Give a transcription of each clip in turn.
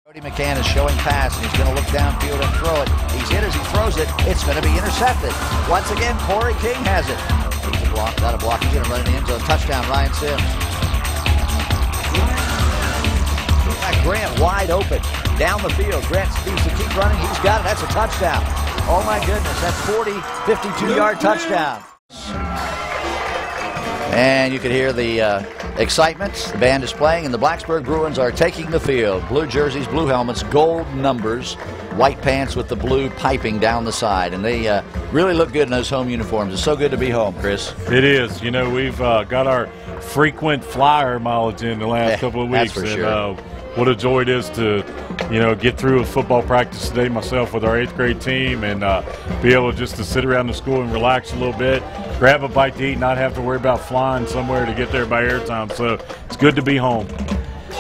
Cody McCann is showing pass, and he's going to look downfield and throw it. He's hit as he throws it. It's going to be intercepted. Once again, Corey King has it. He's a block, not a block. He's going to run in the end zone. Touchdown, Ryan Sims. Got Grant wide open down the field. Grant needs to keep running. He's got it. That's a touchdown. Oh, my goodness. That's 40, 52-yard touchdown. And you can hear the excitement. The band is playing, and the Blacksburg Bruins are taking the field. Blue jerseys, blue helmets, gold numbers, white pants with the blue piping down the side. And they really look good in those home uniforms. It's so good to be home, Chris. It is. You know, we've got our frequent flyer mileage in the last couple of weeks. That's for sure. What a joy it is to, get through a football practice today myself with our 8th grade team and be able just to sit around the school and relax a little bit, grab a bite to eat, not have to worry about flying somewhere to get there by airtime. So it's good to be home.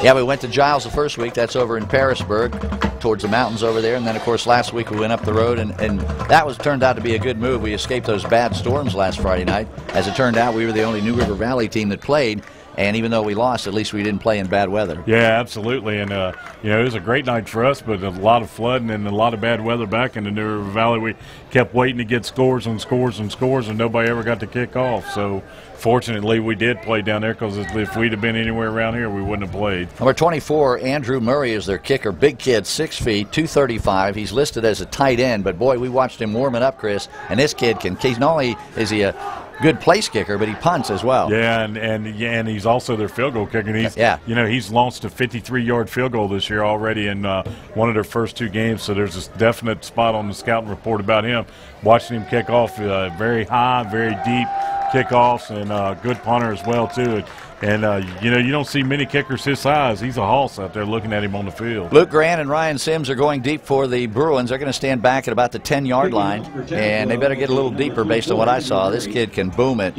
Yeah, we went to Giles the first week. That's over in Parisburg, towards the mountains over there. And then, of course, last week we went up the road, and that turned out to be a good move. We escaped those bad storms last Friday night. As it turned out, we were the only New River Valley team that played. And even though we lost, at least we didn't play in bad weather. Yeah, absolutely. And, it was a great night for us, but a lot of flooding and a lot of bad weather back in the New River Valley. We kept waiting to get scores and scores and scores, and nobody ever got to kick off. So, fortunately, we did play down there, because if we'd have been anywhere around here, we wouldn't have played. Number 24, Andrew Murray, is their kicker. Big kid, 6 feet, 235. He's listed as a tight end, but, boy, we watched him warming up, Chris, and this kid he's not only is he a good place kicker, but he punts as well. Yeah, and he's also their field goal kicker. And he's launched a 53-yard field goal this year already in one of their first 2 games. So there's a definite spot on the scouting report about him. Watching him kick off, very high, very deep kickoffs, and good punter as well too. And you don't see many kickers his size. He's a hoss out there looking at him on the field. Luke Grant and Ryan Sims are going deep for the Bruins. They're going to stand back at about the 10-yard line, and they better get a little deeper based on what I saw. This kid can boom it.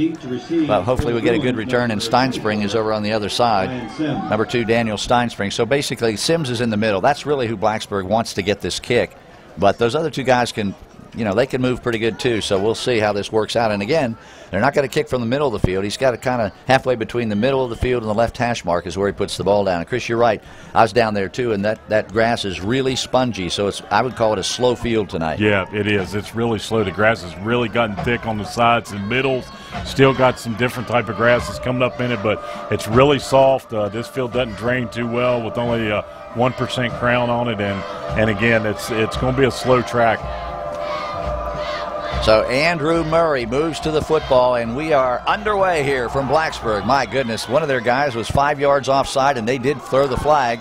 Well, hopefully we get a good return, and Steinspring is over on the other side. Number 2, Daniel Steinspring. So basically Sims is in the middle. That's really who Blacksburg wants to get this kick. But those other 2 guys can, they can move pretty good too. So we'll see how this works out. And again, they're not going to kick from the middle of the field. He's got to kind of halfway between the middle of the field and the left hash mark is where he puts the ball down. And Chris, you're right. I was down there too, and that grass is really spongy. So I would call it a slow field tonight. Yeah, it is. It's really slow. The grass has really gotten thick on the sides and middles. Still got some different type of grasses coming up in it, but it's really soft. This field doesn't drain too well with only 1% crown on it, and again, it's going to be a slow track. So Andrew Murray moves to the football, and we are underway here from Blacksburg. My goodness, one of their guys was 5 yards offside, and they did throw the flag.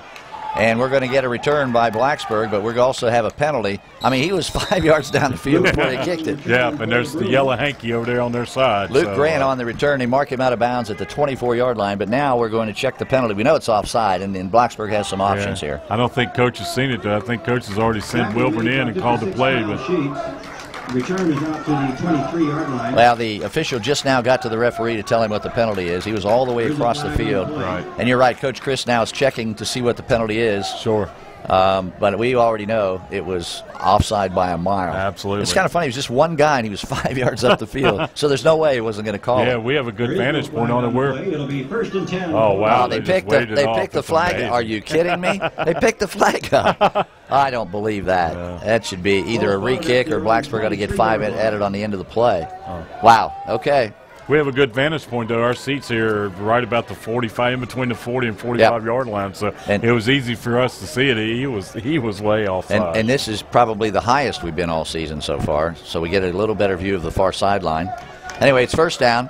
And we're going to get a return by Blacksburg, but we're going to also have a penalty. I mean, he was 5 yards down the field before they kicked it. Yeah, and there's the yellow hanky over there on their side. Luke Grant on the return. They mark him out of bounds at the 24-yard line, but now we're going to check the penalty. We know it's offside, and Blacksburg has some options here. I don't think Coach has seen it, though. I think Coach has already sent Wilburn in and called the play. But return is out to the 23-yard line. Well, the official just now got to the referee to tell him what the penalty is. He was all the way across the field. Right. And you're right, Coach Chris now is checking to see what the penalty is. Sure. But we already know it was offside by a mile. Absolutely. It's kind of funny. It was just one guy, and he was 5 yards up the field. So there's no way he wasn't going to call it. Yeah, we have a good vantage point on it. It'll be 1st and 10. Oh, wow. They picked the flag. Amazing. Are you kidding me? They picked the flag up. I don't believe that. Yeah. That should be either a re-kick or Blacksburg got to get 5 added on the end of the play. Oh. Wow. Okay. We have a good vantage point, though. Our seats here are right about the 45, in between the 40 and 45-yard line. So it was easy for us to see it. He was way offside. And this is probably the highest we've been all season so far. So we get a little better view of the far sideline. Anyway, it's first down.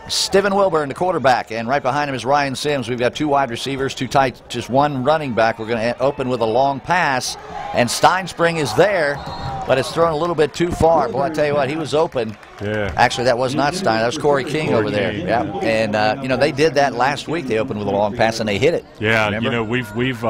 Steven Wilburn, the quarterback, and right behind him is Ryan Sims. We've got 2 wide receivers, 2 tight, just 1 running back. We're going to open with a long pass, and Steinspring is there, but it's thrown a little bit too far. Boy, I tell you what, he was open. Yeah. Actually, that was not Stein. That was Corey King over there. Yeah. And they did that last week. They opened with a long pass, and they hit it. Yeah. Remember? We've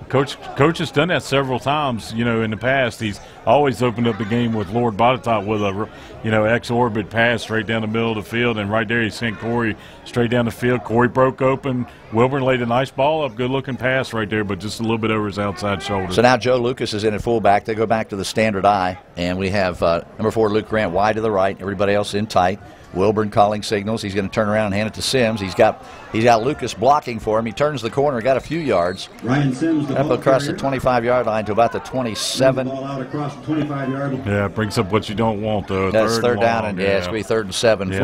Coach has done that several times, in the past. He's always opened up the game with Lord Botetourt with a, X-orbit pass straight down the middle of the field, and right there he sent Corey straight down the field. Corey broke open. Wilburn laid a nice ball up, good-looking pass right there, but just a little bit over his outside shoulder. So now Joe Lucas is in at fullback. They go back to the standard I, and we have number 4, Luke Grant, wide to the right, everybody else in tight. Wilburn calling signals. He's going to turn around and hand it to Sims. He's got Lucas blocking for him. He turns the corner, got a few yards. Ryan Sims, up across the 25-yard line to about the 27. Ball out across the 25-yard line. Yeah, it brings up what you don't want, though. That's third down, and it's going to be 3rd and 7 for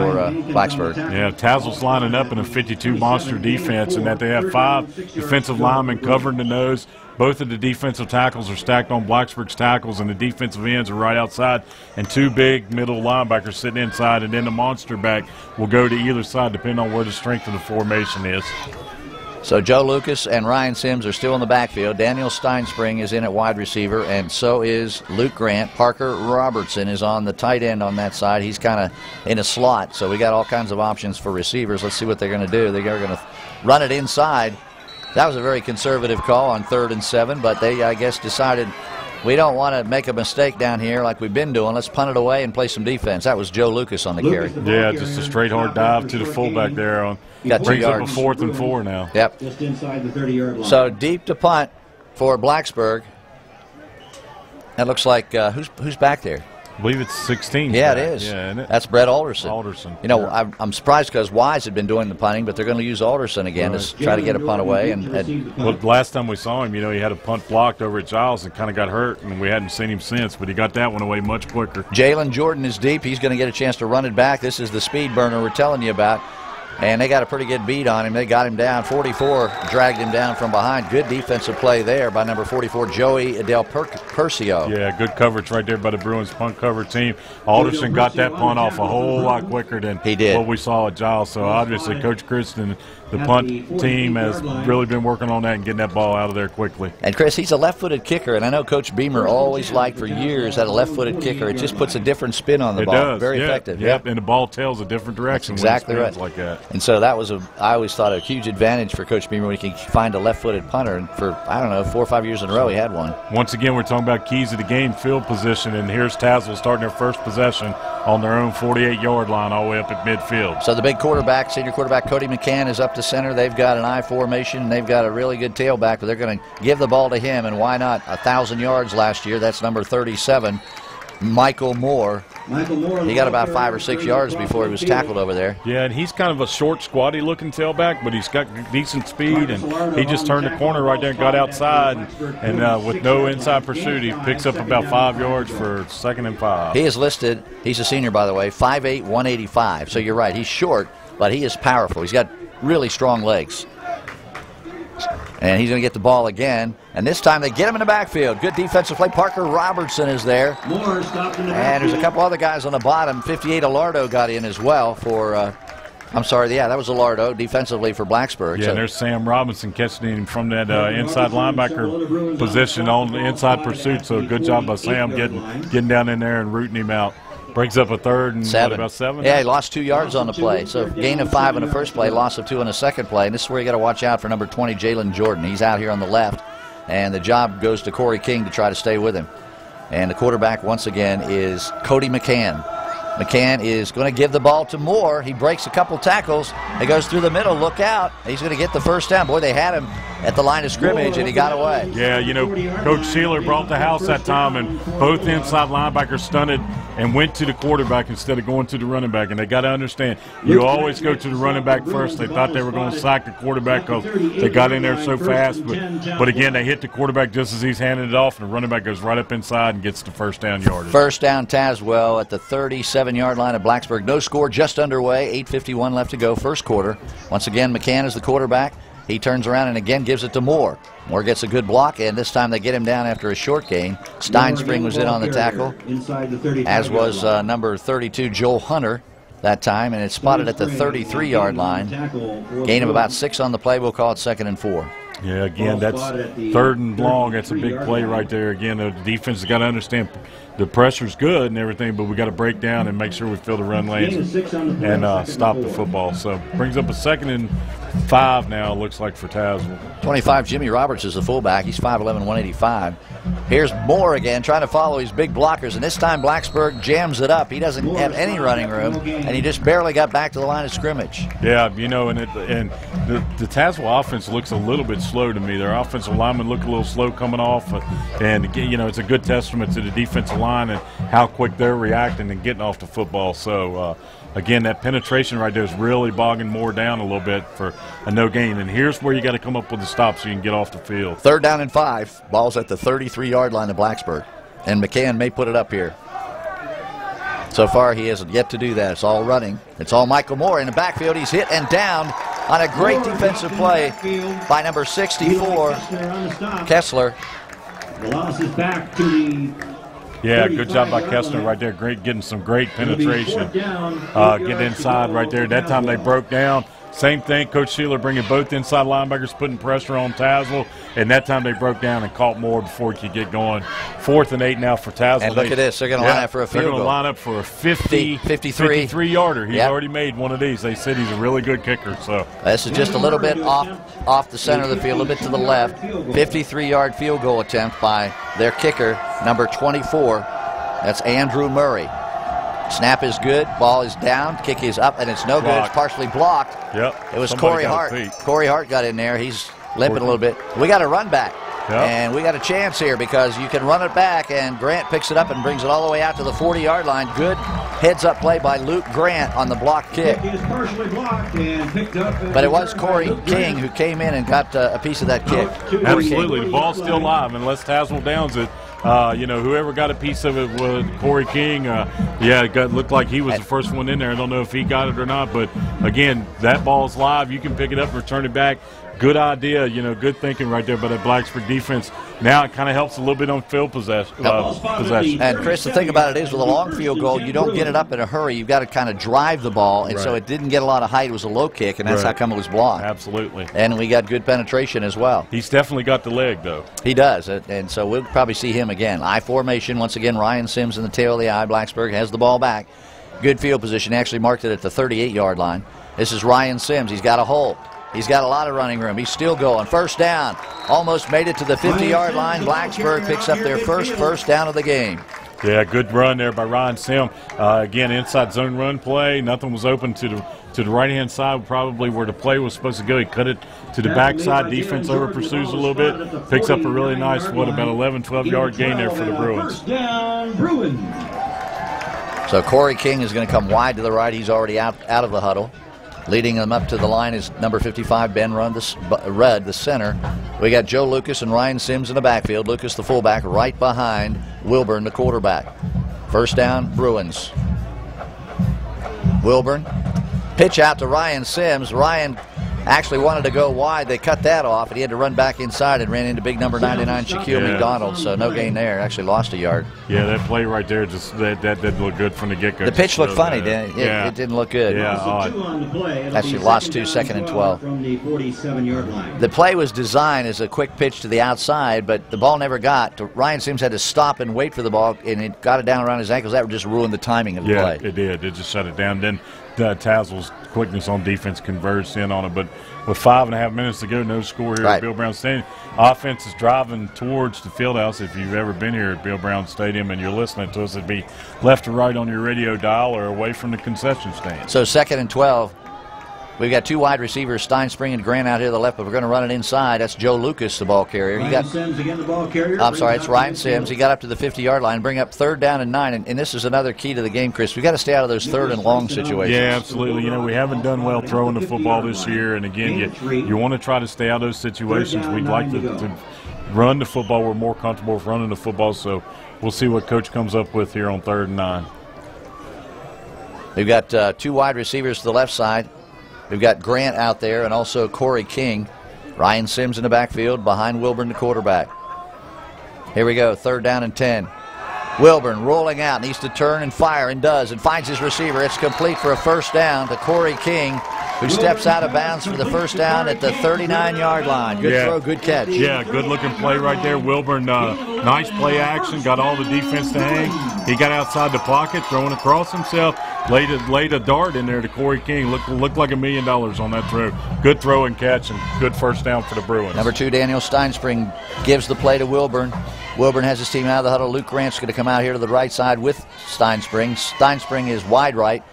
Blacksburg. Yeah, Tazwell's lining up in a 52 monster defense, and that they have 5 defensive linemen covering the nose. Both of the defensive tackles are stacked on Blacksburg's tackles, and the defensive ends are right outside, and 2 big middle linebackers sitting inside, and then the monster back will go to either side depending on where the strength of the formation is. So Joe Lucas and Ryan Sims are still in the backfield. Daniel Steinspring is in at wide receiver, and so is Luke Grant. Parker Robertson is on the tight end on that side. He's kind of in a slot, so we got all kinds of options for receivers. Let's see what they're going to do. They're going to run it inside. That was a very conservative call on 3rd and 7, but they, I guess, decided we don't want to make a mistake down here like we've been doing. Let's punt it away and play some defense. That was Joe Lucas on the carry. Yeah, just a straight hard dive to the fullback there. Got 2 yards. Brings up a 4th and 4 now. Yep. Just inside the 30-yard line. So deep to punt for Blacksburg. That looks like who's back there? I believe it's 16. Yeah, it is. Yeah, isn't it? That's Brett Alderson. Alderson. You know, I'm surprised because Wise had been doing the punting, but they're going to use Alderson again to try to get a punt away. Well, last time we saw him, he had a punt blocked over at Giles and kind of got hurt, and we hadn't seen him since, but he got that one away much quicker. Jalen Jordan is deep. He's going to get a chance to run it back. This is the speed burner we're telling you about. And they got a pretty good beat on him. They got him down. 44 dragged him down from behind. Good defensive play there by number 44, Joey Del Percio. Yeah, good coverage right there by the Bruins punt cover team. Alderson got that punt off a whole lot quicker than what we saw at Giles. So obviously Coach Kristen, the punt team, has really been working on that and getting that ball out of there quickly. And Chris, he's a left-footed kicker, and I know Coach Beamer always liked for years that a left-footed kicker. It just puts a different spin on the ball. Does. Very effective. Yep, and the ball tells a different direction. That's exactly when it right. spins like that. And so that was I always thought a huge advantage for Coach Beamer when he can find a left-footed punter. And for, I don't know, 4 or 5 years in a row he had one. Once again, we're talking about keys of the game, field position, and here's Tazwell starting their first possession on their own 48-yard line all the way up at midfield. So the big quarterback, senior quarterback Cody McCann, is up to center. They've got an I formation, and they've got a really good tailback, but they're going to give the ball to him, and why not? 1,000 yards last year. That's number 37, Michael Moore. He got about 5 or 6 yards before he was tackled over there. Yeah, and he's kind of a short, squatty-looking tailback, but he's got decent speed, and he just turned the corner right there and got outside, and with no inside pursuit, he picks up about 5 yards for 2nd and 5. He is listed, he's a senior, by the way, 5'8", 185. So you're right, he's short, but he is powerful. He's got really strong legs. And he's going to get the ball again. And this time they get him in the backfield. Good defensive play. Parker Robertson is there. Moore stopped in the and there's a couple other guys on the bottom. 58 Alardo got in as well for, I'm sorry, yeah, that was Alardo defensively for Blacksburg. Yeah, and there's Sam Robinson catching him from that inside linebacker position on the inside pursuit. So good job by Sam getting down in there and rooting him out. Brings up a 3rd and 7. About 7? Yeah, he lost 2 yards on the play. So gain of 5 in the first play, loss of 2 in the second play. And this is where you got to watch out for number 20, Jalen Jordan. He's out here on the left. And the job goes to Corey King to try to stay with him. And the quarterback, once again, is Cody McCann. McCann is going to give the ball to Moore. He breaks a couple tackles. He goes through the middle. Look out. He's going to get the first down. Boy, they had him at the line of scrimmage, and he got away. Yeah, Coach Sealer brought the house that time, and both inside linebackers stunted and went to the quarterback instead of going to the running back. And they got to understand, you always go to the running back first. They thought they were going to sack the quarterback because they got in there so fast. But again, they hit the quarterback just as he's handing it off, and the running back goes right up inside and gets the first down yardage. First down, Tazwell at the 37-yard line of Blacksburg. No score, just underway. 8:51 left to go, first quarter. Once again, McCann is the quarterback. He turns around and again gives it to Moore. Moore gets a good block, and this time they get him down after a short gain. Steinspring was in on the tackle, as was number 32, Joel Hunter, that time, and it's spotted at the 33-yard line. Gain of about 6 on the play. We'll call it 2nd and 4. Yeah, again, that's 3rd and long. That's a big play right there. Again, the defense has got to understand the pressure's good and everything, but we got to break down and make sure we fill the run lanes and stop the football. So brings up a 2nd and 5 now, looks like, for Tazwell. 25, Jimmy Roberts is the fullback. He's 5'11", 185. Here's Moore again, trying to follow his big blockers, and this time Blacksburg jams it up. He doesn't have any running room, and he just barely got back to the line of scrimmage. Yeah, you know, and the Tazwell offense looks a little bit slow to me. Their offensive linemen look a little slow coming off, and you know, it's a good testament to the defensive line and how quick they're reacting and getting off the football. So, again, that penetration right there is really bogging Moore down a little bit for a no gain. And here's where you got to come up with the stop so you can get off the field. 3rd down and 5. Ball's at the 33-yard line of Blacksburg. And McCann may put it up here. So far, he hasn't yet to do that. It's all running. It's all Michael Moore in the backfield. He's hit and down on a great defensive play by number 64, Kessler. The loss is back to the... Yeah, good job by Kessler right there. Great, getting some great penetration. Getting inside right there. That time they broke down. Same thing, Coach Sheeler bringing both inside linebackers, putting pressure on Tazwell, and that time they broke down and caught Moore before he could get going. 4th and 8 now for Tazwell. And look at this. They're going to line up for a field goal. They're going to line up for a 53-yarder. He's already made one of these. They said he's a really good kicker. So this is just a little bit off the center of the field, a little bit to the left. 53-yard field goal attempt by their kicker, number 24. That's Andrew Murray. Snap is good. Ball is down. Kick is up, and it's no good. It's partially blocked. Yep. It was Corey Hart. Corey Hart got in there. He's limping a little bit. We got a run back. Yep. And we got a chance here because you can run it back, and Grant picks it up and brings it all the way out to the 40-yard line. Good heads-up play by Luke Grant on the block kick. But it was Corey King who came in and got a piece of that kick. Absolutely. The ball's still live unless Tazwell downs it. You know, whoever got a piece of it was Corey King. It looked like he was the first one in there. I don't know if he got it or not, but again, that ball's live. You can pick it up and return it back. Good idea, you know, good thinking right there by the Blacksburg defense. Now it kind of helps a little bit on field possession. And Chris, the thing about it is with a long field goal, you don't get it up in a hurry. You've got to kind of drive the ball, and so it didn't get a lot of height. It was a low kick, and that's how come it was blocked. Absolutely. And we got good penetration as well. He's definitely got the leg, though. He does, and so we'll probably see him again. I formation, once again, Ryan Sims in the tail of the I. Blacksburg has the ball back. Good field position. Actually marked it at the 38-yard line. This is Ryan Sims. He's got a hole. He's got a lot of running room. He's still going. 1st down. Almost made it to the 50-yard line. Blacksburg picks up their first down of the game. Yeah, good run there by Ryan Sim. Again, inside zone run play. Nothing was open to the right-hand side, probably where the play was supposed to go. He cut it to the backside. Defense over pursues a little bit. Picks up a really nice, about 11, 12-yard gain there for the Bruins. So Corey King is going to come wide to the right. He's already out of the huddle. Leading them up to the line is number 55, Ben Rudd, the center. We got Joe Lucas and Ryan Sims in the backfield. Lucas, the fullback, right behind Wilburn, the quarterback. 1st down, Bruins. Wilburn, pitch out to Ryan Sims. Ryan actually wanted to go wide. They cut that off, and he had to run back inside and ran into big number 99, Shaquille McDonald. So no gain there. Actually lost a yard. Yeah, that play right there, just that didn't look good from the get-go. The pitch looked funny, didn't it? It didn't look good. Yeah, actually lost 2, 2nd and 12. From the 47-yard line. The play was designed as a quick pitch to the outside, but the ball never got. Ryan Sims had to stop and wait for the ball, and it got it down around his ankles. That just ruined the timing of the play. Yeah, it did. It just shut it down. Then Tazwell's quickness on defense converged in on it, but with 5.5 minutes to go, no score here at Bill Brown Stadium. Offense is driving towards the field house. If you've ever been here at Bill Brown Stadium and you're listening to us, it'd be left or right on your radio dial or away from the concession stand. So 2nd and 12. We've got 2 wide receivers, Steinspring and Grant out here to the left, but we're going to run it inside. That's Joe Lucas, the ball carrier. Ryan Sims again, the ball carrier. I'm sorry, it's Ryan Sims. He got up to the 50-yard line, bring up 3rd down and 9, and this is another key to the game, Chris. We've got to stay out of those 3rd and long situations. Yeah, absolutely. You know, we haven't done well throwing the football this year, and again, you want to try to stay out of those situations. We'd like to run the football. We're more comfortable with running the football, so we'll see what Coach comes up with here on 3rd and 9. We've got 2 wide receivers to the left side. We've got Grant out there and also Corey King. Ryan Sims in the backfield behind Wilburn, the quarterback. Here we go, 3rd down and 10. Wilburn rolling out, needs to turn and fire, and does, and finds his receiver. It's complete for a 1st down to Corey King, who steps out of bounds for the 1st down at the 39-yard line. Good throw, good catch. Yeah, good-looking play right there. Wilburn, nice play action, got all the defense to hang. He got outside the pocket, throwing across himself, laid a dart in there to Corey King. Looked like $1 million on that throw. Good throw and catch, and good 1st down for the Bruins. Number 2, Daniel Steinspring gives the play to Wilburn. Wilburn has his team out of the huddle. Luke Grant's going to come out here to the right side with Steinspring. Steinspring is wide right.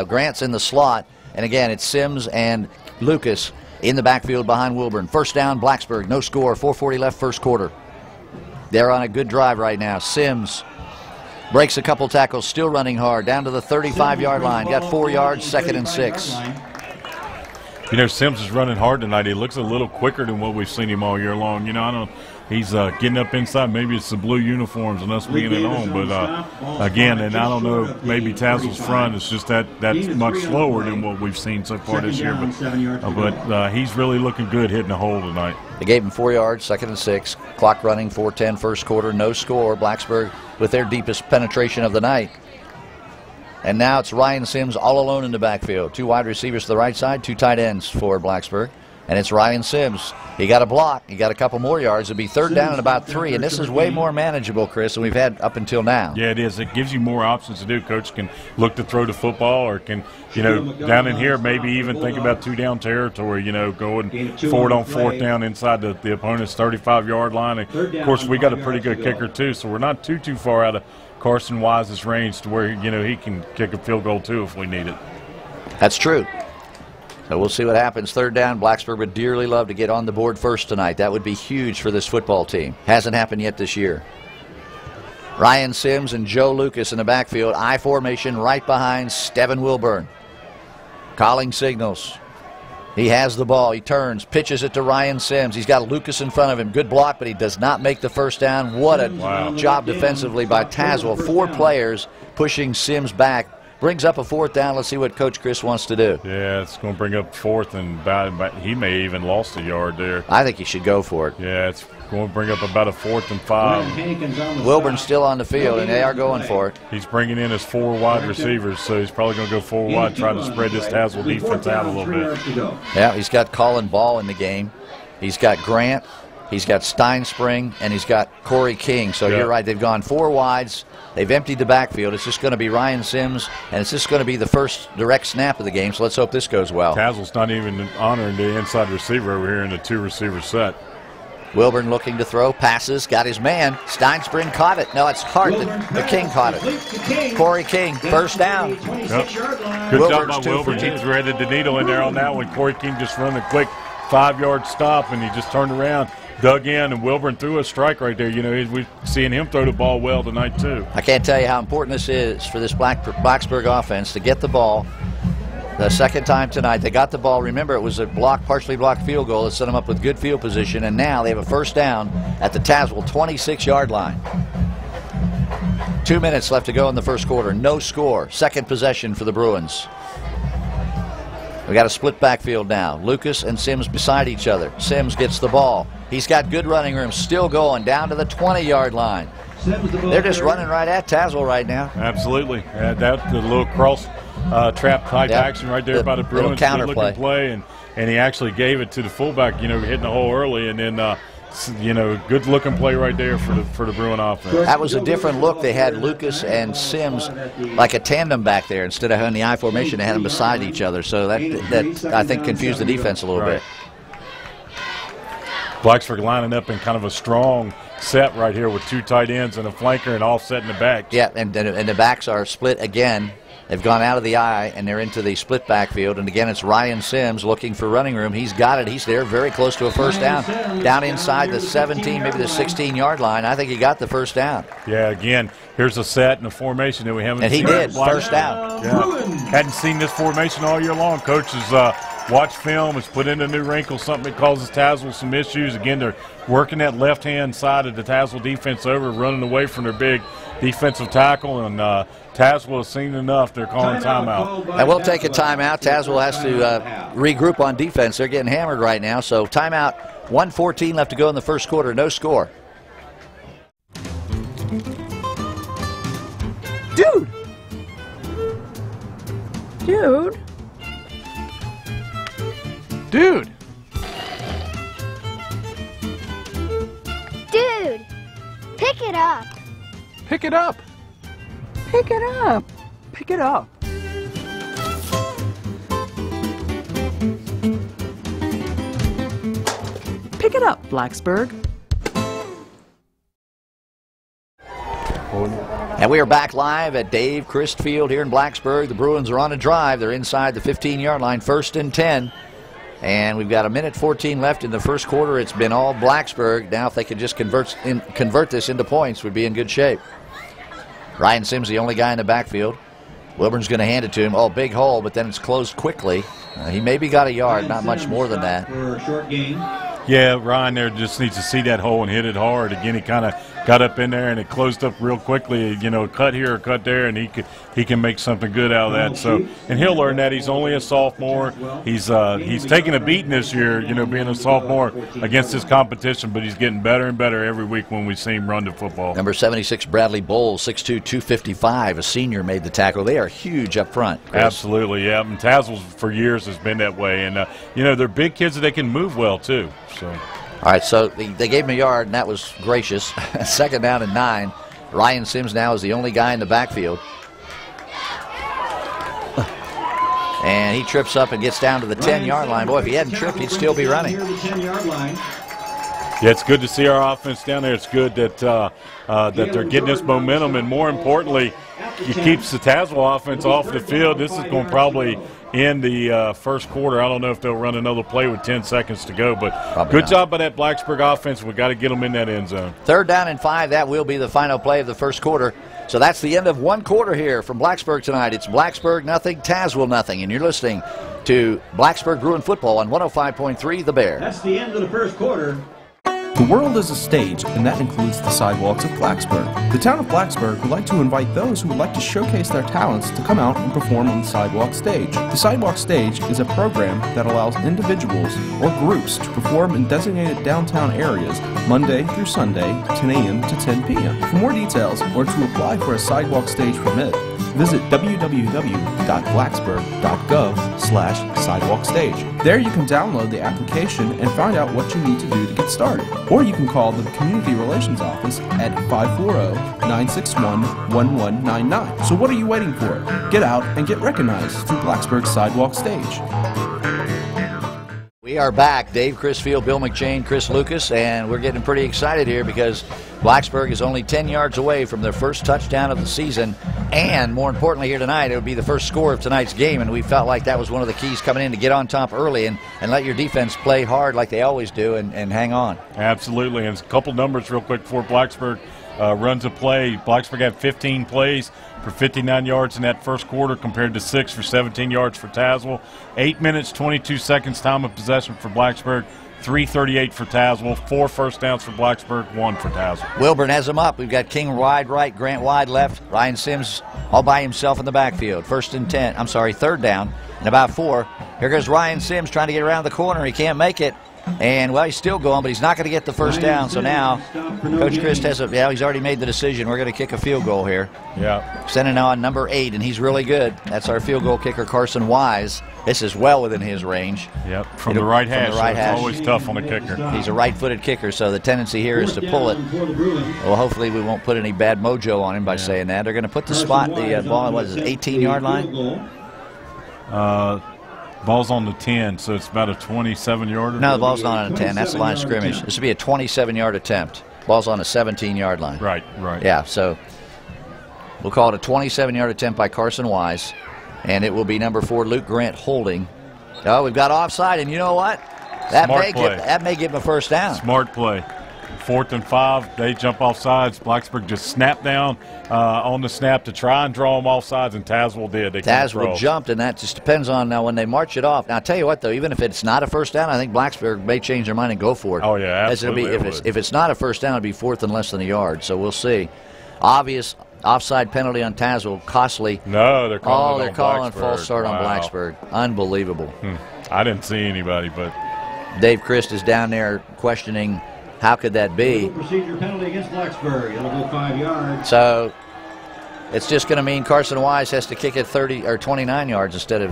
Grant's in the slot. And again, it's Sims and Lucas in the backfield behind Wilburn. First down, Blacksburg. No score. 4:40 left first quarter. They're on a good drive right now. Sims breaks a couple tackles, still running hard, down to the 35-yard line. Got 4 yards, 2nd and 6. You know, Sims is running hard tonight. He looks a little quicker than what we've seen him all year long. You know, he's getting up inside. Maybe it's the blue uniforms and us being at home. But, again, and I don't know, maybe Tazwell's front is just that's much slower than what we've seen so far this year. But he's really looking good hitting the hole tonight. They gave him 4 yards, 2nd and 6. Clock running, 4:10 first quarter, no score. Blacksburg with their deepest penetration of the night. And now it's Ryan Sims all alone in the backfield. 2 wide receivers to the right side, 2 tight ends for Blacksburg. And it's Ryan Sims. He got a block. He got a couple more yards. It'll be 3rd down and about 3. And this is way more manageable, Chris, than we've had up until now. Yeah, it is. It gives you more options to do. Coach can look to throw the football or can, you know, down in here maybe even think about 2-down territory, you know, going forward on 4th down inside the opponent's 35-yard line. And, of course, we got a pretty good kicker, too, so we're not too far out of Carson Wise's range to where, you know, he can kick a field goal, too, if we need it. That's true. So we'll see what happens. 3rd down. Blacksburg would dearly love to get on the board first tonight. That would be huge for this football team. Hasn't happened yet this year. Ryan Sims and Joe Lucas in the backfield. I formation right behind Steven Wilburn. Calling signals. He has the ball. He turns, pitches it to Ryan Sims. He's got Lucas in front of him. Good block, but he does not make the first down. What a job defensively by Tazwell. 4 players pushing Sims back. Brings up a 4th down. Let's see what Coach Chris wants to do. Yeah, it's going to bring up 4th, and he may even lost a yard there. I think he should go for it. Yeah, it's going to bring up about a 4th and 5. Wilburn's still on the field, and they are going for it. He's bringing in his 4 wide receivers, so he's probably going to go 4 wide, trying to spread this Tazwell defense out a little bit. Yeah, he's got Colin Ball in the game. He's got Grant. He's got Steinspring, and he's got Corey King. So you're right. They've gone 4 wides. They've emptied the backfield. It's just going to be Ryan Sims, and it's just going to be the first direct snap of the game, so let's hope this goes well. Tazwell's not even honoring the inside receiver over here in the 2-receiver set. Wilburn looking to throw, passes, got his man. Steinspring caught it. No, it's Hart. The King caught it. Corey King, first down. Yep. Good job by Wilburn. He threaded the needle in there on that one. Corey King just run a quick 5-yard stop, and he just turned around, dug in, and Wilburn threw a strike right there. You know, we're seeing him throw the ball well tonight, too. I can't tell you how important this is for this Blacksburg offense to get the ball. The second time tonight, they got the ball. Remember, it was a partially blocked field goal that set them up with good field position, and now they have a first down at the Tazwell 26-yard line. 2 minutes left to go in the first quarter. No score. Second possession for the Bruins. We got a split backfield now. Lucas and Sims beside each other. Sims gets the ball. He's got good running room. Still going down to the 20-yard line. They're just running right at Tazwell right now. Absolutely. That's the little cross trap type action right there by the Bruins. Counterplay. Play, and he actually gave it to the fullback, you know, hitting the hole early, and then you know, good looking play right there for the Bruin offense. That was a different look. They had Lucas and Sims like a tandem back there. Instead of having the I formation, they had them beside each other. So that I think confused the defense a little bit. Blacksburg lining up in kind of a strong set right here with 2 tight ends and a flanker and offset in the back. Yeah, and the backs are split again. They've gone out of the I, and they're into the split backfield. And again, it's Ryan Sims looking for running room. He's got it. He's there very close to a first down. Down inside the 17, maybe the 16-yard line. I think he got the first down. Yeah, again, here's a set and a formation that we haven't seen. And he did, first down. Yeah. Hadn't seen this formation all year long. Coach has watched film, has put in a new wrinkle, something that causes Tazwell some issues. Again, they're working that left-hand side of the Tazwell defense over, running away from their big defensive tackle, and Tazwell has seen enough. They're calling timeout. And we'll take a timeout. Tazwell has to regroup on defense. They're getting hammered right now. So timeout, 1:14 left to go in the first quarter. No score. Dude! Dude! Dude! Dude! Pick it up! Pick it up! Pick it up! Pick it up! Pick it up, Blacksburg. And we are back live at Dave Christ Field here in Blacksburg. The Bruins are on a drive. They're inside the 15-yard line, 1st and 10. And we've got 1:14 left in the first quarter. It's been all Blacksburg. Now if they could just convert this into points, we'd be in good shape. Ryan Sims, the only guy in the backfield. Wilburn's going to hand it to him. Oh, big hole, but then it's closed quickly. He maybe got a yard, not much more than that. For a short gain. Yeah, Ryan there just needs to see that hole and hit it hard. Again, he kind of got up in there and it closed up real quickly. You know, cut here or cut there, and he can make something good out of that. So, and he'll learn that. He's only a sophomore. He's taking a beating this year, you know, being a sophomore against his competition, but he's getting better and better every week when we see him run the football. Number 76, Bradley Bowles, 6'2", 255, a senior, made the tackle. They are huge up front, Chris. Absolutely, yeah. And Tazwell for years has been that way, and you know, they're big kids that they can move well too. So. All right, so they gave him a yard, and that was gracious. 2nd down and 9. Ryan Sims now is the only guy in the backfield. And he trips up and gets down to the 10-yard line. Boy, if he hadn't tripped, he'd still be running. Yeah, it's good to see our offense down there. It's good that that they're getting this momentum, and more importantly, it keeps the Tazwell offense off the field. This is going to probably end the first quarter. I don't know if they'll run another play with 10 seconds to go, but probably good job by that Blacksburg offense. We've got to get them in that end zone. 3rd down and 5. That will be the final play of the first quarter. So that's the end of one quarter here from Blacksburg tonight. It's Blacksburg nothing, Tazwell nothing, and you're listening to Blacksburg Bruin football on 105.3 The Bear. That's the end of the first quarter. The world is a stage, and that includes the sidewalks of Blacksburg. The town of Blacksburg would like to invite those who would like to showcase their talents to come out and perform on the sidewalk stage. The sidewalk stage is a program that allows individuals or groups to perform in designated downtown areas Monday through Sunday, 10 a.m. to 10 p.m. For more details or to apply for a sidewalk stage permit, visit www.blacksburg.gov/sidewalkstage. There you can download the application and find out what you need to do to get started. Or you can call the Community Relations Office at 540-961-1199. So what are you waiting for? Get out and get recognized through Blacksburg's Sidewalk Stage. We are back. Dave Christ Field, Bill McChain, Chris Lucas, and we're getting pretty excited here because Blacksburg is only 10 yards away from their first touchdown of the season, and more importantly here tonight, it would be the first score of tonight's game, and we felt like that was one of the keys coming in to get on top early and let your defense play hard like they always do and hang on. Absolutely, and a couple numbers real quick before Blacksburg runs a play. Blacksburg had 15 plays for 59 yards in that first quarter compared to 6 for 17 yards for Tazwell. 8 minutes, 22 seconds time of possession for Blacksburg. 3:38 for Tazwell, 4 first downs for Blacksburg, 1 for Tazwell. Wilburn has them up. We've got King wide right, Grant wide left, Ryan Sims all by himself in the backfield. 3rd down and about 4. Here goes Ryan Sims trying to get around the corner. He can't make it. And, well, he's still going, but he's not going to get the first down. So now Coach Christ has he's already made the decision. We're going to kick a field goal here. Yeah. Sending on number 8, and he's really good. That's our field goal kicker, Carson Wise. This is well within his range. Yep, from the right hash. It's always tough on the kicker. He's a right-footed kicker, so the tendency here is to pull it. Well, hopefully we won't put any bad mojo on him by saying that. They're going to put the spot, the ball, what is it, 18-yard line? Ball's on the 10, so it's about a 27-yarder. No, the ball's not on a 10. That's the line of scrimmage. This would be a 27-yard attempt. Ball's on a 17-yard line. Right. Yeah, so we'll call it a 27-yard attempt by Carson Wise, and it will be number 4, Luke Grant, holding. Oh, we've got offside, and you know what? That may give him a first down. Smart play. 4th and 5, they jump off sides. Blacksburg just snapped down on the snap to try and draw them off sides, and Tazwell did. Tazwell jumped, and that just depends on when they march it off. Now, I'll tell you what, though, even if it's not a first down, I think Blacksburg may change their mind and go for it. Oh, yeah, absolutely. If it's not a first down, it'll be 4th and less than a yard, so we'll see. Obvious offside penalty on Tazwell, costly. No, they're calling false start on Blacksburg. Unbelievable. I didn't see anybody, but Dave Christ is down there questioning how could that be. Procedure penalty against Blacksburg. It'll go 5 yards. So it's just going to mean Carson Wise has to kick it 30 or 29 yards instead of.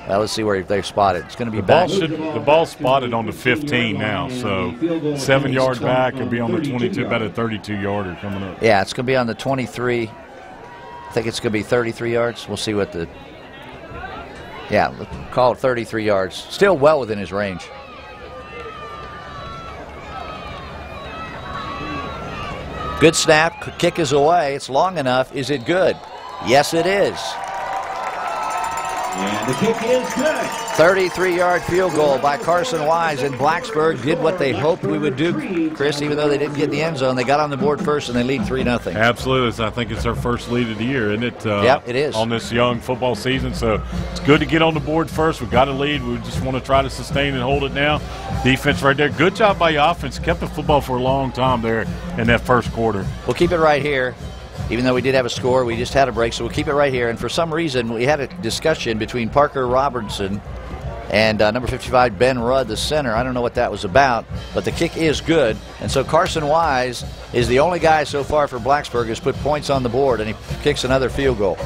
Well, let's see where they've spotted. It's going to be back. The ball's spotted on the 15 now, so 7 yards back. It'll be on the 22, about a 32-yarder coming up. Yeah, it's going to be on the 23. I think it's going to be 33 yards. We'll see what the. Yeah, we'll call it 33 yards. Still well within his range. Good snap. Kick is away. It's long enough. Is it good? Yes, it is. And the kick is good. 33-yard field goal by Carson Wise, and Blacksburg did what they hoped we would do, Chris. Even though they didn't get in the end zone, they got on the board first, and they lead 3-0. Absolutely. I think it's our first lead of the year, isn't it? Yep, it is. On this young football season, so it's good to get on the board first. We've got a lead. We just want to try to sustain and hold it now. Defense right there. Good job by your offense. Kept the football for a long time there in that first quarter. We'll keep it right here. Even though we did have a score, we just had a break, so we'll keep it right here. And for some reason, we had a discussion between Parker Robertson and number 55, Ben Rudd, the center. I don't know what that was about, but the kick is good. And so Carson Wise is the only guy so far for Blacksburg who's put points on the board, and he kicks another field goal.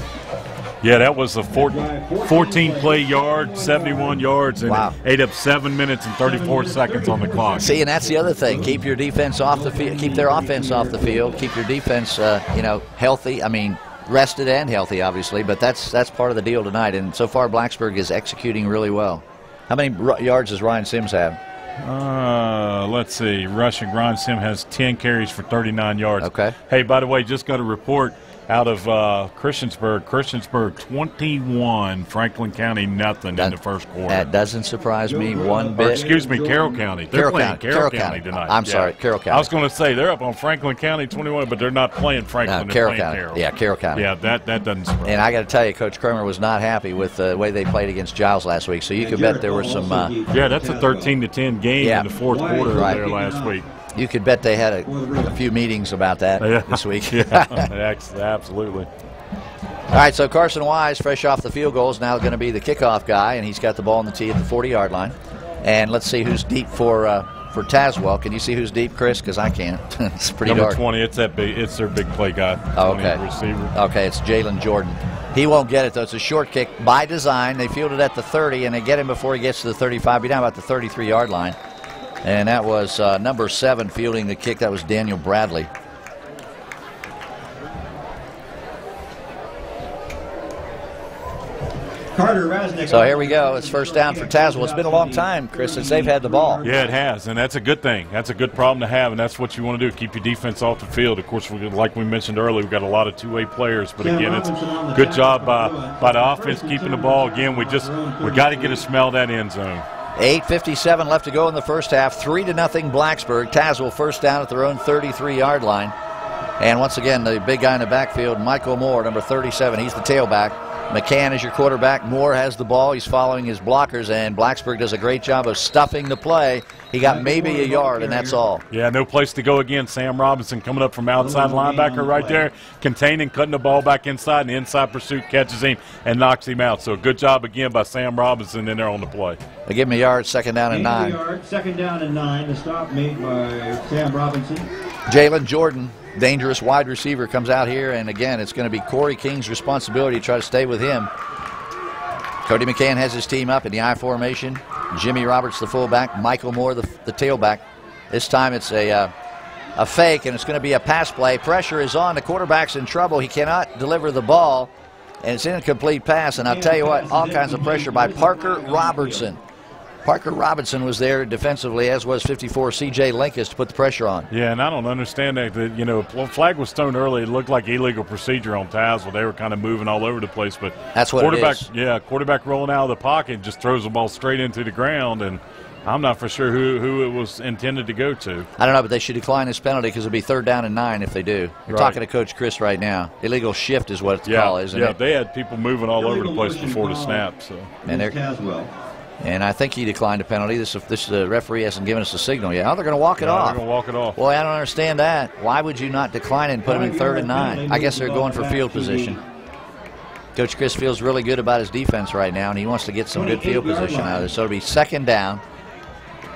Yeah, that was a 14-play yard, 71 yards, and wow. Ate up 7 minutes and 34 seconds on the clock. See, and that's the other thing. Keep your defense off the field. Keep their offense off the field. Keep your defense, healthy. I mean, rested and healthy, obviously. But that's part of the deal tonight. And so far, Blacksburg is executing really well. How many yards does Ryan Sims have? Let's see. Rushing, Ryan Sims has 10 carries for 39 yards. Okay. Hey, by the way, just got a report out of Christiansburg 21, Franklin County nothing in the first quarter. That doesn't surprise me one bit. Or excuse me, Carroll County. They're playing Carroll County tonight. I'm sorry, Carroll County. I was going to say they're up on Franklin County 21, but they're not playing Franklin. No, they're Carroll playing County. Carroll. Yeah, Carroll County. Yeah, that doesn't surprise me. And I got to tell you, Coach Kramer was not happy with the way they played against Giles last week. So you could bet there were some. Yeah, that's a 13-10 game in the fourth quarter there last week. You could bet they had a few meetings about that this week. Absolutely. All right, so Carson Wise, fresh off the field goal, is now going to be the kickoff guy, and he's got the ball on the tee at the 40-yard line. And let's see who's deep for Tazwell. Can you see who's deep, Chris? Because I can't. It's pretty Number dark. 20, it's their big play guy. Oh, okay. Receiver. Okay, it's Jalen Jordan. He won't get it, though. It's a short kick by design. They field it at the 30, and they get him before he gets to the 35. Be down about the 33-yard line. And that was number 7 fielding the kick. That was Daniel Bradley. So here we go. It's first down for Tazwell. It's been a long time, Chris, since they've had the ball. Yeah, it has, and that's a good thing. That's a good problem to have, and that's what you want to do, keep your defense off the field. Of course, like we mentioned earlier, we've got a lot of two-way players, but again, it's a good job by the offense keeping the ball. Again, we got to get a smell of that end zone. 8:57 left to go in the first half. 3-0 Blacksburg. Tazwell first down at their own 33-yard line. And once again, the big guy in the backfield, Michael Moore, number 37. He's the tailback. McCann is your quarterback. Moore has the ball. He's following his blockers, and Blacksburg does a great job of stuffing the play. He got maybe a yard, and that's all. Yeah, no place to go again. Sam Robinson coming up from outside linebacker right there, containing, cutting the ball back inside, and the inside pursuit catches him and knocks him out. So good job again by Sam Robinson in there on the play. They give him a yard, second down and 9. Second down and 9. The stop made by Sam Robinson. Jalen Jordan, dangerous wide receiver, comes out here, and again, it's going to be Corey King's responsibility to try to stay with him. Cody McCann has his team up in the I formation. Jimmy Roberts, the fullback. Michael Moore, the tailback. This time it's a fake, and it's going to be a pass play. Pressure is on. The quarterback's in trouble. He cannot deliver the ball, and it's an incomplete pass. And I'll tell you what, all kinds of pressure by Parker Robertson. Parker Robinson was there defensively, as was 54 C.J. Linkus to put the pressure on. Yeah, and I don't understand that. Flag was thrown early. It looked like illegal procedure on Tazwell. They were kind of moving all over the place. But that's what it is. Yeah, quarterback rolling out of the pocket just throws the ball straight into the ground, and I'm not for sure who it was intended to go to. I don't know, but they should decline this penalty because it'll be 3rd down and 9 if they do. You're talking to Coach Chris right now. Illegal shift is what it's called, isn't it? Yeah, they had people moving all over the place before the snap. So. And I think he declined a penalty. The referee hasn't given us a signal yet. Oh, they're going to walk it off. They're going to walk it off. Boy, I don't understand that. Why would you not decline it and put him in 3rd and 9? I guess they're going for field position. Coach Chris feels really good about his defense right now, and he wants to get some good field position out of it. So it'll be 2nd down.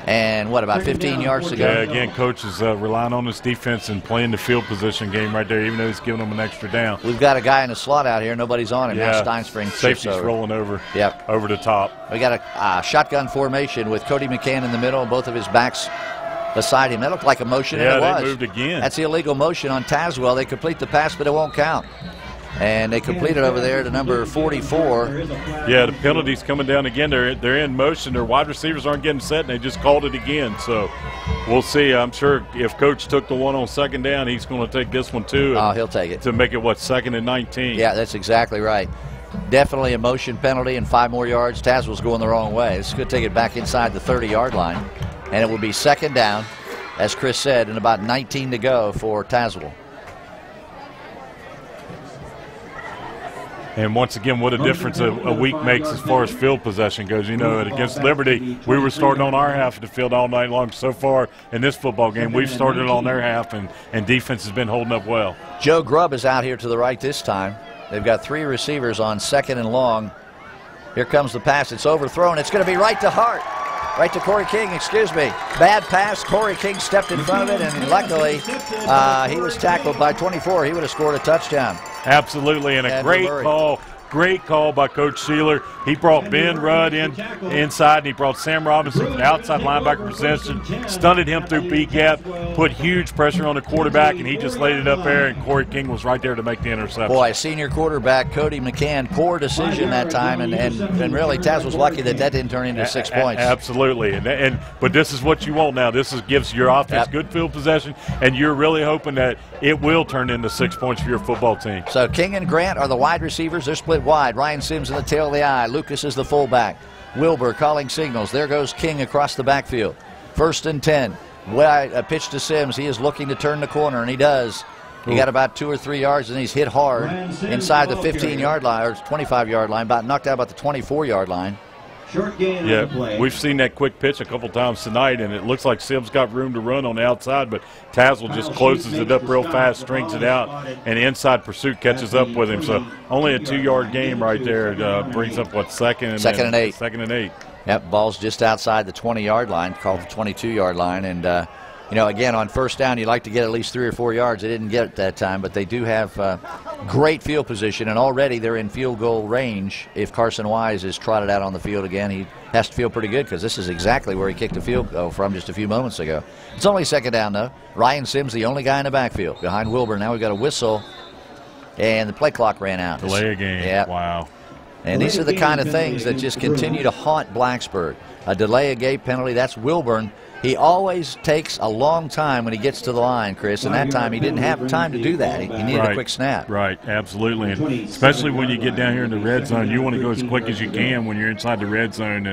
And what, about 15 yards to go? Yeah, again, Coach is relying on his defense and playing the field position game right there, even though he's giving them an extra down. We've got a guy in the slot out here. Nobody's on him. Now Steinspring shifts over. Safety's rolling over. Yep. Over the top. We got a shotgun formation with Cody McCann in the middle and both of his backs beside him. That looked like a motion, and it was. Yeah, they moved again. That's the illegal motion on Tazwell. They complete the pass, but it won't count. And they completed over there to number 44. Yeah, the penalty's coming down again. They're in motion. Their wide receivers aren't getting set, and they just called it again. So We'll see. I'm sure if Coach took the one on second down, he's going to take this one too. Oh, he'll take it. To make it, what, 2nd and 19? Yeah, that's exactly right. Definitely a motion penalty and 5 more yards. Tazwell's going the wrong way. This could take it back inside the 30-yard line. And it will be 2nd down, as Chris said, and about 19 to go for Tazwell. And once again, what a difference a week makes as far as field possession goes. You know, against Liberty, we were starting on our half of the field all night long. So far in this football game, we've started on their half, and defense has been holding up well. Joe Grubb is out here to the right this time. They've got 3 receivers on 2nd and long. Here comes the pass. It's overthrown. It's going to be right to Hart. Right to Corey King, excuse me. Bad pass. Corey King stepped in front of it, and luckily he was tackled by 24. He would have scored a touchdown. Absolutely, and a great call. Great call by Coach Sealer. He brought Ben Rudd inside, and he brought Sam Robinson from the outside linebacker position, stunted him through B-gap, put huge pressure on the quarterback, and he just laid it up there, and Corey King was right there to make the interception. Boy, senior quarterback Cody McCann, poor decision that time, and really Taz was lucky that didn't turn into 6 points. Absolutely, but this is what you want now. This gives your offense good field possession, and you're really hoping that it will turn into 6 points for your football team. So King and Grant are the wide receivers. They're split wide. Ryan Sims in the tail of the eye. Lucas is the fullback. Wilbur calling signals. There goes King across the backfield. 1st and 10. A pitch to Sims. He is looking to turn the corner, and he does. He got about 2 or 3 yards, and he's hit hard inside the 15-yard line or 25-yard line, about knocked out about the 24-yard line. Short gain yeah, on the play. We've seen that quick pitch a couple times tonight, and it looks like Sims got room to run on the outside, but Tazwell just closes it up real fast, strings it out, and inside pursuit catches up with him. So only a 2-yard game right there. Brings up, what, 2nd and 8. 2nd and 8. Yep, ball's just outside the 20-yard line, called the 22-yard line, and you know, again, on 1st down, you'd like to get at least 3 or 4 yards. They didn't get it that time, but they do have great field position, and already they're in field goal range. If Carson Wise is trotted out on the field again, he has to feel pretty good because this is exactly where he kicked the field goal from just a few moments ago. It's only 2nd down, though. Ryan Sims, the only guy in the backfield behind Wilbur. Now we've got a whistle, and the play clock ran out. Delay a game. Yeah. Wow. And these are the kind of things that just continue to haunt Blacksburg. A delay a game penalty, that's Wilburn. He always takes a long time when he gets to the line, Chris, and that time he didn't have time to do that. He needed a quick snap. Right, absolutely. And especially when you get down here in the red zone, you want to go as quick as you can when you're inside the red zone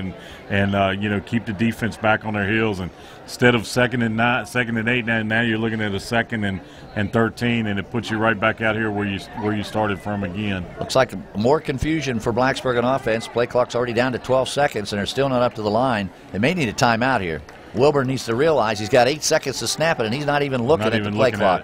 and you know, keep the defense back on their heels. And instead of 2nd and 9, 2nd and 8, now you're looking at a 2nd and 13, and it puts you right back out here where you started from again. Looks like more confusion for Blacksburg on offense. Play clock's already down to 12 seconds, and they're still not up to the line. They may need a timeout here. Wilbur needs to realize he's got 8 seconds to snap it, and he's not even looking at the play clock.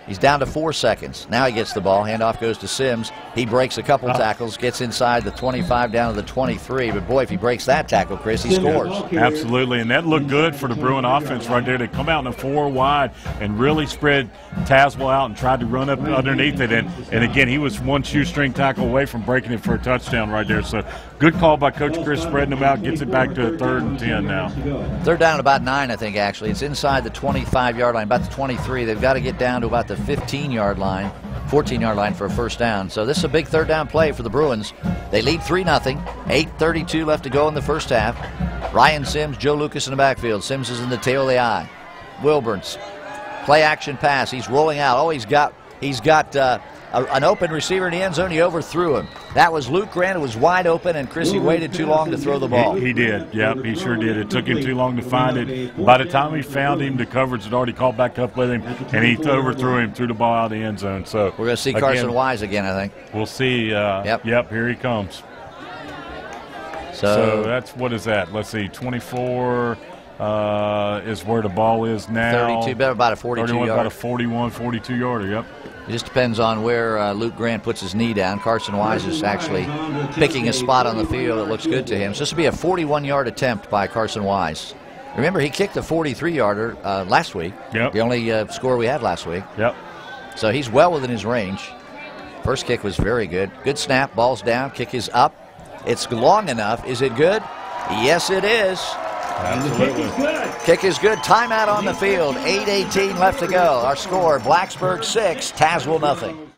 He's down to 4 seconds. Now he gets the ball. Handoff goes to Sims. He breaks a couple tackles, gets inside the 25 down to the 23. But, boy, if he breaks that tackle, Chris, he scores. Absolutely, and that looked good for the Bruin offense right there. They come out in a 4 wide and really spread Tazwell out and tried to run up underneath it. And again, he was 1 shoestring tackle away from breaking it for a touchdown right there. So good call by Coach Chris, spreading them out, gets it back to a 3rd and 10 now. 3rd down about 9, I think, actually. It's inside the 25-yard line, about the 23. They've got to get down to about the 15-yard line, 14-yard line for a 1st down. So this is a big 3rd down play for the Bruins. They lead 3-0. 8:32 left to go in the 1st half. Ryan Sims, Joe Lucas in the backfield. Sims is in the tail of the eye. Wilburns, play action pass. He's rolling out. Oh, he's got an open receiver in the end zone. He overthrew him. That was Luke Grant. It was wide open, and Chris, he waited too long to throw the ball. He did. Yep, he sure did. It took him too long to find it. By the time he found him, the coverage had already caught back up with him, and he overthrew him, threw the ball out of the end zone. So we're going to see Carson Wise again, I think. We'll see. Yep, here he comes. So that's, what is that? Let's see, 24 is where the ball is now. 32, about a 42-yard. About a 41, 42-yarder, yep. It just depends on where Luke Grant puts his knee down. Carson Wise is actually picking a spot on the field that looks good to him. So this will be a 41-yard attempt by Carson Wise. Remember, he kicked a 43-yarder last week. Yep. The only score we had last week. Yep. So he's well within his range. First kick was very good. Good snap, ball's down, kick is up. It's long enough. Is it good? Yes, it is. Absolutely. Kick is good. Timeout on the field. 8:18 left to go. Our score, Blacksburg 6, Tazwell nothing.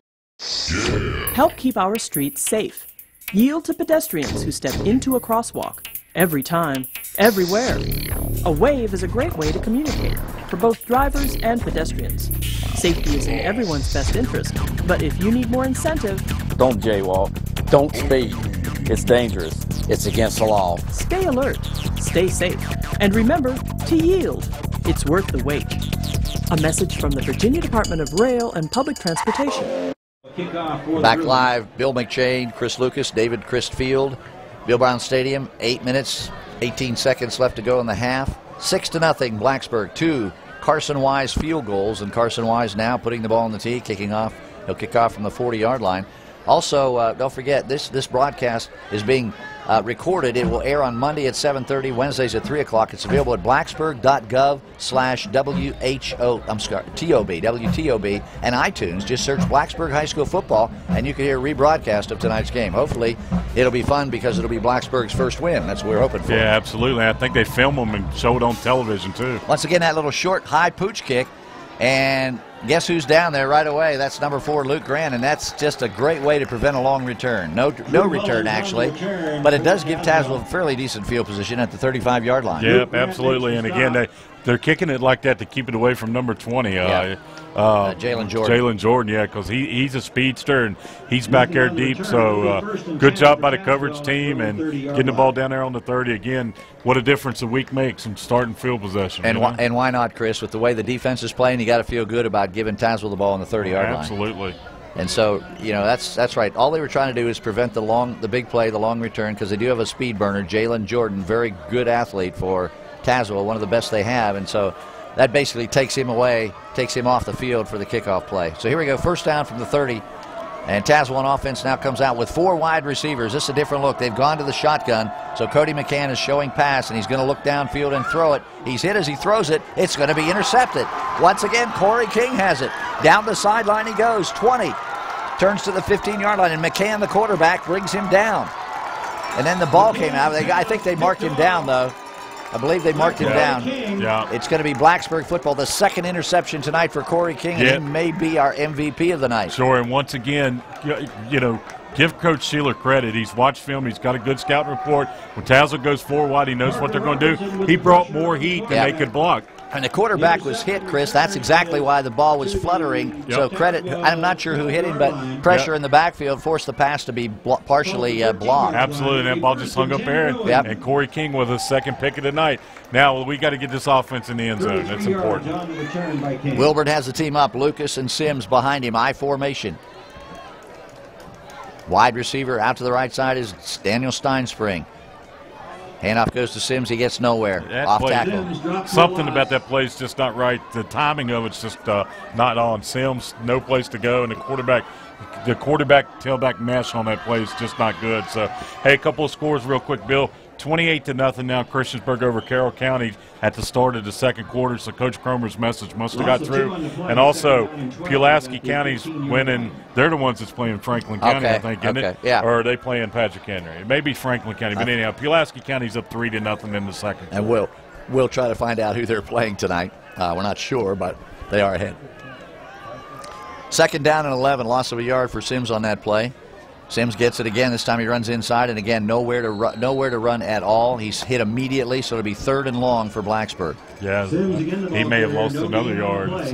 Help keep our streets safe. Yield to pedestrians who step into a crosswalk. every time, everywhere. A wave is a great way to communicate for both drivers and pedestrians. Safety is in everyone's best interest, but if you need more incentive, don't jaywalk, don't speed. It's dangerous. It's against the law. Stay alert, stay safe, and remember to yield. It's worth the wait. A message from the Virginia Department of Rail and Public Transportation. Back live, Bill McShane, Chris Lucas, David Christfield, Bill Brown Stadium, 8 minutes, 18 seconds left to go in the half. 6-0, Blacksburg, 2 Carson Wise field goals, and Carson Wise now putting the ball on the tee, kicking off. He'll kick off from the 40-yard line. Also, don't forget, this broadcast is being recorded. It will air on Monday at 7:30, Wednesdays at 3 o'clock. It's available at blacksburg.gov/WTOB, and iTunes. Just search Blacksburg High School Football, and you can hear a rebroadcast of tonight's game. Hopefully, it'll be fun because it'll be Blacksburg's first win. That's what we're hoping for. Yeah, absolutely. I think they film them and show it on television, too. Once again, that little short, high pooch kick, and guess who's down there right away? That's number 4, Luke Grant, and that's just a great way to prevent a long return. No return, actually, but it does give Tazwell a fairly decent field position at the 35-yard line. Yep, absolutely. And again, they're kicking it like that to keep it away from number 20. Jalen Jordan. Jalen Jordan, yeah, because he's a speedster and he's back there deep. So good job by the coverage team and getting the ball down there on the 30. Again, what a difference a week makes in starting field possession. And why not, Chris? With the way the defense is playing, you got to feel good about giving Tazwell the ball on the 30-yard line. Absolutely. And so, you know, that's right. All they were trying to do is prevent the big play, the long return, because they do have a speed burner, Jalen Jordan, very good athlete for Tazwell, one of the best they have. And so that basically takes him away, takes him off the field for the kickoff play. So here we go, first down from the 30. And Tazwell on offense now comes out with 4 wide receivers. This is a different look. They've gone to the shotgun. So Cody McCann is showing pass, and he's going to look downfield and throw it. He's hit as he throws it. It's going to be intercepted. Once again, Corey King has it. Down the sideline he goes, 20. Turns to the 15-yard line, and McCann, the quarterback, brings him down. And then the ball came out. I think they marked him down, though. I believe they marked him down. Yeah. It's going to be Blacksburg football, the second interception tonight for Corey King, and he may be our MVP of the night. Sure, and once again, you know, give Coach Sheeler credit. He's watched film. He's got a good scouting report. When Tazwell goes 4 wide, he knows what they're going to do. He brought more heat than they could block. And the quarterback was hit, Chris. That's exactly why the ball was fluttering. Yep. So credit, I'm not sure who hit him, but pressure in the backfield forced the pass to be partially blocked. Absolutely, and that ball just hung up there. And Corey King with his second pick of the night. Now we got to get this offense in the end zone. That's important. Wilburn has the team up. Lucas and Sims behind him, I formation. Wide receiver out to the right side is Daniel Steinspring. Handoff goes to Sims. He gets nowhere. Off tackle. Something about that play is just not right. The timing of it's just not on. Sims, no place to go, and the quarterback tailback mesh on that play is just not good. So, hey, a couple of scores real quick, Bill. 28-0 now, Christiansburg over Carroll County at the start of the second quarter. So Coach Cromer's message must have got through. And also, Pulaski County's winning. They're the ones that's playing Franklin County, I think, isn't it? Yeah. Or are they playing Patrick Henry? It may be Franklin County, but anyhow, Pulaski County's up 3-0 in the second quarter. And we'll try to find out who they're playing tonight. We're not sure, but they are ahead. Second down and 11, loss of a yard for Sims on that play. Sims gets it again. This time he runs inside, and again, nowhere to run at all. He's hit immediately, so it'll be 3rd and long for Blacksburg. Yeah, he may have lost another yard. It's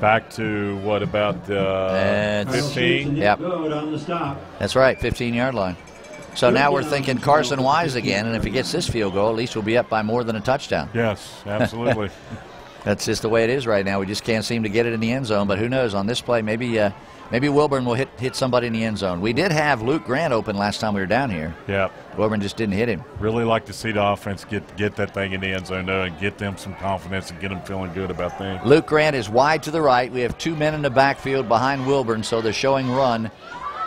back to, what, about 15? Yep. That's right, 15-yard line. So now we're thinking Carson Wise again, and if he gets this field goal, at least we'll be up by more than a touchdown. Yes, absolutely. That's just the way it is right now. We just can't seem to get it in the end zone, but who knows? On this play, maybe Wilburn will hit somebody in the end zone. We did have Luke Grant open last time we were down here. Yeah. Wilburn just didn't hit him. Really like to see the offense get that thing in the end zone, though, and get them some confidence and get them feeling good about things. Luke Grant is wide to the right. We have 2 men in the backfield behind Wilburn, so they're showing run.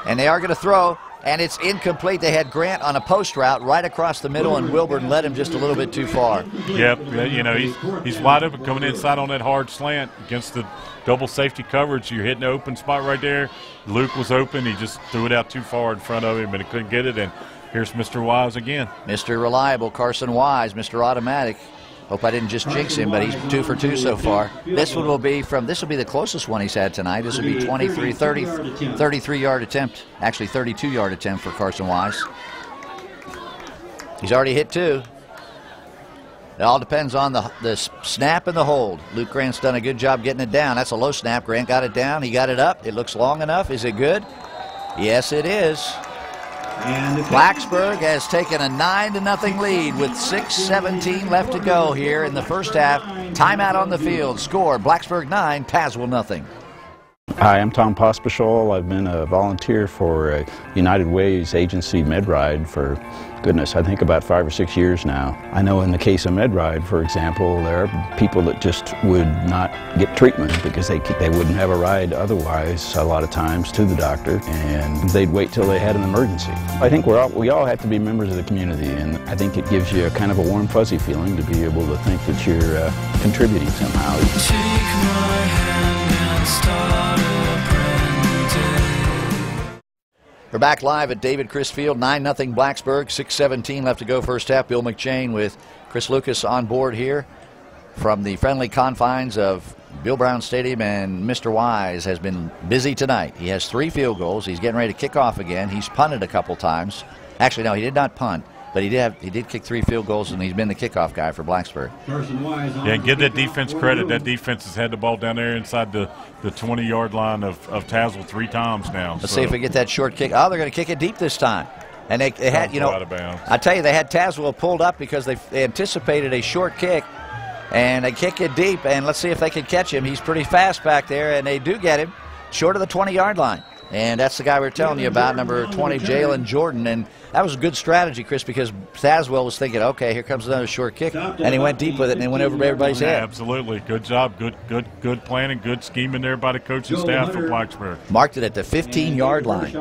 And they are going to throw, and it's incomplete. They had Grant on a post route right across the middle, and Wilburn led him just a little bit too far. Yep, you know, he's wide open coming inside on that hard slant against the double safety coverage. You're hitting the open spot right there. Luke was open. He just threw it out too far in front of him, and he couldn't get it. And here's Mr. Wise again. Mr. Reliable, Carson Wise, Mr. Automatic. Hope I didn't just jinx him, but he's 2 for 2 so far. This will be the closest one he's had tonight. This will be 33-yard attempt. Actually, 32-yard attempt for Carson Wise. He's already hit 2. It all depends on the snap and the hold. Luke Grant's done a good job getting it down. That's a low snap. Grant got it down. He got it up. It looks long enough. Is it good? Yes, it is. And Blacksburg has taken a 9-0 lead with 6:17 left to go here in the first half. Timeout on the field. Score, Blacksburg 9, Tazwell 0. Hi, I'm Tom Pospischal. I've been a volunteer for United Way's agency MedRide for, goodness, I think about 5 or 6 years now. I know in the case of MedRide, for example, there are people that just would not get treatment because they wouldn't have a ride otherwise a lot of times to the doctor, and they'd wait till they had an emergency. I think we all have to be members of the community, and I think it gives you a kind of a warm, fuzzy feeling to be able to think that you're contributing somehow. Take my hand and start. We're back live at David Chris Field, 9-0 Blacksburg, 6:17 left to go first half. Bill McChain with Chris Lucas on board here from the friendly confines of Bill Brown Stadium, and Mr. Wise has been busy tonight. He has 3 field goals. He's getting ready to kick off again. He's punted a couple times. Actually, no, he did not punt, but he did kick 3 field goals, and he's been the kickoff guy for Blacksburg. Yeah, give that defense credit. That defense has had the ball down there inside the 20-yard line of Tazwell 3 times now. Let's see if we get that short kick. Oh, they're going to kick it deep this time. And they had, you know, I tell you, they had Tazwell pulled up because they anticipated a short kick, and they kick it deep, and let's see if they can catch him. He's pretty fast back there, and they do get him short of the 20-yard line. And that's the guy we were telling you about, number 20, Jalen Jordan. And that was a good strategy, Chris, because Tazwell was thinking, okay, here comes another short kick. And he went deep with it, and it went over everybody's head. Absolutely. Good job. Good planning. Good scheming there by the coaching staff for Blacksburg. Marked it at the 15-yard line.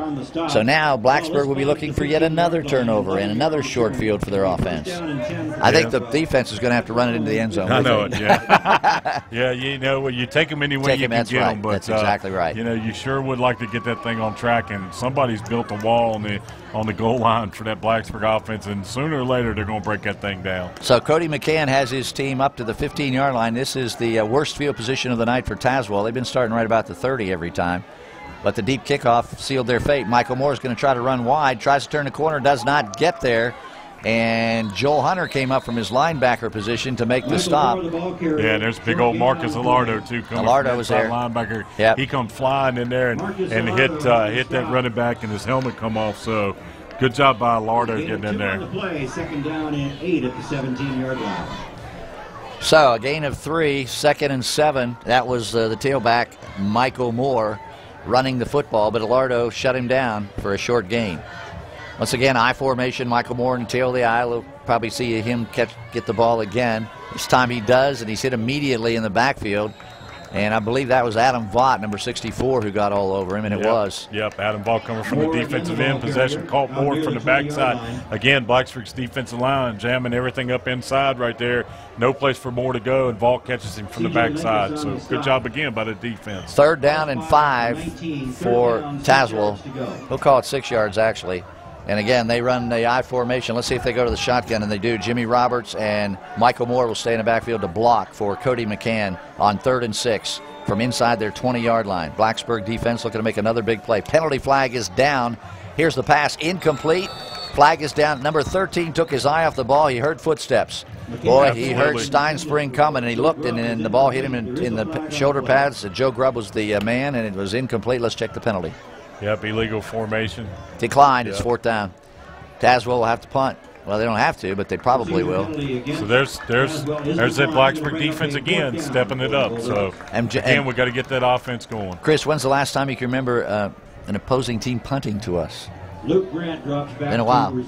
So now Blacksburg will be looking for yet another turnover and another short field for their offense. I think the defense is going to have to run it into the end zone. I know it, yeah. Yeah, you know, you take them any way you can get them. But, that's exactly right. You know, you sure would like to get that thing on track, and somebody's built a wall on the goal line for that Blacksburg offense, and sooner or later they're going to break that thing down. So Cody McCann has his team up to the 15-yard line. This is the worst field position of the night for Tazwell. They've been starting right about the 30 every time, but the deep kickoff sealed their fate. Michael Moore is going to try to run wide, tries to turn the corner, does not get there. And Joel Hunter came up from his linebacker position to make the stop. Yeah, there's big old Marcus Alardo, too. Alardo was there. Linebacker. Yep. He come flying in there and hit that running back, and his helmet come off. So good job by Alardo getting in there. Second down and 8 at the 17-yard line. So a gain of 3, 2nd and 7. That was the tailback, Michael Moore, running the football, but Alardo shut him down for a short gain. Once again, I formation, Michael Moore in the tail of the eye. We'll probably see him get the ball again. This time he does, and he's hit immediately in the backfield. And I believe that was Adam Vaught, number 64, who got all over him, and it was. Yep, Adam Vaught coming from the defensive end. Possession caught Moore from the backside. Again, Blacksburg's defensive line jamming everything up inside right there. No place for Moore to go, and Vaught catches him from the backside. So good job again by the defense. 3rd down and 5 for Tazwell. We'll call it 6 yards, actually. And again, they run the I formation. Let's see if they go to the shotgun, and they do. Jimmy Roberts and Michael Moore will stay in the backfield to block for Cody McCann on 3rd and 6 from inside their 20-yard line. Blacksburg defense looking to make another big play. Penalty flag is down. Here's the pass, incomplete. Flag is down. Number 13 took his eye off the ball. He heard footsteps. Boy, he heard Steinspring coming, and he looked, and the ball hit him in the shoulder pads. Joe Grubb was the man, and it was incomplete. Let's check the penalty. Yep, illegal formation. Declined. It's 4th down. Tazwell will have to punt. Well, they don't have to, but they probably will. So there's that Blacksburg defense again, stepping it up. So again, we got to get that offense going. Chris, when's the last time you can remember an opposing team punting to us? Luke Grant drops back. In a while.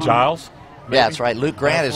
Giles? Maybe? Yeah, that's right. Luke Grant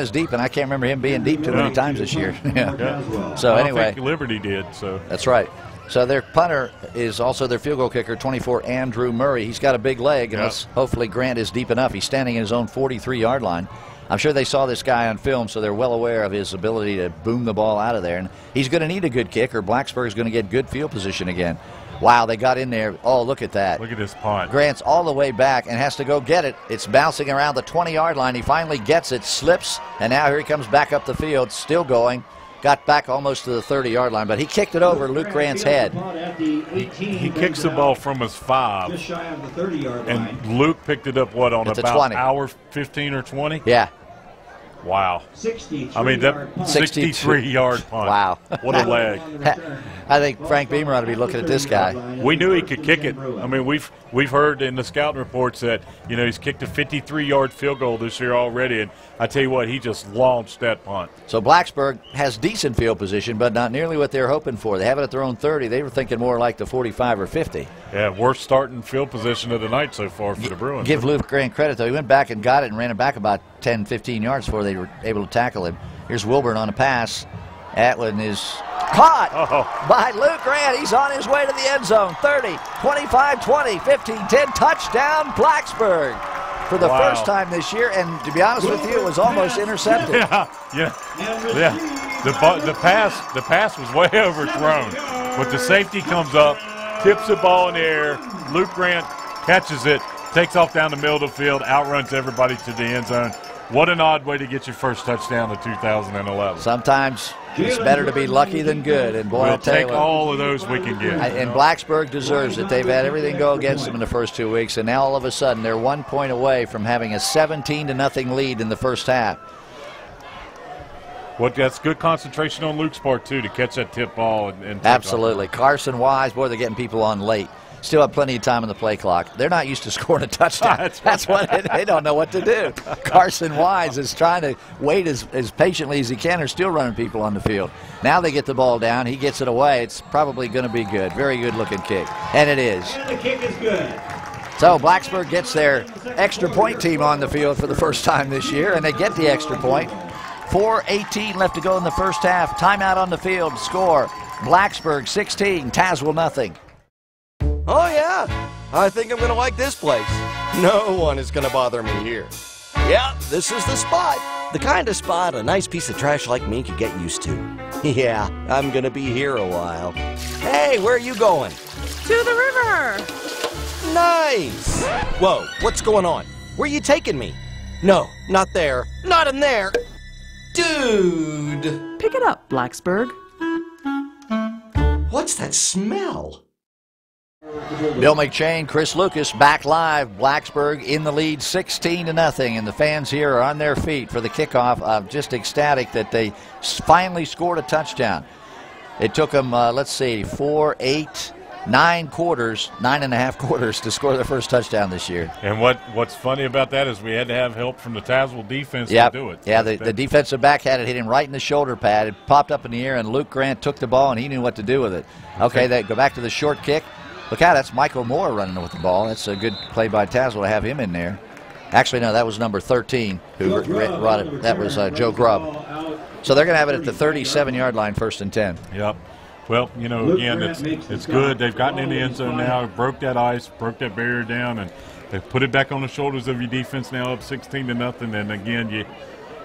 is deep, and I can't remember him being deep too many times this year. Yeah. So anyway, I think Liberty did. So that's right. So their punter is also their field goal kicker, 24, Andrew Murray. He's got a big leg, and hopefully Grant is deep enough. He's standing in his own 43-yard line. I'm sure they saw this guy on film, so they're well aware of his ability to boom the ball out of there. And he's going to need a good kick, or Blacksburg is going to get good field position again. Wow, they got in there. Oh, look at that. Look at this punt. Grant's all the way back and has to go get it. It's bouncing around the 20-yard line. He finally gets it, slips, and now here he comes back up the field, still going. got back almost to the 30-yard line, but he kicked it over Luke Grant's head. He kicks the ball from his 5. Just shy of the 30-yard line. And Luke picked it up, what, on At the about 20. hour 15 or 20? Yeah. Wow. 63-yard punt. Wow. What a leg. I think Frank Beamer ought to be looking at this guy. We knew he could kick it. I mean, we've heard in the scouting reports that, you know, he's kicked a 53-yard field goal this year already, and I tell you what, he just launched that punt. So Blacksburg has decent field position, but not nearly what they were hoping for. They have it at their own 30. They were thinking more like the 45 or 50. Yeah, worst starting field position of the night so far for the Bruins. Give Luke Grant credit, though. He went back and got it and ran it back about 10, 15 yards before they were able to tackle him. Here's Wilburn on a pass. Atwood is caught by Luke Grant. He's on his way to the end zone. 30, 25, 20, 15, 10. Touchdown, Blacksburg. For the first time this year, and to be honest with you, it was almost intercepted. Yeah. The pass was way overthrown. But the safety comes up, tips the ball in the air. Luke Grant catches it, takes off down the middle of the field, outruns everybody to the end zone. What an odd way to get your first touchdown of 2011. Sometimes it's better to be lucky than good, and boy, We'll take all of those we can get. And Blacksburg deserves it. They've had everything go against them in the first 2 weeks, and now all of a sudden they're 1 point away from having a 17-0 lead in the first half. Well, that's good concentration on Luke's part, too, to catch that tip ball. And Absolutely. Carson Wise, boy, they're getting people on late. Still have plenty of time on the play clock. They're not used to scoring a touchdown. That's what they don't know what to do. Carson Wise is trying to wait as patiently as he can. They're still running people on the field. Now they get the ball down. He gets it away. It's probably going to be good. Very good-looking kick. And it is. And the kick is good. So Blacksburg gets their extra point team on the field for the first time this year, and they get the extra point. 4:18 left to go in the first half. Timeout on the field. Score. Blacksburg 16, Tazwell nothing. Oh, yeah. I think I'm going to like this place. No one is going to bother me here. Yeah, this is the spot. The kind of spot a nice piece of trash like me could get used to. Yeah, I'm going to be here a while. Hey, where are you going? To the river. Nice. Whoa, what's going on? Where are you taking me? No, not there. Not in there. Dude. Pick it up, Blacksburg. What's that smell? Bill McShane, Chris Lucas back live. Blacksburg in the lead 16-0, and the fans here are on their feet for the kickoff. Just ecstatic that they finally scored a touchdown. It took them, let's see, 4, 8, 9 quarters, 9.5 quarters to score their first touchdown this year. And what's funny about that is we had to have help from the Tazwell defense to do it. Yeah, the defensive back had it hit him right in the shoulder pad. It popped up in the air, and Luke Grant took the ball, and he knew what to do with it. Okay, they go back to the short kick. Look out, that's Michael Moore running with the ball. That's a good play by Tazwell to have him in there. Actually, no, that was number 13 who brought it. That was Joe Grubb. So they're going to have it at the 37-yard line, 1st and 10. Yep. Well, you know, again, it's good. They've gotten in the end zone now, broke that ice, broke that barrier down, and they put it back on the shoulders of your defense now, up 16-0. And again,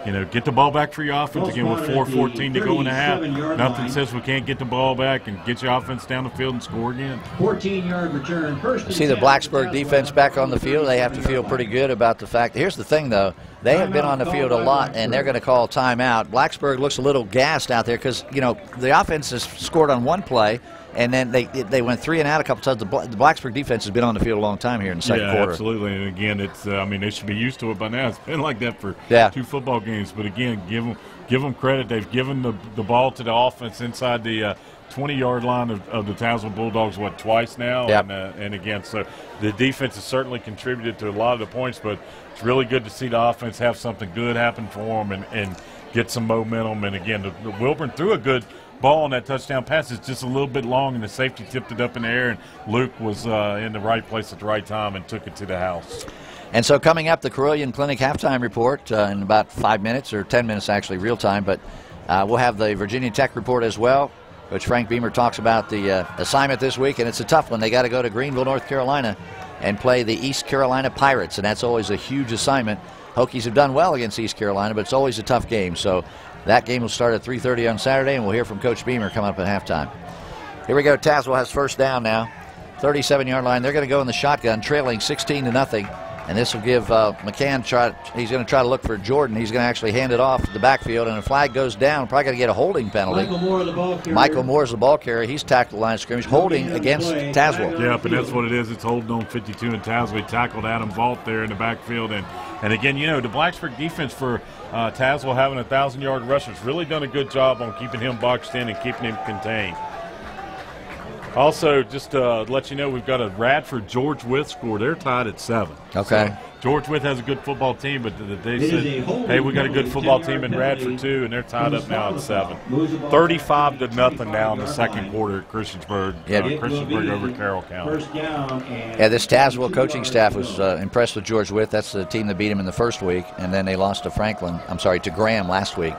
you know, get the ball back for your offense. Again, with 4:14 to go in the half, nothing says we can't get the ball back and get your offense down the field and score again. 14-yard return. See the Blacksburg defense back on the field. They have to feel pretty good about the fact. Here's the thing, though. They have been on the field a lot, and they're going to call timeout. Blacksburg looks a little gassed out there because, you know, the offense has scored on one play, and then they went 3 and out a couple times. The Blacksburg defense has been on the field a long time here in the second quarter. Absolutely. And again, it's I mean, they should be used to it by now. It's been like that for 2 football games. But again, give them credit. They've given the ball to the offense inside the 20-yard line of the Tazwell Bulldogs, twice now? Yep. And again, so the defense has certainly contributed to a lot of the points, but it's really good to see the offense have something good happen for them and get some momentum. And again, the Wilburn threw a good ball on that touchdown pass. It's just a little bit long, and the safety tipped it up in the air, and Luke was in the right place at the right time and took it to the house. And so coming up, the Carilion Clinic halftime report in about 5 minutes, or 10 minutes actually, real time, but we'll have the Virginia Tech report as well, which Frank Beamer talks about the assignment this week, and it's a tough one. They got to go to Greenville, North Carolina, and play the East Carolina Pirates, and that's always a huge assignment. Hokies have done well against East Carolina, but it's always a tough game. So that game will start at 3:30 on Saturday, and we'll hear from Coach Beamer coming up at halftime. Here we go. Tazwell has first down now. 37-yard line. They're going to go in the shotgun, trailing 16-0. And this will give McCann, he's going to try to look for Jordan. He's going to actually hand it off to the backfield, and a flag goes down. Probably going to get a holding penalty. Michael Moore's the ball carrier. He's tackled the line of scrimmage, holding against Tazwell. Yeah, but that's what it is. It's holding on 52, and Tazwell tackled Adam Vault there in the backfield. And again, you know, the Blacksburg defense for Tazwell having a 1,000-yard rusher has really done a good job on keeping him boxed in and keeping him contained. Also, just to let you know, we've got a Radford George Wythe score. They're tied at 7. Okay. So George Wythe has a good football team, but they said, hey, we got a good football team in Radford too, and they're tied up now at 7. 35-0 now in the second quarter at Christiansburg. Christiansburg over Carroll County. Yeah, this Tazwell coaching staff was impressed with George Wythe. That's the team that beat him in the first week, and then they lost to Graham last week.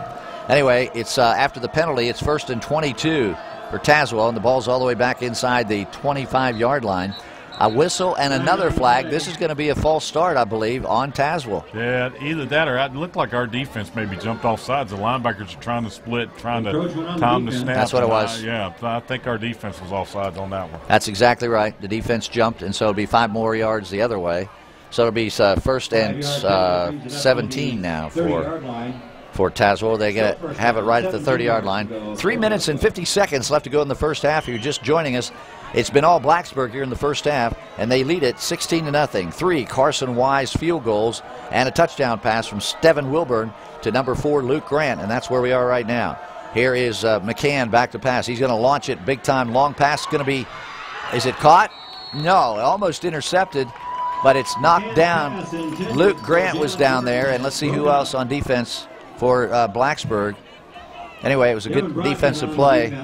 Anyway, it's after the penalty, it's 1st and 22 for Tazwell, and the ball's all the way back inside the 25-yard line. A whistle and another flag. This is going to be a false start, I believe, on Tazwell. Yeah, either that or it looked like our defense maybe jumped off sides. The linebackers are trying to split, trying to time the snap. That's what it was. I think our defense was off sides on that one. That's exactly right. The defense jumped, and so it'll be 5 more yards the other way. So it'll be 1st and 17 now for Tazwell. They have it right at the 30-yard line. 3 minutes and 50 seconds left to go in the first half. If you're just joining us, it's been all Blacksburg here in the first half, and they lead it 16-0. 3 Carson Wise field goals and a touchdown pass from Steven Wilburn to number 4 Luke Grant, and that's where we are right now. Here is McCann back to pass. He's going to launch it big time. Long pass going to be, is it caught? No, almost intercepted, but it's knocked down. Luke Grant was down there, and let's see who else on defense for Blacksburg. Anyway, it was a good defensive play.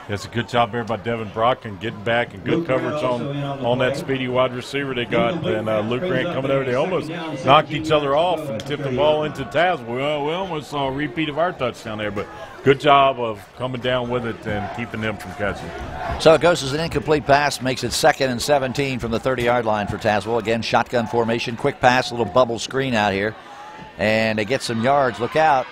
It's a good job there by Devin Brockton getting back and good coverage on that speedy wide receiver they got. And Luke Grant coming over. They almost knocked each other off and tipped the ball into Tazwell. We almost saw a repeat of our touchdown there, but good job of coming down with it and keeping them from catching. So it goes as an incomplete pass, makes it 2nd and 17 from the 30-yard line for Tazwell. Again, shotgun formation, quick pass, a little bubble screen out here. And they get some yards. Look out.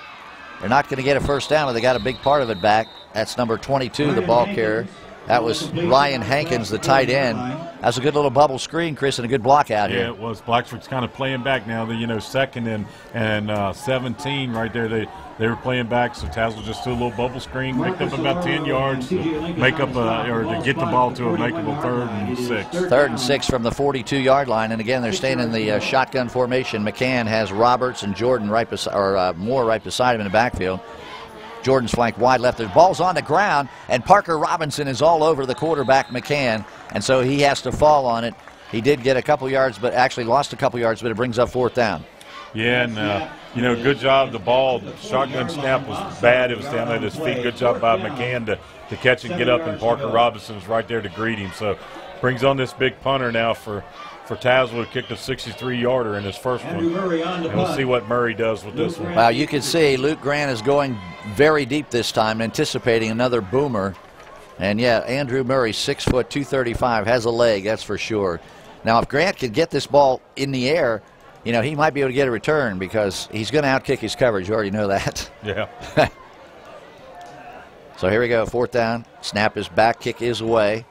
They're not going to get a first down, but they got a big part of it back. That's number 22, the ball carrier. That was Ryan Hankins, the tight end. That's a good little bubble screen, Chris, and a good block out here. Yeah, it was. Blacksburg's kind of playing back now. 2nd and 17 right there. They were playing back, so Tazwell just threw a little bubble screen, picked up about 10 yards to make up to get the ball to a makeable 3rd and 6. 3rd and 6 from the 42-yard line, and again they're staying in the shotgun formation. McCann has Roberts and Jordan right beside, Moore right beside him in the backfield. Jordan's flanked wide left. The ball's on the ground, and Parker Robinson is all over the quarterback McCann, and so he has to fall on it. He did get a couple yards, but actually lost a couple yards, but it brings up 4th down. Yeah, and good job. The ball, shotgun snap was bad. It was down at his feet. Good job by McCann to catch and get up, and Parker Robinson is right there to greet him. So brings on this big punter now for Tazwell, who kicked a 63-yarder in his first one. And we'll see what Murray does with this one. Well, you can see Luke Grant is going very deep this time, anticipating another boomer. And, yeah, Andrew Murray, 6 foot, 235, has a leg, that's for sure. Now, if Grant could get this ball in the air, he might be able to get a return because he's going to outkick his coverage. You already know that. Yeah. So here we go, 4th down. Snap is back, kick is away.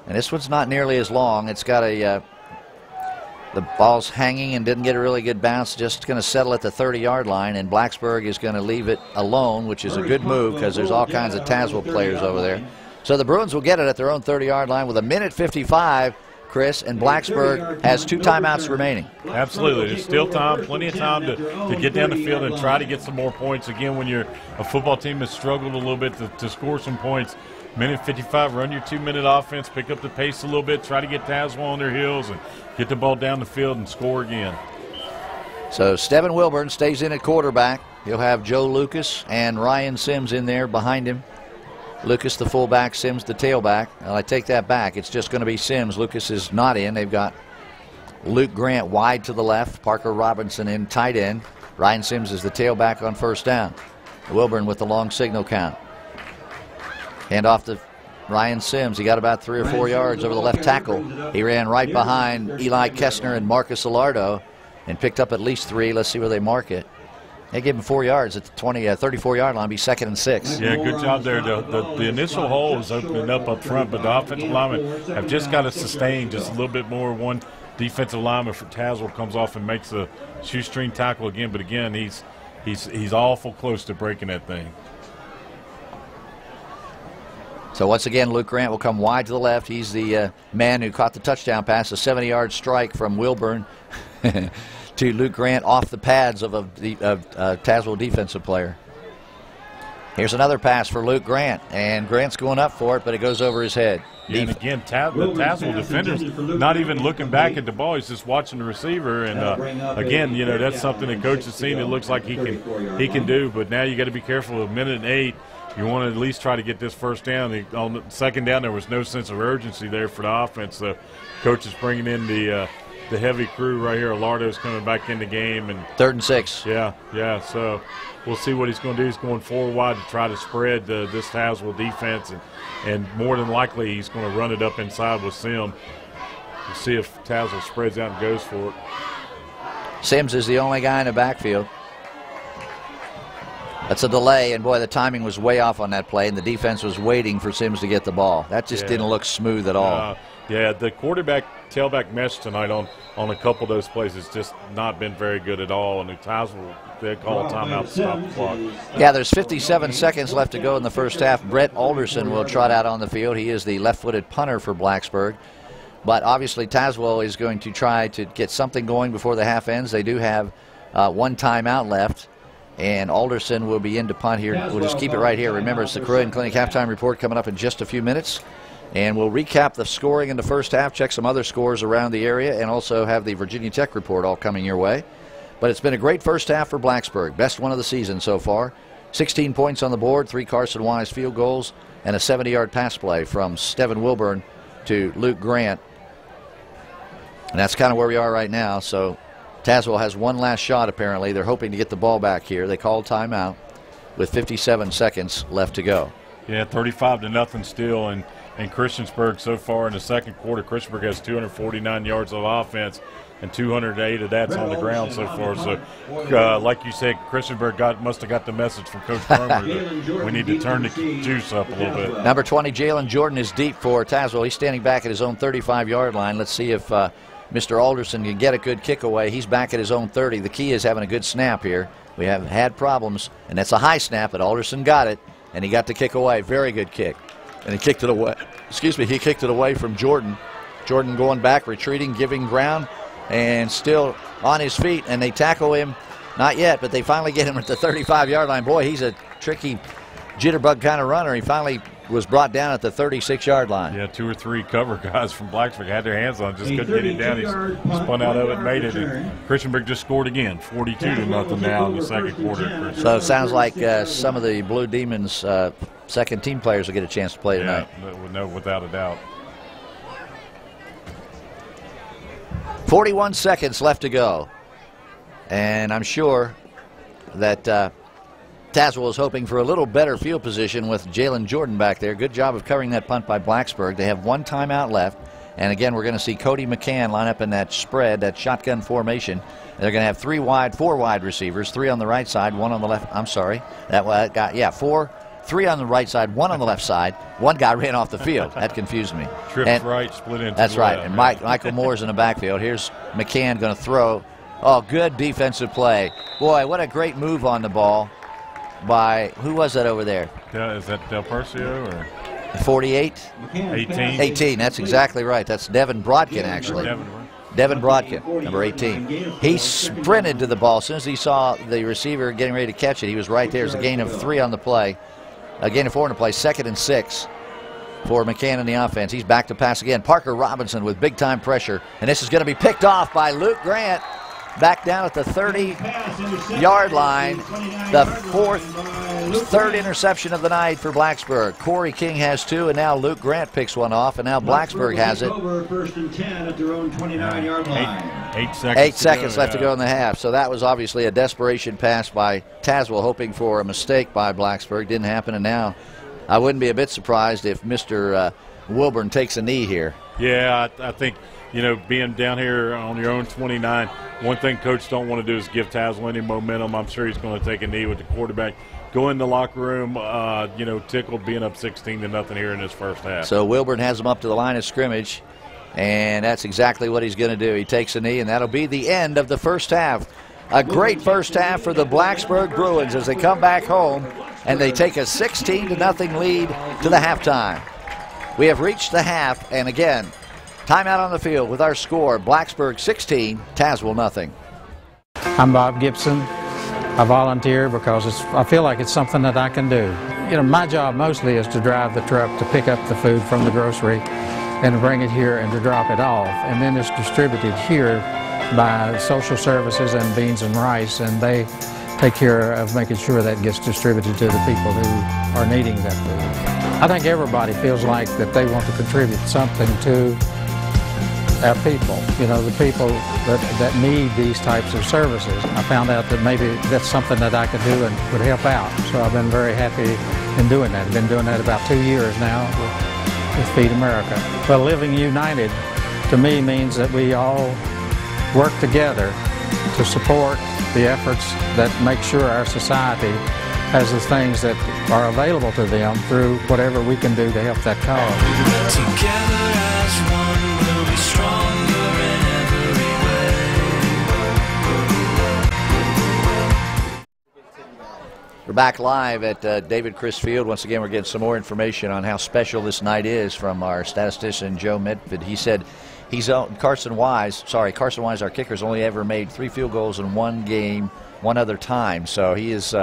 And this one's not nearly as long. It's got the ball's hanging and didn't get a really good bounce, just going to settle at the 30-yard line, and Blacksburg is going to leave it alone, which is a good move because there's all kinds of Tazwell players over there. So the Bruins will get it at their own 30-yard line with 1:55, Chris, and Blacksburg has 2 timeouts remaining. Absolutely. There's still time, plenty of time to get down the field and try to get some more points. Again, when you're a football team that's struggled a little bit to score some points, 1:55, run your 2-minute offense, pick up the pace a little bit, try to get Tazwell on their heels and get the ball down the field and score again. So Steven Wilburn stays in at quarterback. He'll have Joe Lucas and Ryan Sims in there behind him. Lucas the fullback, Sims the tailback. Well, I take that back. It's just going to be Sims. Lucas is not in. They've got Luke Grant wide to the left, Parker Robinson in tight end. Ryan Sims is the tailback on 1st down. Wilburn with the long signal count. Hand off to Ryan Sims. He got about 3 or 4 yards over the left tackle. He ran right behind Eli Kessner and Marcus Alardo and picked up at least 3. Let's see where they mark it. They gave him 4 yards at the 34-yard line. Be 2nd and 6. Yeah, good job there. The initial hole is opening up front, but the offensive linemen have just got to sustain just a little bit more. defensive lineman for Tazwell comes off and makes a shoestring tackle again. But again, he's awful close to breaking that thing. So once again, Luke Grant will come wide to the left. He's the man who caught the touchdown pass, a 70-yard strike from Wilburn to Luke Grant off the pads of a Tazwell defensive player. Here's another pass for Luke Grant, and Grant's going up for it, but it goes over his head. Yeah, and again, the Tazwell defender's not even looking back at the ball. He's just watching the receiver. And again, you know, that's something that coach has seen. It looks like he can do. But now you got to be careful. 1:08. You want to at least try to get this first down. On the second down, there was no sense of urgency there for the offense. So coach is bringing in the heavy crew right here. Alardo's coming back in the game. And 3rd and 6. Yeah. So we'll see what he's going to do. He's going 4 wide to try to spread this Tazwell defense. And more than likely, he's going to run it up inside with Sim. We'll see if Tazwell spreads out and goes for it. Sims is the only guy in the backfield. That's a delay, and boy, the timing was way off on that play, and the defense was waiting for Sims to get the ball. That just didn't look smooth at all. Yeah, the tailback mesh tonight on a couple of those plays has just not been very good at all, and the Tazwell, they call a timeout to stop the clock. Yeah, there's 57 seconds left to go in the first half. Brett Alderson will trot out on the field. He is the left-footed punter for Blacksburg. But obviously Tazwell is going to try to get something going before the half ends. They do have 1 timeout left. And Alderson will be in to punt here. We'll just keep it right here. Remember, it's the Croatian Clinic halftime report coming up in just a few minutes. And we'll recap the scoring in the first half, check some other scores around the area, and also have the Virginia Tech report all coming your way. But it's been a great first half for Blacksburg. Best one of the season so far. 16 points on the board, 3 Carson Wise field goals, and a 70-yard pass play from Steven Wilburn to Luke Grant. And that's kind of where we are right now. So Tazwell has one last shot, apparently. They're hoping to get the ball back here. They called timeout with 57 seconds left to go. Yeah, 35-0 still. And Christiansburg so far in the second quarter, Christiansburg has 249 yards of offense, and 208 of that's on the ground so far. So, like you said, Christiansburg must have got the message from Coach Cromer that we need to turn the juice up a little bit. Number 20, Jalen Jordan, is deep for Tazwell. He's standing back at his own 35-yard line. Let's see if Mr. Alderson can get a good kick away. He's back at his own 30. The key is having a good snap here. We have had problems, and that's a high snap, but Alderson got it, and he got the kick away. Very good kick. And he kicked it away. He kicked it away from Jordan. Jordan going back, retreating, giving ground, and still on his feet, and they tackle him. Not yet, but they finally get him at the 35-yard line. Boy, he's a tricky jitterbug kind of runner. He finally was brought down at the 36-yard line. Yeah, 2 or 3 cover guys from Blacksburg had their hands on it, just couldn't get him down. He spun out of it and made it. And Christiansburg just scored again, 42-0 now in the second quarter. So it sounds like some of the Blue Demons second team players will get a chance to play tonight. No, without a doubt. 41 seconds left to go. And I'm sure that Tazwell is hoping for a little better field position with Jalen Jordan back there. Good job of covering that punt by Blacksburg. They have 1 timeout left. And again, we're going to see Cody McCann line up in that spread, that shotgun formation. They're going to have 4 wide receivers, 3 on the right side, 1 on the left. I'm sorry. That got 3 on the right side, 1 on the left side. 1 guy ran off the field. That confused me. Tripped right, split into That's right. left. And Michael Moore's in the backfield. Here's McCann going to throw. Oh, good defensive play. Boy, what a great move on the ball by, who was that over there? Yeah, is that Del Percio or 48? 18. 18, that's exactly right. That's Devin Brodkin, actually. Devin Brodkin, number 18. He sprinted to the ball. As soon as he saw the receiver getting ready to catch it, he was right there. It's a gain of 3 on the play. A gain of 4 on the play, 2nd and 6 for McCann in the offense. He's back to pass again. Parker Robinson with big-time pressure. And this is going to be picked off by Luke Grant. Back down at the 30-yard line. The 3rd interception of the night for Blacksburg. Corey King has 2, and now Luke Grant picks one off, and now Blacksburg has it. First and 10 at their own 29-yard line. 8 seconds left to go in the half. So that was obviously a desperation pass by Tazwell, hoping for a mistake by Blacksburg. Didn't happen, and now I wouldn't be a bit surprised if Mr. Wilburn takes a knee here. Yeah, I think, being down here on your own 29, one thing Coach don't want to do is give Tazwell any momentum. I'm sure he's going to take a knee with the quarterback. Go in the locker room, tickled being up 16-0 here in this first half. So Wilburn has him up to the line of scrimmage. And that's exactly what he's going to do. He takes a knee, and that'll be the end of the first half. A great first half for the Blacksburg Bruins as they come back home, and they take a 16-0 lead to the halftime. We have reached the half, and again, timeout on the field with our score, Blacksburg 16, Tazwell nothing. I'm Bob Gibson. I volunteer because I feel like it's something that I can do. You know, my job mostly is to drive the truck to pick up the food from the grocery and to bring it here and to drop it off. And then it's distributed here by social services and beans and rice, and they take care of making sure that gets distributed to the people who are needing that food. I think everybody feels like that they want to contribute something to our people, you know, the people that need these types of services. I found out that maybe that's something that I could do and would help out. So I've been very happy in doing that. I've been doing that about 2 years now with Feed America. Well, living united to me means that we all work together to support the efforts that make sure our society has the things that are available to them through whatever we can do to help that cause. Together as one, we'll be stronger in every way. We're back live at David Chris Field. Once again, we're getting some more information on how special this night is from our statistician, Joe Medford. He said Carson Wise, our kicker's only ever made 3 field goals in one game, one other time. So he is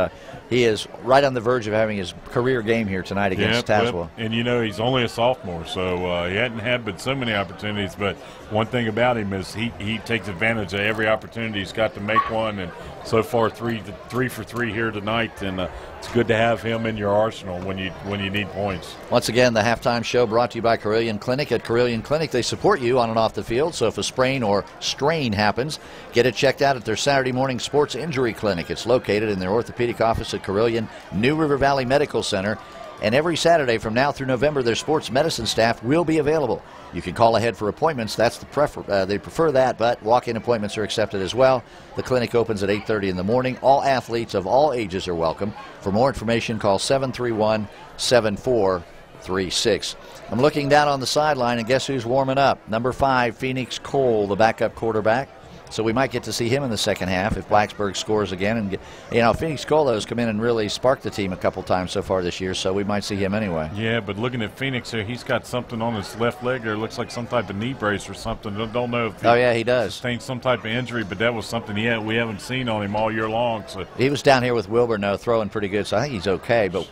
right on the verge of having his career game here tonight against Tazwell. And you know, he's only a sophomore, so he hadn't had but so many opportunities. But one thing about him is he takes advantage of every opportunity he's got to make one. And so far, 3 for 3 here tonight, and it's good to have him in your arsenal when you need points. Once again, the halftime show brought to you by Carilion Clinic. At Carilion Clinic, they support you on and off the field, so if a sprain or strain happens, get it checked out at their Saturday morning sports injury clinic. It's located in their orthopedic office at Carilion New River Valley Medical Center, and every Saturday from now through November, their sports medicine staff will be available. You can call ahead for appointments. That's they prefer that, but walk-in appointments are accepted as well. The clinic opens at 8:30 in the morning. All athletes of all ages are welcome. For more information, call 731-7436. I'm looking down on the sideline, and guess who's warming up? Number 5, Phoenix Cole, the backup quarterback. So we might get to see him in the second half if Blacksburg scores again. And you know, Phoenix Cole has come in and really sparked the team a couple times so far this year, so we might see him anyway. Yeah, but looking at Phoenix here, he's got something on his left leg there. It looks like some type of knee brace or something. Don't know if he does. Sustained some type of injury, but that was something we haven't seen on him all year long. So he was down here with Wilburn, though, throwing pretty good, so I think he's okay. But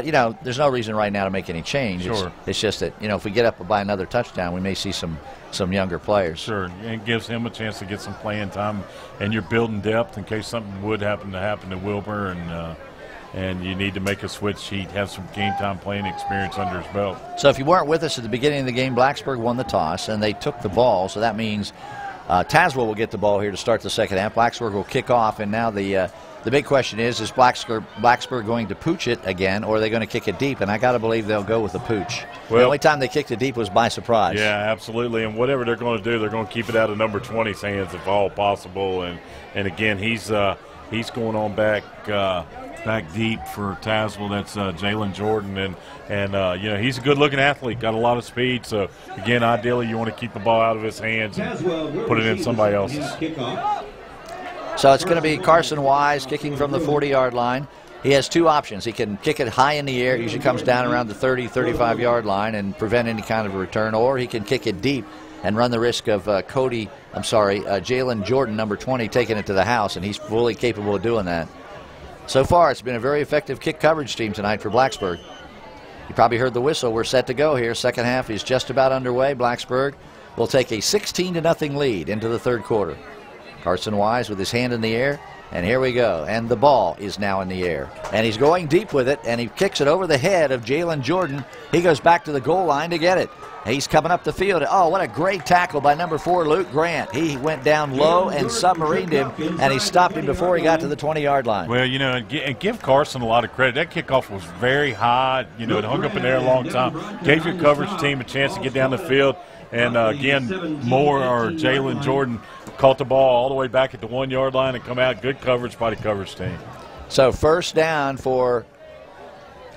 you know, there's no reason right now to make any change. Sure. It's just that, you know, if we get up by another touchdown, we may see some younger players. Sure, and it gives him a chance to get some playing time, and you're building depth in case something would happen to Wilbur, and you need to make a switch. He has some game time playing experience under his belt. So if you weren't with us at the beginning of the game, Blacksburg won the toss, and they took the ball, so that means Tazwell will get the ball here to start the second half. Blacksburg will kick off, and now the big question is Blacksburg going to pooch it again, or are they going to kick it deep? And I got to believe they'll go with the pooch. Well, the only time they kicked it deep was by surprise. Yeah, absolutely. And whatever they're going to do, they're going to keep it out of number 20's hands if all possible. And again, he's going on back deep for Tazwell. That's Jalen Jordan, and you know, he's a good-looking athlete, got a lot of speed. So again, ideally, you want to keep the ball out of his hands and put it in somebody else's. So it's going to be Carson Wise kicking from the 40-yard line. He has 2 options. He can kick it high in the air. It usually comes down around the 30, 35-yard line and prevent any kind of a return. Or he can kick it deep and run the risk of Jalen Jordan, number 20, taking it to the house, and he's fully capable of doing that. So far, it's been a very effective kick coverage team tonight for Blacksburg. You probably heard the whistle. We're set to go here. Second half is just about underway. Blacksburg will take a 16-0 lead into the third quarter. Carson Wise with his hand in the air, and here we go. And the ball is now in the air. And he's going deep with it, and he kicks it over the head of Jalen Jordan. He goes back to the goal line to get it. He's coming up the field. Oh, what a great tackle by number 4, Luke Grant. He went down low and submarined him, and he stopped him before he got to the 20-yard line. Well, you know, and give Carson a lot of credit. That kickoff was very high. You know, it hung up in there a long time. Gave your coverage team a chance to get down the field. And, again, Jalen Jordan caught the ball all the way back at the 1-yard line and come out. Good coverage by the coverage team. So first down for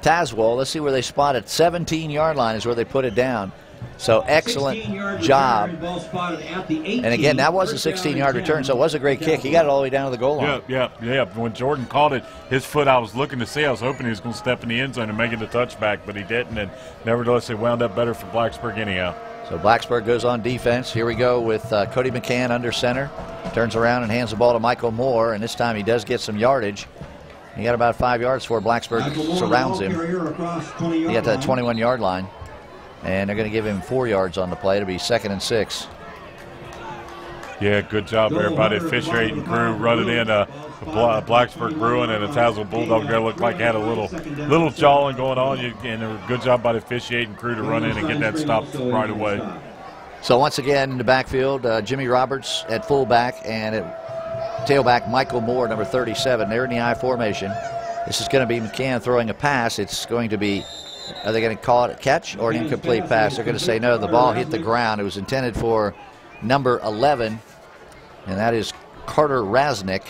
Tazwell. Let's see where they spot it. 17-yard line is where they put it down. So excellent job. And again, that was a 16-yard return, so it was a great kick. He got it all the way down to the goal line. Yeah. When Jordan caught it, his foot I was looking to see. I was hoping he was going to step in the end zone and make it a touchback, but he didn't. And nevertheless, it wound up better for Blacksburg anyhow. So Blacksburg goes on defense. Here we go with Cody McCann under center. Turns around and hands the ball to Michael Moore, and this time he does get some yardage. He got about 5 yards before Blacksburg surrounds him. He got to the 21-yard line. And they're going to give him 4 yards on the play. It'll be 2nd and 6. Yeah, good job, everybody. Officiating crew running in a Blacksburg Bruin and a Tazwell Bulldog there looked like had a little jawing going on. And a good job by the officiating crew to run in and get that stopped right away. So once again in the backfield, Jimmy Roberts at fullback and at tailback Michael Moore, number 37. They're in the I formation. This is going to be McCann throwing a pass. It's going to be... Are they going to call it a catch or an incomplete pass? They're going to say no, the ball hit the ground. It was intended for number 11, and that is Carter Rasnick,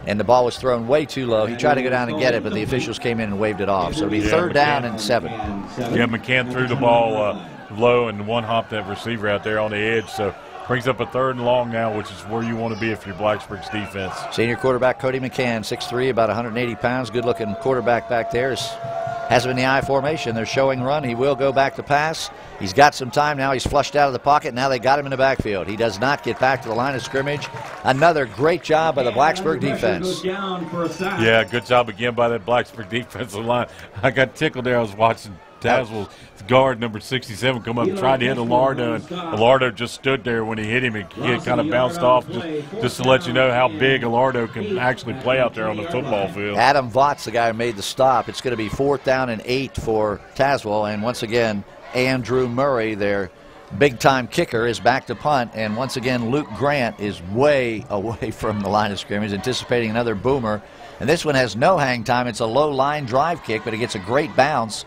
and the ball was thrown way too low. He tried to go down and get it, but the officials came in and waved it off. So it'll be 3rd down and 7. Yeah, McCann threw the ball low and one hopped that receiver out there on the edge. So brings up a 3rd and long now, which is where you want to be if you're Blacksburg's defense. Senior quarterback Cody McCann, 6'3", about 180 pounds. Good-looking quarterback back there. Has him in the I formation. They're showing run. He will go back to pass. He's got some time now. He's flushed out of the pocket. Now they got him in the backfield. He does not get back to the line of scrimmage. Another great job by the Blacksburg defense. Yeah, good job again by that Blacksburg defensive line. I got tickled there. I was watching Tazwell's guard, number 67, come up and tried to hit Alardo, and Alardo just stood there when he hit him. He kind of bounced off just to let you know how big Alardo can actually play out there on the football field. Adam Vought's the guy who made the stop. It's going to be 4th down and 8 for Tazwell, and once again, Andrew Murray, their big-time kicker, is back to punt, and once again, Luke Grant is way away from the line of scrimmage, anticipating another boomer. And this one has no hang time. It's a low-line drive kick, but it gets a great bounce.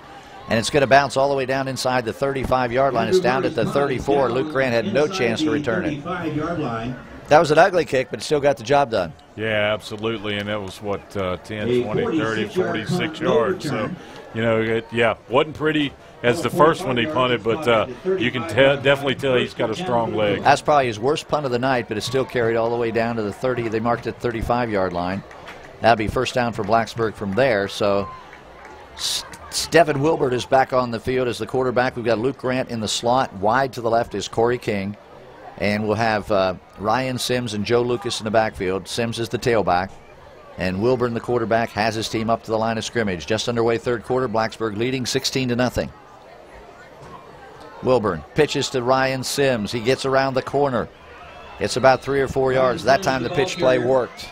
And it's going to bounce all the way down inside the 35-yard line. It's down at the 34. Luke Grant had no chance to return it. That was an ugly kick, but it still got the job done. Yeah, absolutely. And that was, what, 10, 20, 30, 46 yards. So, you know, wasn't pretty as the first one he punted, but you can definitely tell he's got a strong leg. That's probably his worst punt of the night, but it still carried all the way down to the 30. They marked it 35-yard line. That'd be 1st down for Blacksburg from there. So Stephen Wilbert is back on the field as the quarterback. We've got Luke Grant in the slot. Wide to the left is Corey King. And we'll have Ryan Sims and Joe Lucas in the backfield. Sims is the tailback. And Wilburn, the quarterback, has his team up to the line of scrimmage. Just underway 3rd quarter. Blacksburg leading 16-0. Wilburn pitches to Ryan Sims. He gets around the corner. It's about 3 or 4 yards. That time the pitch play worked.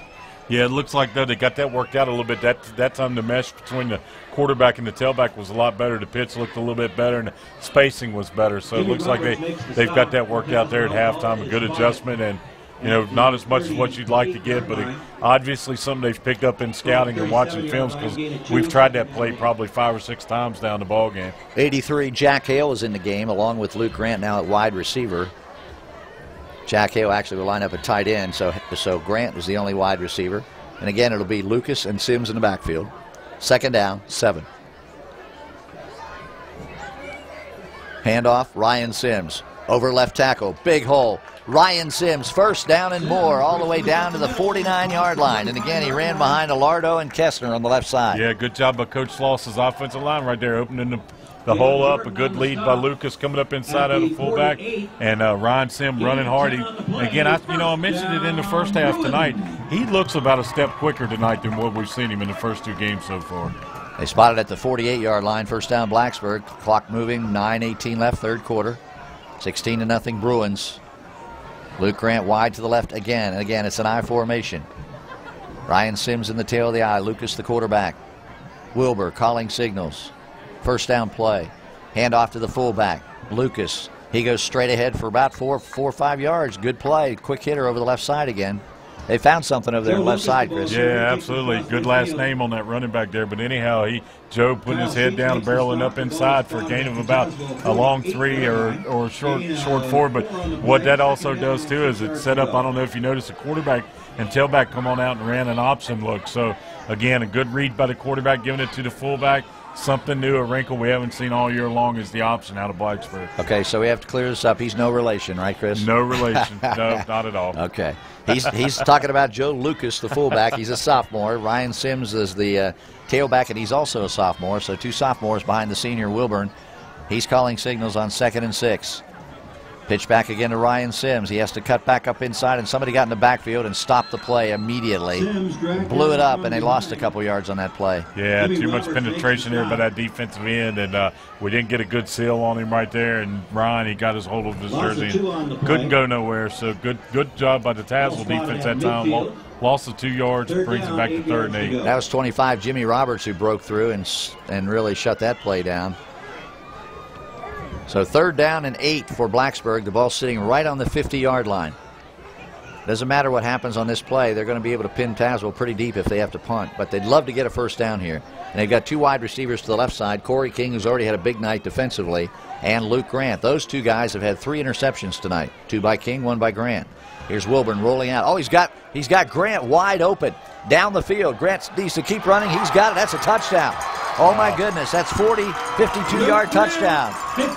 Yeah, it looks like, though, they got that worked out a little bit. That time the mesh between the quarterback and the tailback was a lot better. The pitch looked a little bit better, and the spacing was better. So it looks like they've got that worked out there at halftime. A good adjustment, and, you know, not as much as what you'd like to get, but obviously something they've picked up in scouting and watching films, because we've tried that play probably 5 or 6 times down the ball game. 83, Jack Hale is in the game, along with Luke Grant now at wide receiver. Jack Hale actually will line up at tight end, so Grant is the only wide receiver. And again, it'll be Lucas and Sims in the backfield. 2nd down, 7. Handoff, Ryan Sims. Over left tackle, big hole. Ryan Sims, 1st down and more, all the way down to the 49-yard line. And again, he ran behind Alardo and Kessner on the left side. Yeah, good job by Coach Sloss's offensive line right there, opening the hole up. A good lead by Lucas coming up inside out of fullback, and Ryan Sim running hard. I mentioned it in the first half tonight. He looks about a step quicker tonight than what we've seen him in the first 2 games so far. They spotted at the 48-yard line. 1st down Blacksburg. Clock moving. 9:18 left, 3rd quarter. 16-0 Bruins. Luke Grant wide to the left again. And again, it's an I formation. Ryan Sims in the tail of the I. Lucas the quarterback. Wilbur calling signals. 1st down play. Hand off to the fullback. Lucas. He goes straight ahead for about 4 or 5 yards. Good play. Quick hitter over the left side again. They found something over there on the left side, Chris. Yeah, absolutely. Good last name on that running back there. But anyhow, Joe putting his head down and barreling up inside for a gain of about a long 3 or short 4. But what that also does, too, is it's set up, I don't know if you noticed, the quarterback and tailback come on out and ran an option look. So, again, a good read by the quarterback, giving it to the fullback. something new, a wrinkle we haven't seen all year long is the option out of Blacksburg. Okay, so we have to clear this up. He's no relation, right, Chris? No relation. No, not at all. Okay. He's talking about Joe Lucas, the fullback. He's a sophomore. Ryan Sims is the tailback, and he's also a sophomore. So 2 sophomores behind the senior Wilburn. He's calling signals on 2nd and 6. Pitch back again to Ryan Sims. He has to cut back up inside, and somebody got in the backfield and stopped the play immediately. Blew it up, and they lost a couple yards on that play. Yeah, too much penetration there by that defensive end, and we didn't get a good seal on him right there. And Ryan, he got his hold of his jersey and couldn't go nowhere. So good job by the Tazwell defense that time. Lost the 2 yards, brings it back to 3rd and 8. That was 25, Jimmy Roberts, who broke through and really shut that play down. So 3rd down and 8 for Blacksburg. The ball sitting right on the 50-yard line. Doesn't matter what happens on this play. They're going to be able to pin Tazwell pretty deep if they have to punt. But they'd love to get a 1st down here. And they've got 2 wide receivers to the left side. Corey King, who's already had a big night defensively, and Luke Grant. Those 2 guys have had 3 interceptions tonight. 2 by King, 1 by Grant. Here's Wilburn rolling out. Oh, he's got Grant wide open down the field. Grant needs to keep running. He's got it. That's a touchdown. Oh, my goodness. That's 40, 52-yard touchdown.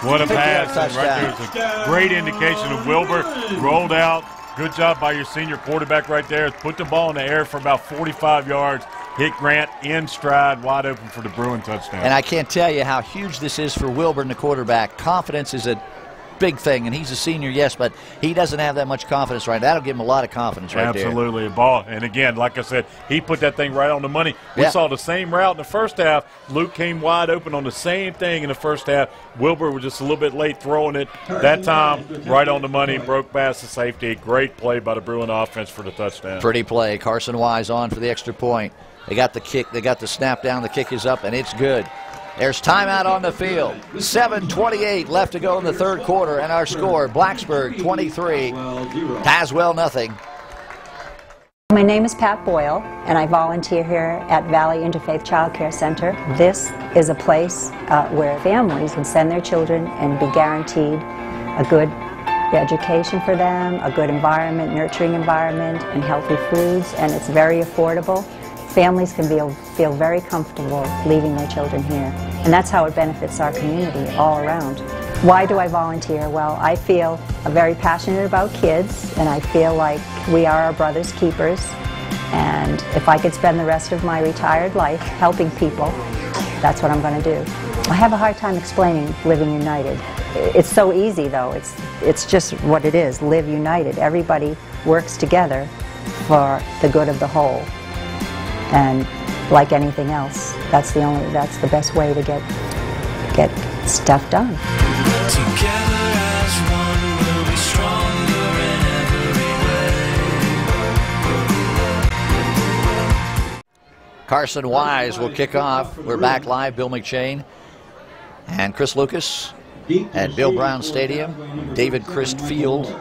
What a pass. Right there. It's a great indication of Wilbur. Rolled out. Good job by your senior quarterback right there. Put the ball in the air for about 45 yards. Hit Grant in stride, wide open for the Bruin touchdown. And I can't tell you how huge this is for Wilburn, the quarterback. Confidence is a big thing, and he's a senior, yes, but he doesn't have that much confidence right now. That'll give him a lot of confidence right there. Absolutely, a ball. And again, like I said, he put that thing right on the money. We saw the same route in the first half. Luke came wide open on the same thing in the first half. Wilbur was just a little bit late throwing it. That time, right on the money, broke past the safety. Great play by the Bruin offense for the touchdown. Pretty play. Carson Wise on for the extra point. They got the kick. They got the snap down. The kick is up, and it's good. There's timeout on the field. 7:28 left to go in the 3rd quarter, and our score, Blacksburg 23, Tazwell nothing. My name is Pat Boyle, and I volunteer here at Valley Interfaith Child Care Center. This is a place where families can send their children and be guaranteed a good education for them, a good environment, nurturing environment, and healthy foods, and it's very affordable. Families can feel very comfortable leaving their children here. And that's how it benefits our community all around. Why do I volunteer? Well, I feel very passionate about kids, and I feel like we are our brother's keepers. And if I could spend the rest of my retired life helping people, that's what I'm going to do. I have a hard time explaining Living United. It's so easy, though. It's just what it is, live united. Everybody works together for the good of the whole. And like anything else, that's the best way to get stuff done. Together as one, we'll be stronger in every way. Carson Wise will kick off. We're back live. Bill McShane and Chris Lucas at Bill Brown Stadium, David Christ Field,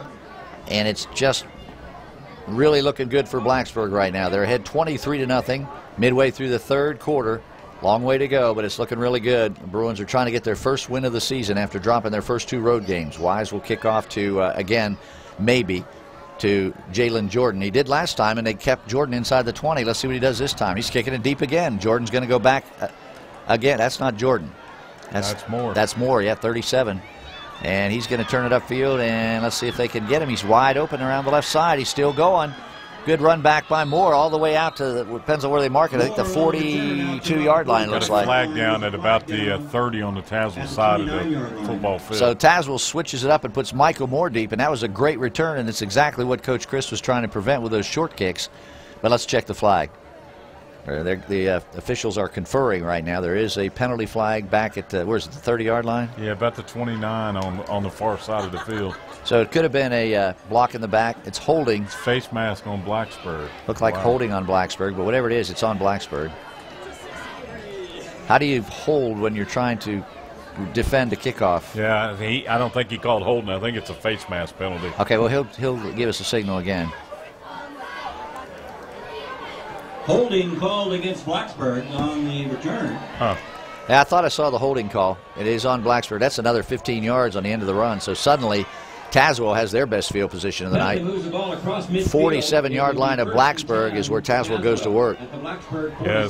and it's just really looking good for Blacksburg right now. They're ahead 23-0 midway through the 3rd quarter. Long way to go, but it's looking really good. The Bruins are trying to get their first win of the season after dropping their first 2 road games. Wise will kick off to, again, maybe, to Jalen Jordan. He did last time, and they kept Jordan inside the 20. Let's see what he does this time. He's kicking it deep again. Jordan's going to go back again. That's not Jordan. That's Moore. That's Moore, yeah, 37. And he's going to turn it upfield, and let's see if they can get him. He's wide open around the left side. He's still going. Good run back by Moore all the way out to, depends on where they mark it, I think the 42-yard line looks like. Got a flag down at about the 30 on the Tazwell side of the football field. So Tazwell switches it up and puts Michael Moore deep, and that was a great return, and it's exactly what Coach Chris was trying to prevent with those short kicks. But let's check the flag. The officials are conferring right now. There is a penalty flag back at where's it, the 30-yard line? Yeah, about the 29 on the far side of the field. So it could have been a block in the back. It's holding. It's face mask on Blacksburg. Looked like holding on Blacksburg, but whatever it is, it's on Blacksburg. How do you hold when you're trying to defend a kickoff? Yeah, I don't think he called holding. I think it's a face mask penalty. Okay, well he'll give us a signal again. Holding called against Blacksburg on the return. Huh. Yeah, I thought I saw the holding call. It is on Blacksburg. That's another 15 yards on the end of the run. So suddenly Tazwell has their best field position of the night. 47-yard line of Blacksburg is where Tazwell goes to work. Yeah,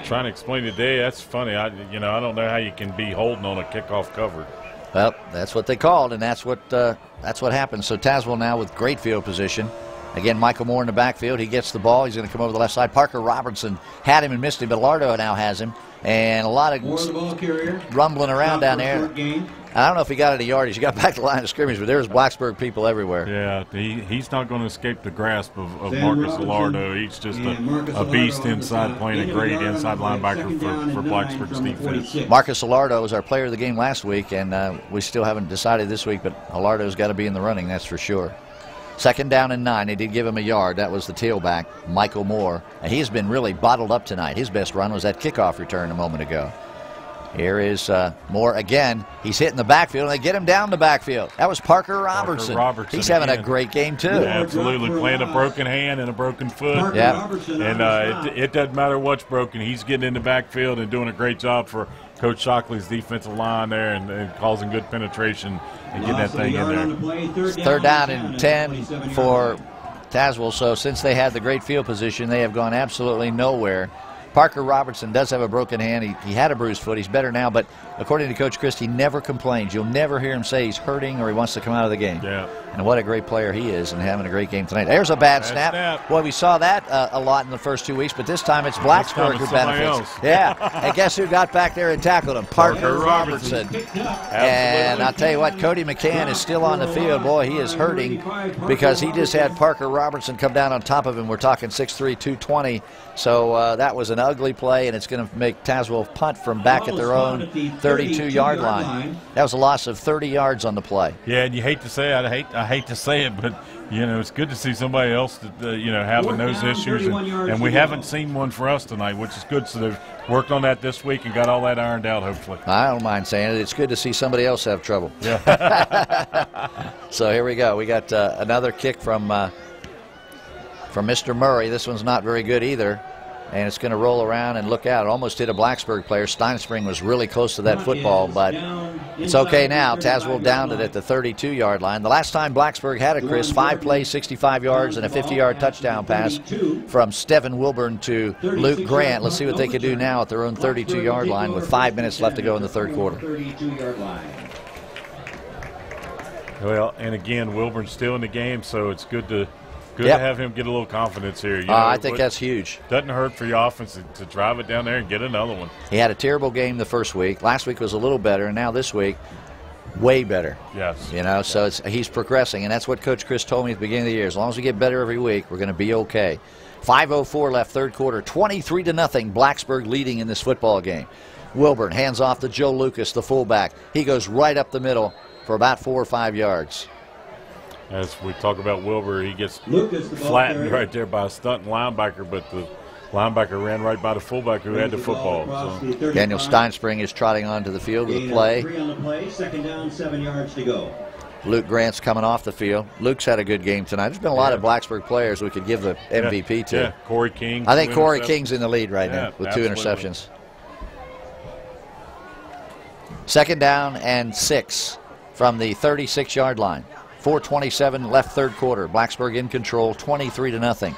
trying to explain today, that's funny. I don't know how you can be holding on a kickoff cover. Well, that's what they called, and that's what happened. So Tazwell now with great field position. Again, Michael Moore in the backfield. He gets the ball. He's going to come over the left side. Parker Robertson had him and missed him, but Lardo now has him. And a lot of rumbling around down there. I don't know if he got any yardage. He got back to the line of scrimmage, but there's Blacksburg people everywhere. Yeah, he's not going to escape the grasp of Marcus Lardo. He's just a beast inside, playing a great inside linebacker for Blacksburg's defense. Marcus Lardo was our player of the game last week, and we still haven't decided this week, but Lardo's got to be in the running, that's for sure. 2nd down and 9. They did give him a yard. That was the tailback, Michael Moore. And he's been really bottled up tonight. His best run was that kickoff return a moment ago. Here is Moore again. He's hitting the backfield, and they get him down the backfield. That was Parker Robertson. He's having a great game, too. Yeah, absolutely. Playing a broken hand and a broken foot. Yeah. And it doesn't matter what's broken. He's getting in the backfield and doing a great job for Coach Shockley's defensive line there and causing good penetration and getting that thing in there. 3rd down and 10 for Tazwell. So since they had the great field position, they have gone absolutely nowhere. Parker Robertson does have a broken hand. He had a bruised foot. He's better now, but according to Coach Christie, he never complains. You'll never hear him say he's hurting or he wants to come out of the game. Yeah. And what a great player he is and having a great game tonight. There's a bad snap. Boy, we saw that a lot in the first 2 weeks, but this time it's Blacksburg who benefits. Yeah. And guess who got back there and tackled him? Parker Robertson. And I'll tell you what, Cody McCann is still on the field. Boy, he is hurting because he just had Parker Robertson come down on top of him. We're talking 6'3", 220. So that was an ugly play, and it's going to make Tazwell punt from back at their own 32-yard line. That was a loss of 30 yards on the play. Yeah, and you hate to say it, I hate to say it, but it's good to see somebody else that having those issues, and we haven't seen one for us tonight, which is good. So they've worked on that this week and got all that ironed out, hopefully. I don't mind saying it. It's good to see somebody else have trouble. Yeah. So here we go. We got another kick from Mr. Murray. This one's not very good either. And it's going to roll around and look out. It almost hit a Blacksburg player. Steinspring was really close to that football, but it's okay now. Tazwell downed it at the 32-yard line. The last time Blacksburg had it, Chris, 5 plays, 65 yards, and a 50-yard touchdown pass from Stephen Wilburn to Luke Grant. Let's see what they can do now at their own 32-yard line with 5 minutes left to go in the third quarter. Well, and again, Wilburn's still in the game, so it's good to have him get a little confidence here. I think that's huge. Doesn't hurt for your offense to drive it down there and get another one. He had a terrible game the first week. Last week was a little better, and now this week, way better. Yes. So he's progressing, and that's what Coach Chris told me at the beginning of the year. As long as we get better every week, we're going to be okay. 5:04 left, third quarter, 23-0, Blacksburg leading in this football game. Wilburn hands off to Joe Lucas, the fullback. He goes right up the middle for about 4 or 5 yards. As we talk about Wilbur, he gets flattened right there by a stunting linebacker, but the linebacker ran right by the fullback who had the football. So. Daniel Steinspring is trotting onto the field with the play. 3 on the play, 2nd down, 7 yards to go. Luke Grant's coming off the field. Luke's had a good game tonight. There's been a lot of Blacksburg players we could give the MVP to. Yeah, Corey King. I think Corey King's in the lead right now with 2 interceptions. 2nd down and 6 from the 36-yard line. 4:27 left, third quarter. Blacksburg in control, 23-0.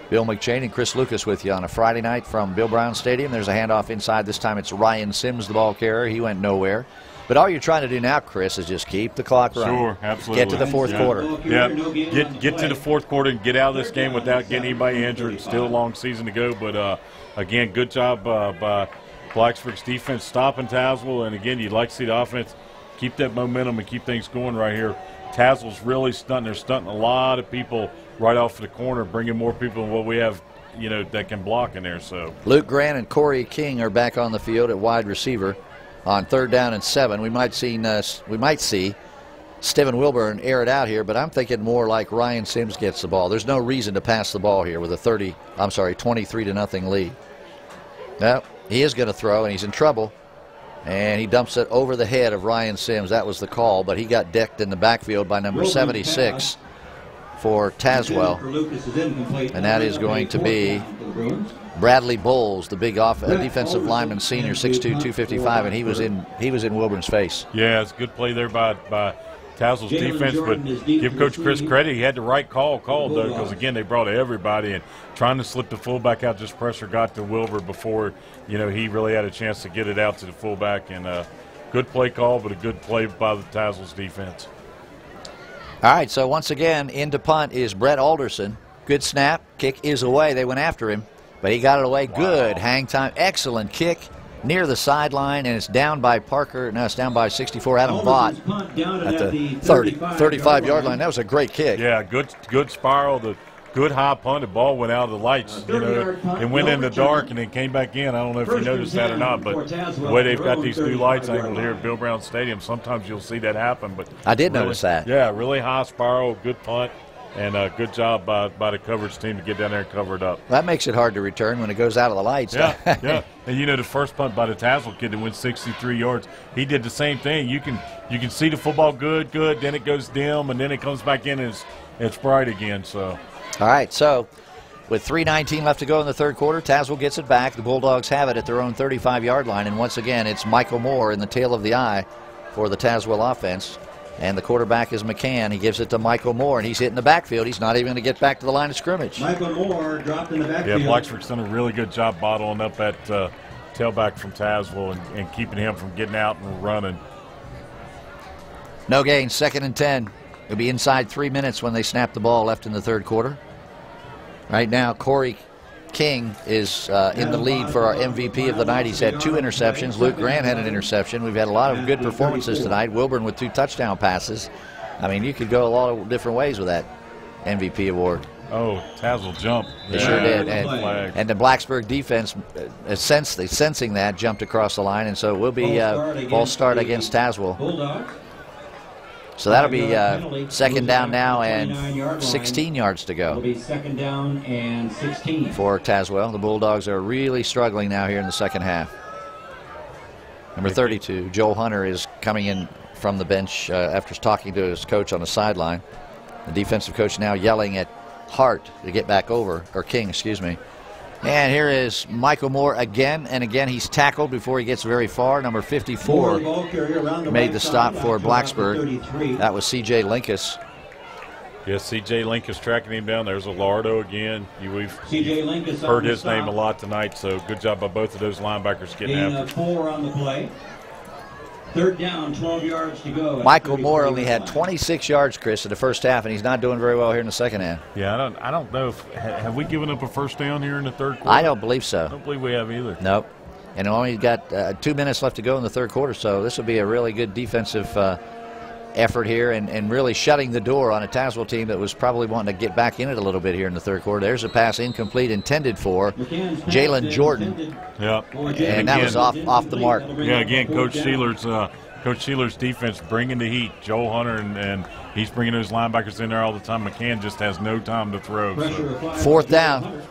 Bill McChain and Chris Lucas with you on a Friday night from Bill Brown Stadium. There's a handoff inside. This time it's Ryan Sims, the ball carrier. He went nowhere. But all you're trying to do now, Chris, is just keep the clock running. Sure, absolutely. Get to the fourth quarter. Yeah, get to the fourth quarter and get out of this game without getting anybody injured. It's still a long season to go. But, again, good job by Blacksburg's defense stopping Tazwell. And, again, you'd like to see the offense keep that momentum and keep things going right here. Tazwell's really stunting. They're stunting a lot of people right off the corner, bringing more people than what we have, that can block in there. So Luke Grant and Corey King are back on the field at wide receiver on 3rd down and 7. We might see Stephen Wilburn air it out here, but I'm thinking more like Ryan Sims gets the ball. There's no reason to pass the ball here with a 23-0 lead. Now he is going to throw, and he's in trouble. And he dumps it over the head of Ryan Sims. That was the call, but he got decked in the backfield by number 76 for Tazwell. And that is going to be Bradley Bowles, the big defensive lineman, senior, 6'2", 255, and he was in Wilburn's face. Yeah, it's a good play there by Tazwell's defense, but give Coach Chris credit. He had the right call called, though, because, again, they brought everybody, and trying to slip the fullback out, just pressure got to Wilbur before, he really had a chance to get it out to the fullback. And good play call, but a good play by the Tazwell's defense. All right, so once again, into punt is Brett Alderson. Good snap. Kick is away. They went after him, but he got it away. Wow. Good hang time. Excellent kick near the sideline, and it's down by Parker. No, it's down by 64, Adam Vaught at the 35-yard line. That was a great kick. Yeah, good spiral. The good high punt. The ball went out of the lights. It went in the dark and then came back in. I don't know if you noticed that or not, but the way they've got these new lights angled here at Bill Brown Stadium, sometimes you'll see that happen. But I did notice that. Yeah, really high spiral, good punt. And a good job by the coverage team to get down there and cover it up. That makes it hard to return when it goes out of the lights. Yeah, yeah. And the first punt by the Tazwell kid that went 63 yards, he did the same thing. You can see the football good, then it goes dim, and then it comes back in and it's bright again. So. All right, so with 3:19 left to go in the third quarter, Tazwell gets it back. The Bulldogs have it at their own 35-yard line, and once again, it's Michael Moore in the tail of the eye for the Tazwell offense. And the quarterback is McCann. He gives it to Michael Moore, and he's hitting the backfield. He's not even going to get back to the line of scrimmage. Michael Moore dropped in the backfield. Yeah, Blacksburg's done a really good job bottling up that tailback from Tazwell and keeping him from getting out and running. No gain, 2nd and 10. It'll be inside 3 minutes when they snap the ball left in the third quarter. Right now, Corey King is in the lead for our MVP of the night. He's had 2 interceptions. Luke Grant had an interception. We've had a lot of good performances tonight. Wilburn with 2 touchdown passes. I mean, you could go a lot of different ways with that MVP award. Oh, Tazwell jumped. They sure did. And the Blacksburg defense, sensing that, jumped across the line, and so it will be false start against Tazwell. So that'll be 2nd down now and 16 yards to go. It'll be 2nd down and 16 for Tazwell. The Bulldogs are really struggling now here in the second half. Number 32, Joel Hunter, is coming in from the bench after talking to his coach on the sideline. The defensive coach now yelling at Hart to get back over, or King, excuse me. And here is Michael Moore again, and again he's tackled before he gets very far. Number 54 made the stop for Blacksburg. That was C.J. Linkus. Yes, C.J. Linkus tracking him down. There's Alardo again. We've heard his name a lot tonight, so good job by both of those linebackers getting after. 4 on the play. 3rd down, 12 yards to go. Michael Moore only had 26 yards, Chris, in the first half, and he's not doing very well here in the second half. Yeah, I don't know if have we given up a first down here in the third quarter? I don't believe so. I don't believe we have either. Nope. And only got 2 minutes left to go in the third quarter, so this will be a really good defensive effort here and really shutting the door on a Tazwell team that was probably wanting to get back in it a little bit here in the third quarter. There's a pass incomplete intended for Jalen Jordan. Yeah. And that was off the mark. Yeah, again, Coach Sheeler's defense bringing the heat. Joel Hunter, and he's bringing those linebackers in there all the time. McCann just has no time to throw. So. 4th down.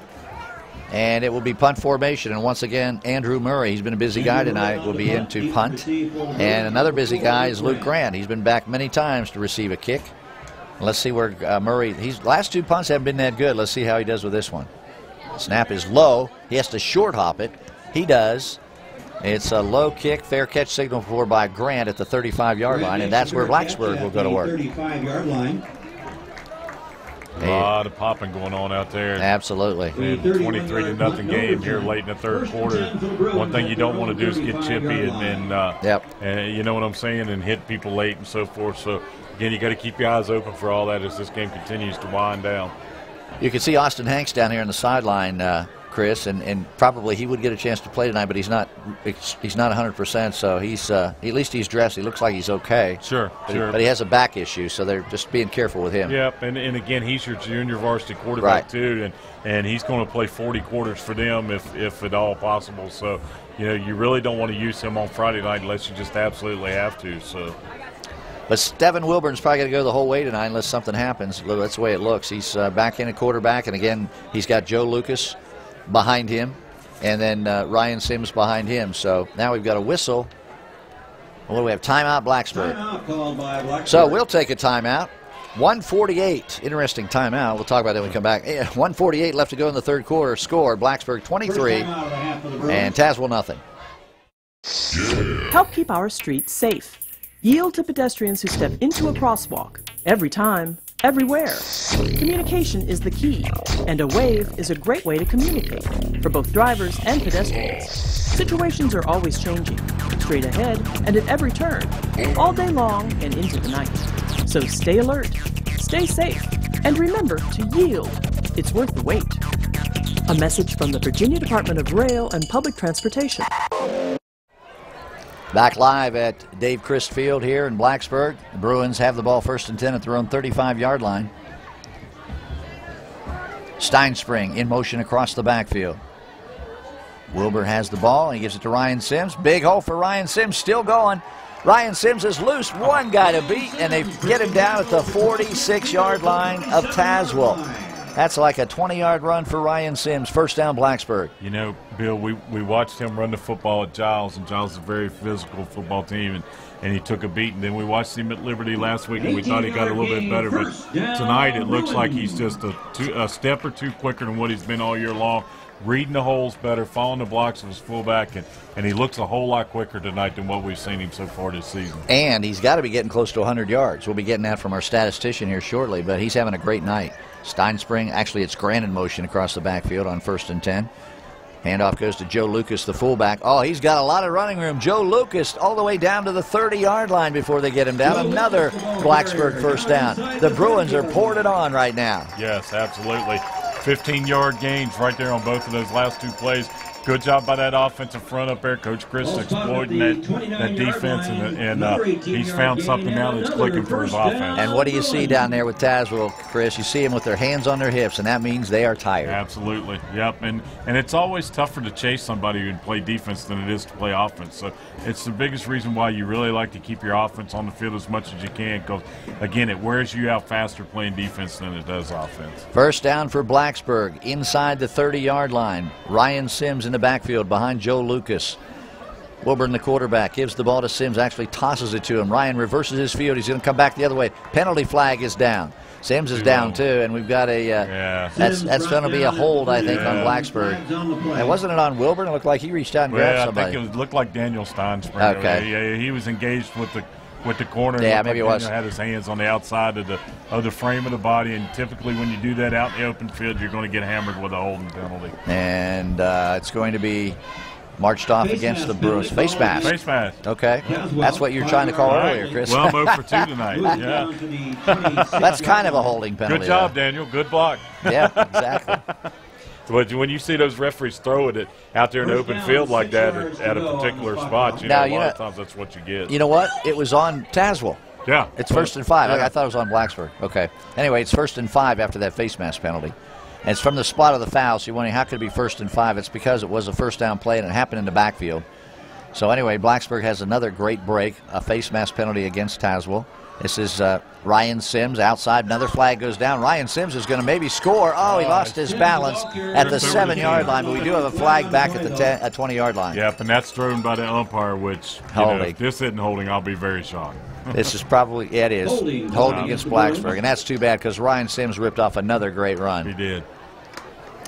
And it will be punt formation. And once again, Andrew Murray, he's been a busy guy tonight, will be into punt. And another busy guy is Luke Grant. He's been back many times to receive a kick. Let's see where Murray, last 2 punts haven't been that good. Let's see how he does with this one. Snap is low. He has to short hop it. He does. It's a low kick, fair catch signal for by Grant at the 35-yard line, and that's where Blacksburg will go to work. 35-yard line. A lot of popping going on out there. Absolutely. 23-0 game here late in the third quarter. One thing you don't want to do is get chippy and you know what I'm saying, and hit people late and so forth. So, again, you got to keep your eyes open for all that as this game continues to wind down. You can see Austin Hanks down here on the sideline, Chris, and probably he would get a chance to play tonight, but he's not 100%, so he's at least he's dressed. He looks like he's okay. Sure. But he has a back issue, so they're just being careful with him. Yep, and again, he's your junior varsity quarterback too, and he's going to play 40 quarters for them if at all possible. So, you really don't want to use him on Friday night unless you just absolutely have to. So. But Stephen Wilburn's probably going to go the whole way tonight unless something happens. That's the way it looks. He's back in at quarterback, and again, he's got Joe Lucas behind him, and then Ryan Sims behind him. So now we've got a whistle. What do we have? Timeout, Blacksburg. Timeout called by Blacksburg. So we'll take a timeout. 1:48. Interesting timeout. We'll talk about that when we come back. 1:48 left to go in the third quarter. Score, Blacksburg 23 and Tazwell nothing. Help keep our streets safe. Yield to pedestrians who step into a crosswalk. Every time, everywhere. Communication is the key, and a wave is a great way to communicate for both drivers and pedestrians. Situations are always changing, straight ahead and at every turn, all day long and into the night. So stay alert, stay safe, and remember to yield. It's worth the wait. A message from the Virginia Department of Rail and Public Transportation. Back live at Dave Christ Field here in Blacksburg. The Bruins have the ball 1st and 10 at their own 35-yard line. Steinspring in motion across the backfield. Wilbur has the ball, and he gives it to Ryan Sims. Big hole for Ryan Sims, still going. Ryan Sims is loose, one guy to beat, and they get him down at the 46-yard line of Tazwell. That's like a 20-yard run for Ryan Sims. First down, Blacksburg. You know, Bill, we watched him run the football at Giles, and Giles is a very physical football team, and he took a beating. Then we watched him at Liberty last week, and we thought he got a little bit better. But tonight it looks like he's just a step or two quicker than what he's been all year long. Reading the holes better, following the blocks of his fullback, and he looks a whole lot quicker tonight than what we've seen him so far this season. And he's got to be getting close to 100 yards. We'll be getting that from our statistician here shortly, but he's having a great night. Steinspring, actually it's Grant in motion across the backfield on 1st and 10. Handoff goes to Joe Lucas, the fullback. Oh, he's got a lot of running room. Joe Lucas all the way down to the 30-yard line before they get him down. Another Blacksburg first down. The Bruins are pouring it on right now. Yes, absolutely. 15-yard gains right there on both of those last two plays. Good job by that offensive front up there. Coach Chris exploiting that defense, and he's found something now that's clicking for his offense. And what do you see down there with Tazwell, Chris? You see them with their hands on their hips, and that means they are tired. Absolutely, yep. And it's always tougher to chase somebody who can play defense than it is to play offense. So it's the biggest reason why you really like to keep your offense on the field as much as you can, because, again, it wears you out faster playing defense than it does offense. First down for Blacksburg, inside the 30-yard line. Ryan Sims in the backfield behind Joe Lucas. Wilburn, the quarterback, gives the ball to Sims, actually tosses it to him. Ryan reverses his field. He's going to come back the other way. Penalty flag is down. Sims is down too, and we've got a that's going to be a hold, I think, on Blacksburg. And wasn't it on Wilburn? It looked like he reached out and grabbed somebody. I think it looked like Daniel Steinspring. Okay. He was engaged with the corner. Yeah, maybe it was. Had his hands on the outside of the frame of the body, and typically when you do that out in the open field, you're going to get hammered with a holding penalty. And it's going to be marched off against the Bruins. Face mask. Face mask. Okay. That's what you were trying to call earlier, Chris. Well, I'm 0 for 2 tonight. Yeah. That's kind of a holding penalty. Good job, Daniel. Good block. Yeah, exactly. When you see those referees throwing it out there in the open field like that at a particular spot, a lot of times that's what you get. You know what? It was on Tazwell. Yeah. It's 1st and 5. Yeah. I thought it was on Blacksburg. Okay. Anyway, it's 1st and 5 after that face mask penalty. And it's from the spot of the foul, so you're wondering how could it be 1st and 5? It's because it was a first down play and it happened in the backfield. So anyway, Blacksburg has another great break, a face mask penalty against Tazwell. This is Ryan Sims outside. Another flag goes down. Ryan Sims is going to maybe score. Oh, he lost his balance at the 7-yard line, but we do have a flag back at the 20-yard line. Yep, and that's thrown by the umpire, which, if this isn't holding, I'll be very shocked. This is probably, it is, holding against Blacksburg. And that's too bad because Ryan Sims ripped off another great run. He did.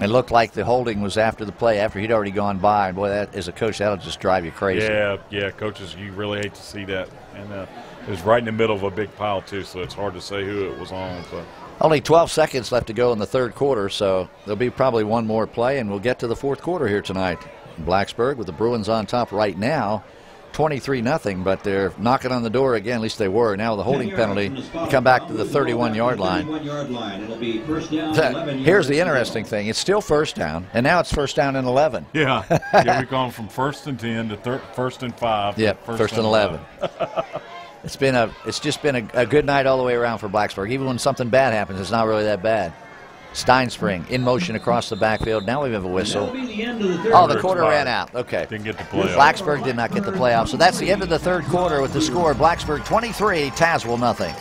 It looked like the holding was after the play, after he'd already gone by. And boy, that as a coach, that'll just drive you crazy. Yeah, coaches, you really hate to see that. And it was right in the middle of a big pile, too, so it's hard to say who it was on. So. Only 12 seconds left to go in the third quarter, so there'll be probably one more play, and we'll get to the fourth quarter here tonight. Blacksburg with the Bruins on top right now, 23-0, but they're knocking on the door again, at least they were. Now the holding penalty, they come back to the 31-yard line. Here's the interesting thing. It's still first down, and now it's first down and 11. Yeah, we've gone from 1st and 10 to 1st and 5. Yep, first and 11. It's just been a good night all the way around for Blacksburg. Even when something bad happens, it's not really that bad. Steinspring in motion across the backfield. Now we have a whistle. Oh, the quarter ran out. Okay. Didn't get the playoff. Blacksburg did not get the playoff. So that's the end of the third quarter with the score. Blacksburg 23, Tazwell nothing.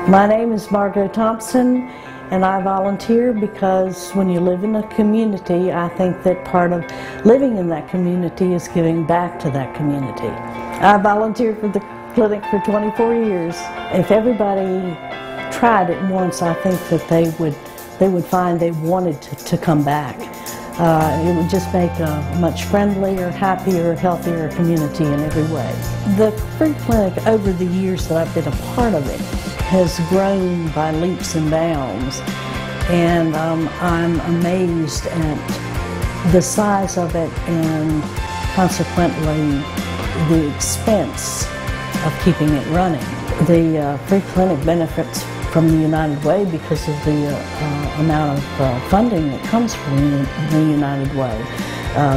My name is Margot Thompson, and I volunteer because when you live in a community, I think that part of living in that community is giving back to that community. I volunteered for the clinic for 24 years. If everybody tried it once, I think that they would find they wanted to come back. It would just make a much friendlier, happier, healthier community in every way. The free clinic, over the years that I've been a part of it, has grown by leaps and bounds. And I'm amazed at the size of it and consequently the expense of keeping it running. The free clinic benefits from the United Way because of the amount of funding that comes from the United Way.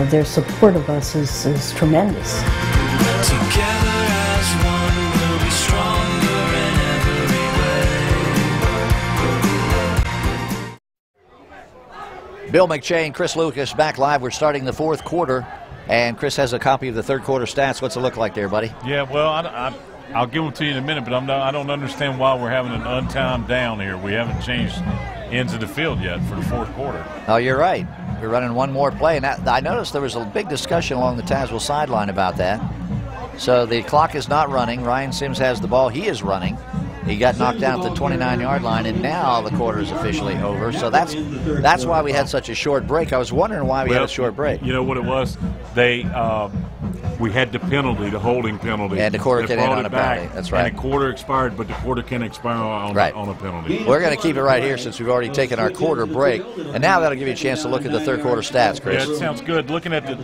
Their support of us is tremendous. Together as one, we'll be stronger in every way. Bill McShane, Chris Lucas back live. We're starting the fourth quarter, and Chris has a copy of the third quarter stats. What's it look like there, buddy? Yeah, well, I'll give them to you in a minute, but I don't understand why we're having an untimed down here. We haven't changed ends of the field yet for the fourth quarter. Oh, you're right. We're running one more play, and I noticed there was a big discussion along the Tazwell sideline about that. So the clock is not running. Ryan Sims has the ball. He is running. He got knocked down at the 29-yard line, and now the quarter is officially over. So that's why we had such a short break. I was wondering why we had a short break. You know what it was? We had the penalty, the holding penalty. And the quarter can end on a penalty. That's right. And the quarter expired, but the quarter can expire on a penalty. We're going to keep it right here since we've already taken our quarter break. And now that'll give you a chance to look at the third quarter stats, Chris. Yeah, it sounds good. Looking at the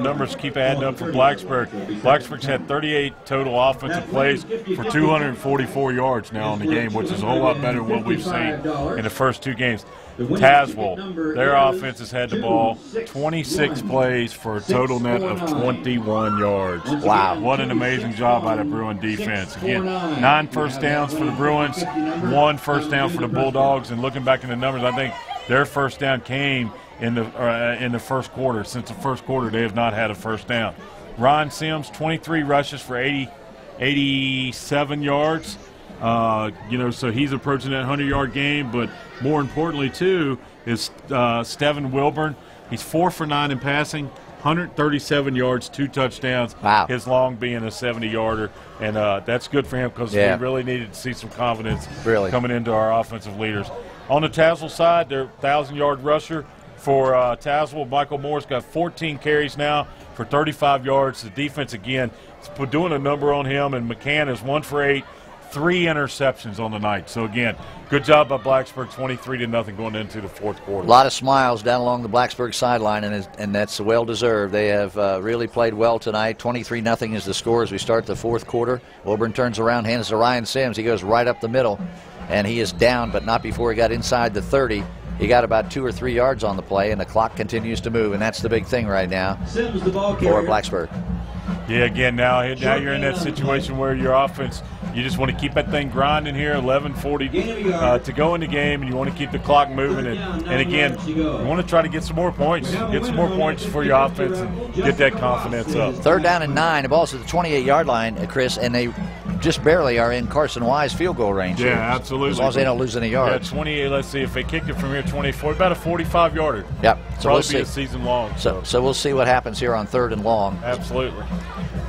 numbers keep adding up for Blacksburg. Blacksburg's had 38 total offensive plays for 244 yards now in the game, which is a whole lot better than what we've seen in the first two games. Tazwell, their offense has had the ball 26 plays for a total net of 21 yards. Wow. What an amazing job by the Bruin defense. Again, 9 first downs for the Bruins, 1 first down for the Bulldogs. And looking back in the numbers, I think their first down came in the first quarter. Since the first quarter, they have not had a first down. Ryan Sims, 23 rushes for 87 yards. So he's approaching that 100-yard game, but more importantly, too, is Steven Wilburn. He's 4 for 9 in passing, 137 yards, 2 touchdowns. Wow. His long being a 70-yarder, and that's good for him because we really needed to see some confidence coming into our offensive leaders. On the Tazwell side, their 1,000-yard rusher for Tazwell, Michael Moore's got 14 carries now for 35 yards. The defense, again, is doing a number on him, and McCann is 1 for 8. 3 interceptions on the night. So, again, good job by Blacksburg, 23-0 going into the fourth quarter. A lot of smiles down along the Blacksburg sideline, and that's well-deserved. They have really played well tonight. 23-0 is the score as we start the fourth quarter. Wilburn turns around, hands to Ryan Sims. He goes right up the middle, and he is down, but not before he got inside the 30. He got about 2 or 3 yards on the play, and the clock continues to move, and that's the big thing right now for Blacksburg. Yeah, again, now you're in that situation where your offense, you just want to keep that thing grinding here, 11:40 to go in the game, and you want to keep the clock moving. And again, you want to try to get some more points. Get some more points for your offense and get that confidence up. 3rd down and 9. The ball's at the 28-yard line, Chris, and they just barely are in Carson Wise field goal range. Yeah, absolutely. As long as they don't lose any yards. Yeah, 28, let's see, if they kick it from here, 24, about a 45-yarder. Yep. So we'll see. Be a season long. So we'll see what happens here on 3rd and long. Absolutely.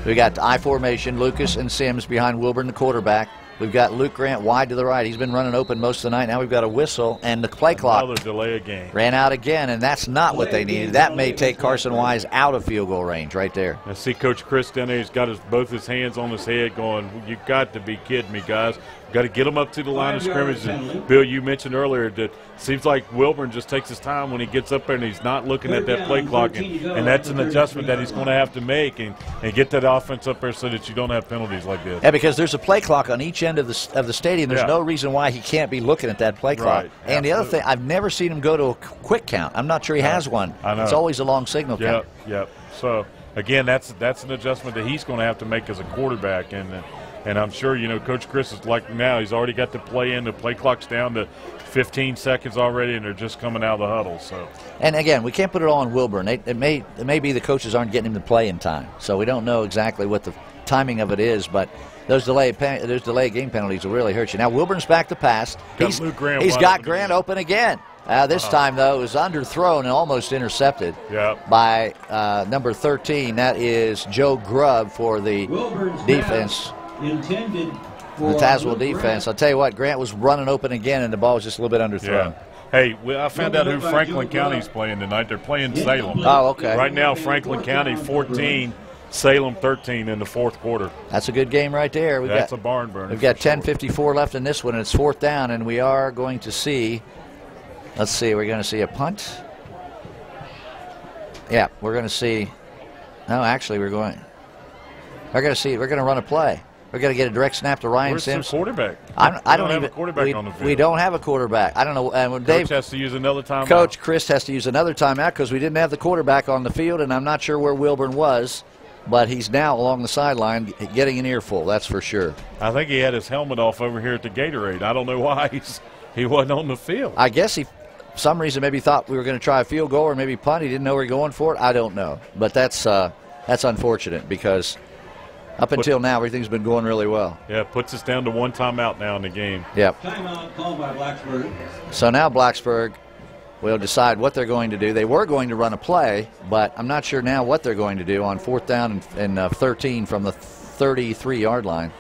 We got I formation, Lucas and Sims behind Wilburn, the quarterback. We've got Luke Grant wide to the right. He's been running open most of the night. Now we've got a whistle, and the play clock another delay of game. Ran out again, and that's not what they needed. That may take Carson Wise out of field goal range right there. I see Coach Chris down there. He's got both his hands on his head going, you got to be kidding me, guys. Got to get them up to the line of scrimmage. And Bill, you mentioned earlier that it seems like Wilburn just takes his time when he gets up there and he's not looking at that play clock. And that's an adjustment that he's going to have to make and get that offense up there so that you don't have penalties like this. Yeah, because there's a play clock on each end of the stadium. There's no reason why he can't be looking at that play clock. Right, and the other thing, I've never seen him go to a quick count. I'm not sure he has one. I know. It's always a long signal count. Yep. So, again, that's an adjustment that he's going to have to make as a quarterback. And I'm sure, Coach Chris is like now. He's already got the play in. The play clock's down to 15 seconds already, and they're just coming out of the huddle. So. And, again, we can't put it all on Wilburn. It may be the coaches aren't getting him to play in time. So we don't know exactly what the timing of it is, but those delay game penalties will really hurt you. Now, Wilburn's back to pass. He's got Grant open again. This time, though, it was underthrown and almost intercepted by number 13. That is Joe Grubb for the defense. The Tazwell defense. I'll tell you what, Grant was running open again, and the ball was just a little bit underthrown. Hey, I found out who Franklin County's playing tonight. They're playing Salem. Oh, okay. Right now, Franklin County 14, Salem 13 in the fourth quarter. That's a good game right there. That's a barn burner. We've got 10:54 left in this one, and it's 4th down, and we are going to see, let's see, we're going to see a punt. Yeah, we're going to see, no, actually we're going to run a play. We're going to get a direct snap to Ryan Sims. Where's the quarterback? I don't have a quarterback on the field. We don't have a quarterback. I don't know. And Coach has to use another timeout. Coach Chris has to use another timeout because we didn't have the quarterback on the field, and I'm not sure where Wilburn was, but he's now along the sideline getting an earful, that's for sure. I think he had his helmet off over here at the Gatorade. I don't know why he wasn't on the field. I guess he, for some reason, maybe thought we were going to try a field goal or maybe punt. He didn't know we were going for it. I don't know. But that's unfortunate because up until now, everything's been going really well. Yeah, it puts us down to one timeout now in the game. Yep. Timeout called by Blacksburg. So now Blacksburg will decide what they're going to do. They were going to run a play, but I'm not sure now what they're going to do on 4th down and 13 from the 33-yard line.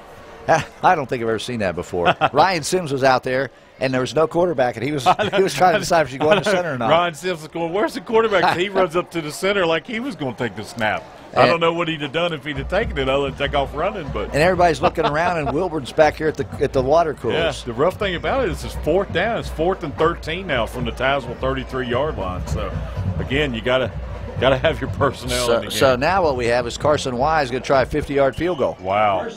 I don't think I've ever seen that before. Ryan Sims was out there, and there was no quarterback, and he was trying to decide if he should go into center or not. Ryan Sims was going, where's the quarterback? He runs up to the center like he was going to take the snap. I don't know what he'd have done if he'd have taken it other than take off running. But and everybody's looking around, and Wilburn's back here at the water coolers. Yeah, the rough thing about it is it's 4th down. It's 4th and 13 now from the Tazwell 33-yard line. So, again, you got to have your personnel in the game. So now what we have is Carson Wise going to try a 50-yard field goal. Wow.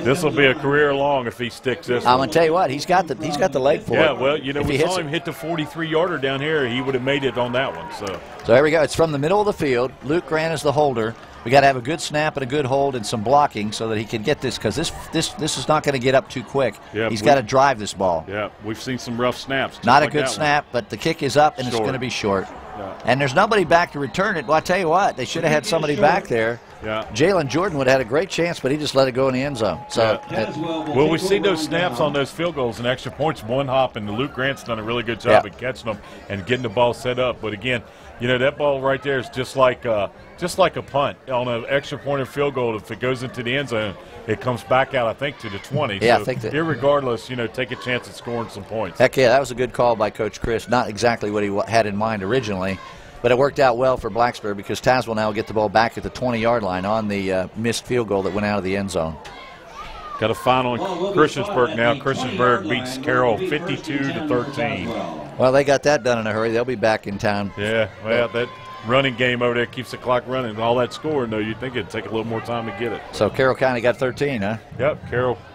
This will be a career long if he sticks this I'm going to tell you what, he's got the leg for it. Yeah, well, you know, we saw him hit the 43-yarder down here. He would have made it on that one. So here we go. It's from the middle of the field. Luke Grant is the holder. We got to have a good snap and a good hold and some blocking so that he can get this, because this is not going to get up too quick. Yeah, he's got to drive this ball. Yeah, we've seen some rough snaps. Not a good snap, but the kick is up and it's going to be short. Yeah. And there's nobody back to return it. Well, I tell you what, they should have had somebody back there. Yeah. Jalen Jordan would have had a great chance, but he just let it go in the end zone. So, well, we see those snaps on those field goals and extra points, one hop, and Luke Grant's done a really good job at catching them and getting the ball set up. But again, you know, that ball right there is just like a punt on an extra point or field goal. If it goes into the end zone, it comes back out, I think, to the 20. Yeah, so I think that. Irregardless, you know, take a chance at scoring some points. Heck yeah, that was a good call by Coach Chris. Not exactly what he had in mind originally, but it worked out well for Blacksburg because Tazwell now will get the ball back at the 20-yard line on the missed field goal that went out of the end zone. Got a final on Christiansburg now. Christiansburg beats Carroll 52-13. Well, they got that done in a hurry. They'll be back in town. Yeah, well, that running game over there keeps the clock running. All that scoring, though, you'd think it'd take a little more time to get it. So Carroll County got 13, huh? Yep,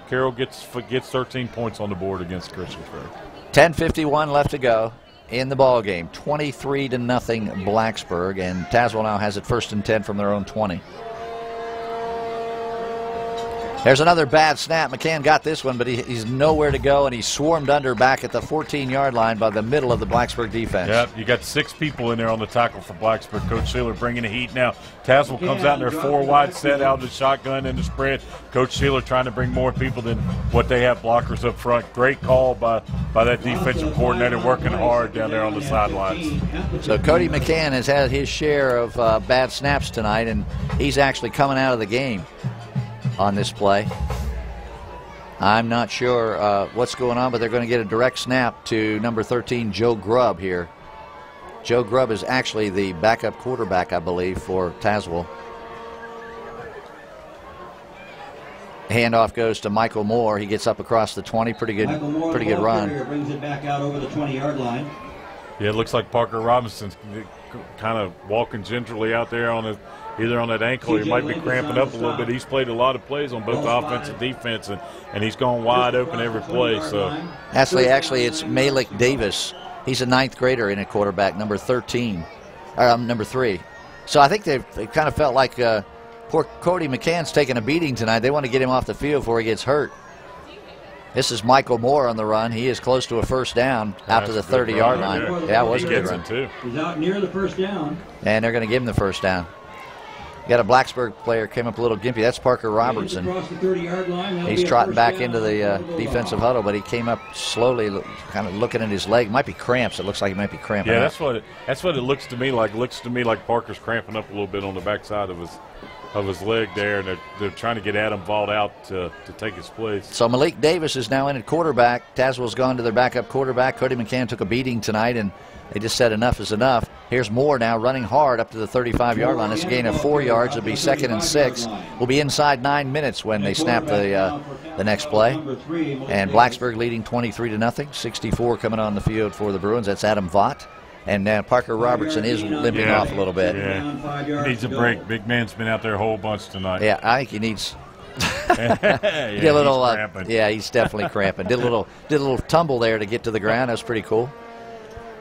Carroll gets 13 points on the board against Christiansburg. 10:51 left to go in the ball game. 23-0 Blacksburg, and Tazwell now has it 1st and 10 from their own 20. There's another bad snap. McCann got this one, but he's nowhere to go, and he's swarmed under back at the 14-yard line by the middle of the Blacksburg defense. Yep, you got 6 people in there on the tackle for Blacksburg. Coach Sealer bringing the heat now. Tazwell comes out in their 4-wide set out of the shotgun and the spread. Coach Sealer trying to bring more people than what they have blockers up front. Great call by that defensive coordinator working hard down there on the sidelines. So Cody McCann has had his share of bad snaps tonight, and he's actually coming out of the game on this play. I'm not sure what's going on, but they're going to get a direct snap to number 13, Joe Grubb here. Joe Grubb is actually the backup quarterback, I believe, for Tazwell. Handoff goes to Michael Moore. He gets up across the 20. Pretty good run. Brings it back out over the 20-yard line. Yeah, it looks like Parker Robinson's kind of walking gingerly out there on either on that ankle or he might be cramping up a little bit. He's played a lot of plays on both offense and defense, and he's gone wide open every play. So actually, it's Malik Davis. He's a 9th grader in a quarterback, number 13, or number 3. So I think they kind of felt like poor Cody McCann's taking a beating tonight. They want to get him off the field before he gets hurt. This is Michael Moore on the run. He is close to a 1st down out to the 30-yard line. Yeah, it was a good run. Too. He's out near the 1st down. And they're going to give him the 1st down. Got a Blacksburg player came up a little gimpy. That's Parker Robertson. He's trotting back into the defensive huddle, but he came up slowly, kind of looking at his leg. Might be cramps. It looks like he might be cramping. Yeah, up. that's what it looks to me like. Looks to me like Parker's cramping up a little bit on the backside of of his leg there, and they're trying to get Adam Vaught out to take his place. So Malik Davis is now in at quarterback. Tazwell's gone to their backup quarterback. Cody McCann took a beating tonight, and they just said enough is enough. Here's Moore now running hard up to the 35-yard line. It's a gain of 4 yards. It'll be 2nd and 6. We'll be inside 9 minutes when they snap the next play. And Blacksburg leading 23-0. 64 coming on the field for the Bruins. That's Adam Vaught. And now Parker Robertson is limping off a little bit. Yeah. He needs a break. Big man's been out there a whole bunch tonight. Yeah, I think he needs. Yeah, a little. Yeah, he's definitely cramping. Did a little tumble there to get to the ground. That was pretty cool.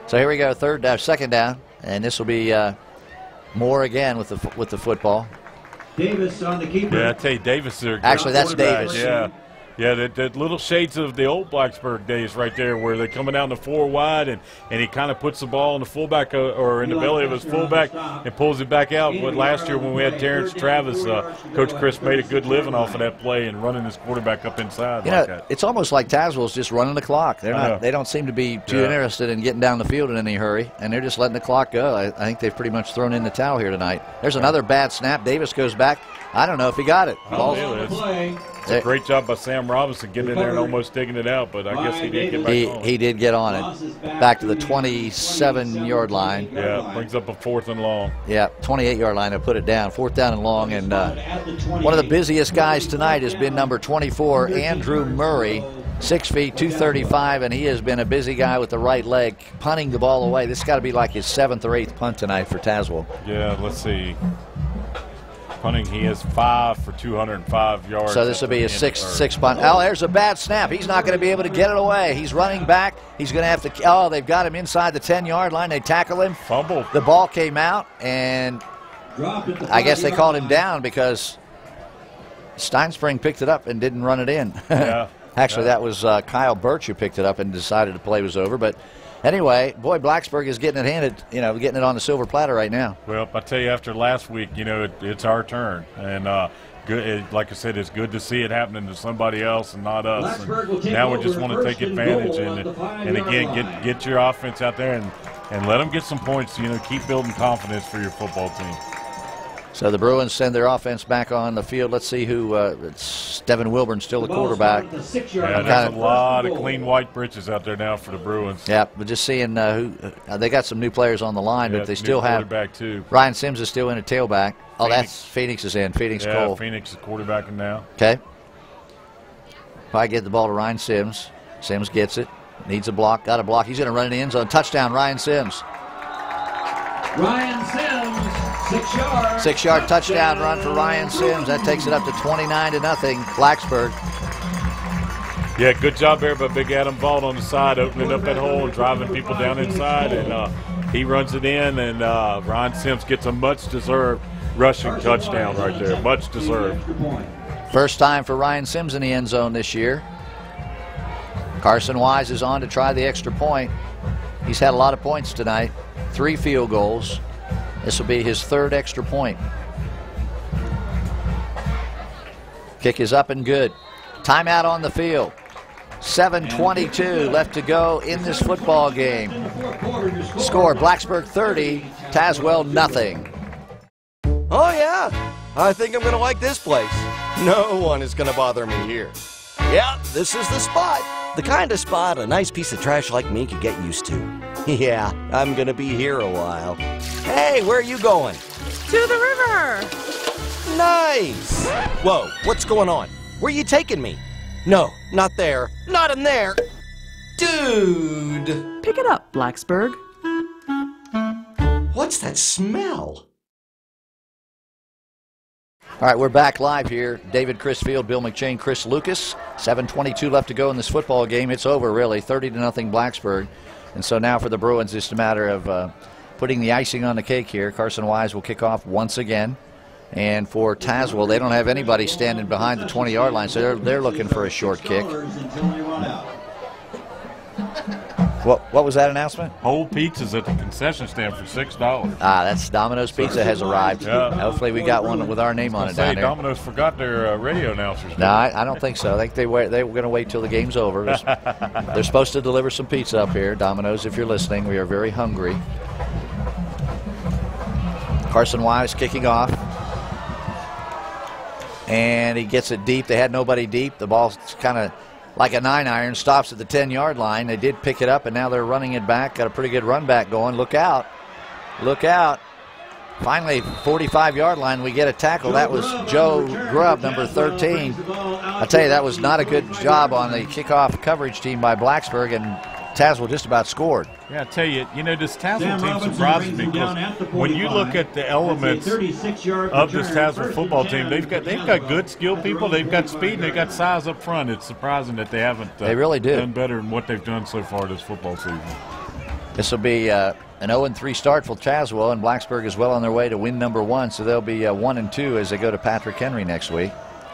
So here we go, second down, and this will be Moore again with the football. Davis on the keeper. Yeah, I tell you, Davis. Actually, that's Davis. Yeah, that little shades of the old Blacksburg days right there, where they're coming out in the 4 wide, and he kind of puts the ball in the fullback or in the belly of his fullback and pulls it back out. But last year when we had Terrence Travis, Coach Chris made a good living off of that play and running his quarterback up inside like that. It's almost like Tazwell's just running the clock. They don't seem to be too interested in getting down the field in any hurry, and they're just letting the clock go. I think they've pretty much thrown in the towel here tonight. There's another bad snap. Davis goes back. I don't know if he got it. It's a great job by Sam Robinson getting in there and almost digging it out, but I guess he did get back on. He did get on it. Back to the 27-yard line. Yeah, brings up a 4th and long. Yeah, 28-yard line to put it down. 4th down and long. And one of the busiest guys tonight has been number 24, Andrew Murray. 6 feet, 235, and he has been a busy guy with the right leg, punting the ball away. This has got to be like his 7th or 8th punt tonight for Tazwell. Yeah, let's see. Punting, he has 5 for 205 yards. So this will be his sixth punt. Oh, there's a bad snap. He's not going to be able to get it away. He's running back. He's going to have to. Oh, they've got him inside the 10-yard line. They tackle him. Fumble. The ball came out, and I guess they called him down because Steinspring picked it up and didn't run it in. Yeah. Actually, that was Kyle Birch who picked it up and decided the play was over. But anyway, boy, Blacksburg is getting it handed, getting it on the silver platter right now. Well, I tell you, after last week, it's our turn. And like I said, it's good to see it happening to somebody else and not us. And now we just want to take advantage and again, get your offense out there and let them get some points. Keep building confidence for your football team. So the Bruins send their offense back on the field. Let's see who. It's Devin Wilburn, still the quarterback. Yeah, there's a lot of clean white britches out there now for the Bruins. Yeah, but just seeing who they got some new players on the line, but they still have quarterback too. Ryan Sims is still in a tailback. Oh, that's Phoenix is in. Phoenix Cole. Phoenix is quarterbacking now. Okay. Probably get the ball to Ryan Sims. Sims gets it. Needs a block. Got a block. He's going to run in the end zone. Touchdown, Ryan Sims. Ryan Sims. 6-yard. 6-yard touchdown run for Ryan Sims. That takes it up to 29-0, Blacksburg. Yeah, good job there by Big Adam Vaught on the side, opening up that hole and driving people down inside. And he runs it in, and Ryan Sims gets a much-deserved rushing touchdown right there. Much deserved. First time for Ryan Sims in the end zone this year. Carson Wise is on to try the extra point. He's had a lot of points tonight. 3 field goals. This will be his 3rd extra point. Kick is up and good. Timeout on the field. 7:22 left to go in this football game. Score, Blacksburg 30, Tazwell nothing. Oh yeah, I think I'm gonna like this place. No one is gonna bother me here. Yeah, this is the spot. The kind of spot a nice piece of trash like me could get used to. Yeah, I'm gonna be here a while. Hey, where are you going? To the river. Nice. Whoa, what's going on? Where are you taking me? No, not there. Not in there. Dude. Pick it up, Blacksburg. What's that smell? All right, we're back live here. David Crisfield, Bill McChain, Chris Lucas. 7:22 left to go in this football game. It's over, really. 30-0 Blacksburg. And so now for the Bruins, it's just a matter of putting the icing on the cake here. Carson Wise will kick off once again. And for Tazwell, they don't have anybody standing behind the 20-yard line, so they're looking for a short kick. What was that announcement? Whole pizzas at the concession stand for $6. Ah, that's Domino's Pizza has arrived. Yeah. Hopefully we got one with our name on it down there. Domino's forgot their radio announcers. No, I don't think so. I think they were going to wait till the game's over. They're supposed to deliver some pizza up here. Domino's, if you're listening, we are very hungry. Carson Wise kicking off. And he gets it deep. They had nobody deep. The ball's kind of like a 9-iron, stops at the 10-yard line. They did pick it up, and now they're running it back. Got a pretty good run back going. Look out. Look out. Finally, 45-yard line, we get a tackle. That was Joe Grubb, number 13. I tell you, that was not a good job on the kickoff coverage team by Blacksburg, and Tazwell just about scored. Yeah, I tell you, this Tazwell team surprises me because when you look at the elements of this Tazwell football team, they've got good skilled people, they've got speed, and they've got size up front. It's surprising that they haven't they really done better than what they've done so far this football season. This will be an 0-3 start for Tazwell, and Blacksburg is well on their way to win number 1, so they'll be 1-2 as they go to Patrick Henry next week.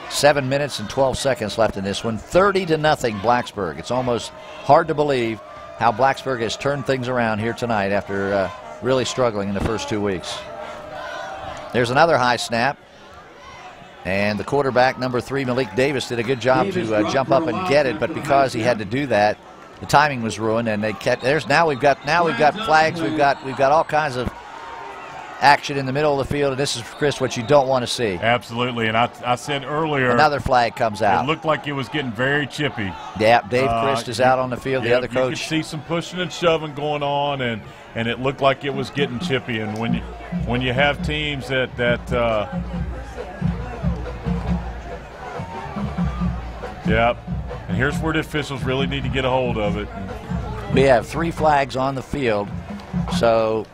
7 minutes and 12 seconds left in this one. 30-0 Blacksburg. It's almost hard to believe how Blacksburg has turned things around here tonight after really struggling in the first 2 weeks. There's another high snap. And the quarterback, number 3, Malik Davis, did a good job to jump up and get it, but because he had to do that, the timing was ruined, and they kept. Now we've got flags. We've got all kinds of action in the middle of the field, and this is, Chris, what you don't want to see. Absolutely, and I said earlier, another flag comes out. It looked like it was getting very chippy. Yeah, Dave Christ is out on the field, the other coach. You could see some pushing and shoving going on, and it looked like it was getting chippy. And when you have teams that yep, and here's where the officials really need to get a hold of it. We have 3 flags on the field, so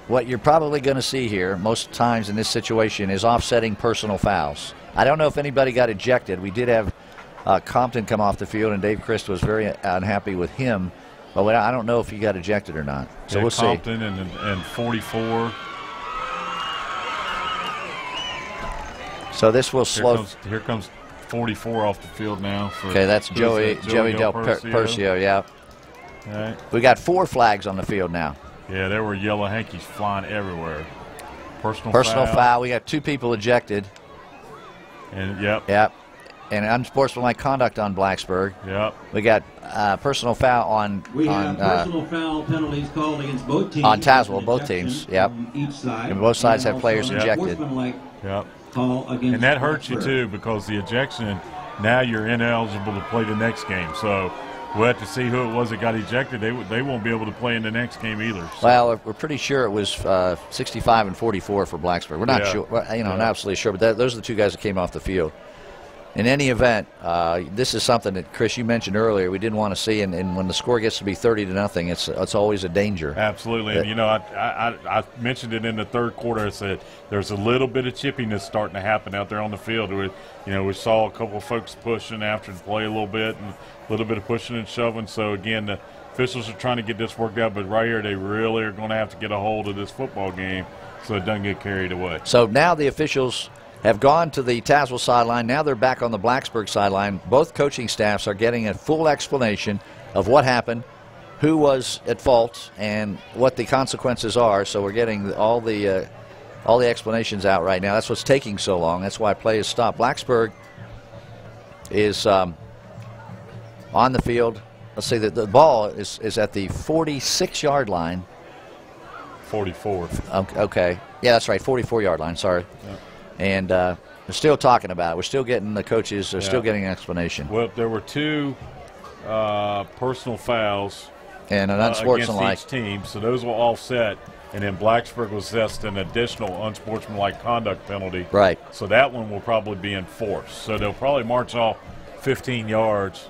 what you're probably going to see here most times in this situation is offsetting personal fouls. I don't know if anybody got ejected. We did have Compton come off the field, and Dave Christ was very unhappy with him, but I don't know if he got ejected or not. So we'll see. Compton and 44. So this will slow. Here comes 44 off the field now. Okay, that's Joey Del Percio, yeah. All right. We got 4 flags on the field now. Yeah, there were yellow hankies flying everywhere. Personal foul. We got 2 people ejected. And yep. And unsportsmanlike conduct on Blacksburg. Yep. We got personal foul on. We have personal foul penalties called against both teams. On Tazwell, both teams. Yep. Each side. And both sides have players ejected. Yep. Call against and that hurts you too, because the ejection, now you're ineligible to play the next game. So we'll have to see who it was that got ejected. They won't be able to play in the next game either. So. Well, we're pretty sure it was 65 and 44 for Blacksburg. We're not sure, not absolutely sure, but those are the 2 guys that came off the field. In any event, this is something that, Chris, you mentioned earlier we didn't want to see, and when the score gets to be 30-0, it's always a danger. Absolutely. And, I mentioned it in the third quarter. I said there's a little bit of chippiness starting to happen out there on the field. We saw a couple of folks pushing after the play a little bit, and a little bit of pushing and shoving. So, again, the officials are trying to get this worked out, but right here they really are going to have to get a hold of this football game so it doesn't get carried away. So now the officials have gone to the Tazwell sideline. Now they're back on the Blacksburg sideline. Both coaching staffs are getting a full explanation of what happened, who was at fault, and what the consequences are. So we're getting all the explanations out right now. That's what's taking so long. That's why play is stopped. Blacksburg is on the field. Let's see, the ball is at the 46-yard line. 44. Okay. Yeah, that's right, 44-yard line. Sorry. Yeah. And they're still talking about it. We're still getting the coaches. They're still getting an explanation. Well, there were 2 personal fouls and an unsportsmanlike against each team, so those will offset. And then Blacksburg was assessed an additional unsportsmanlike conduct penalty. Right. So that one will probably be enforced. So they'll probably march off 15 yards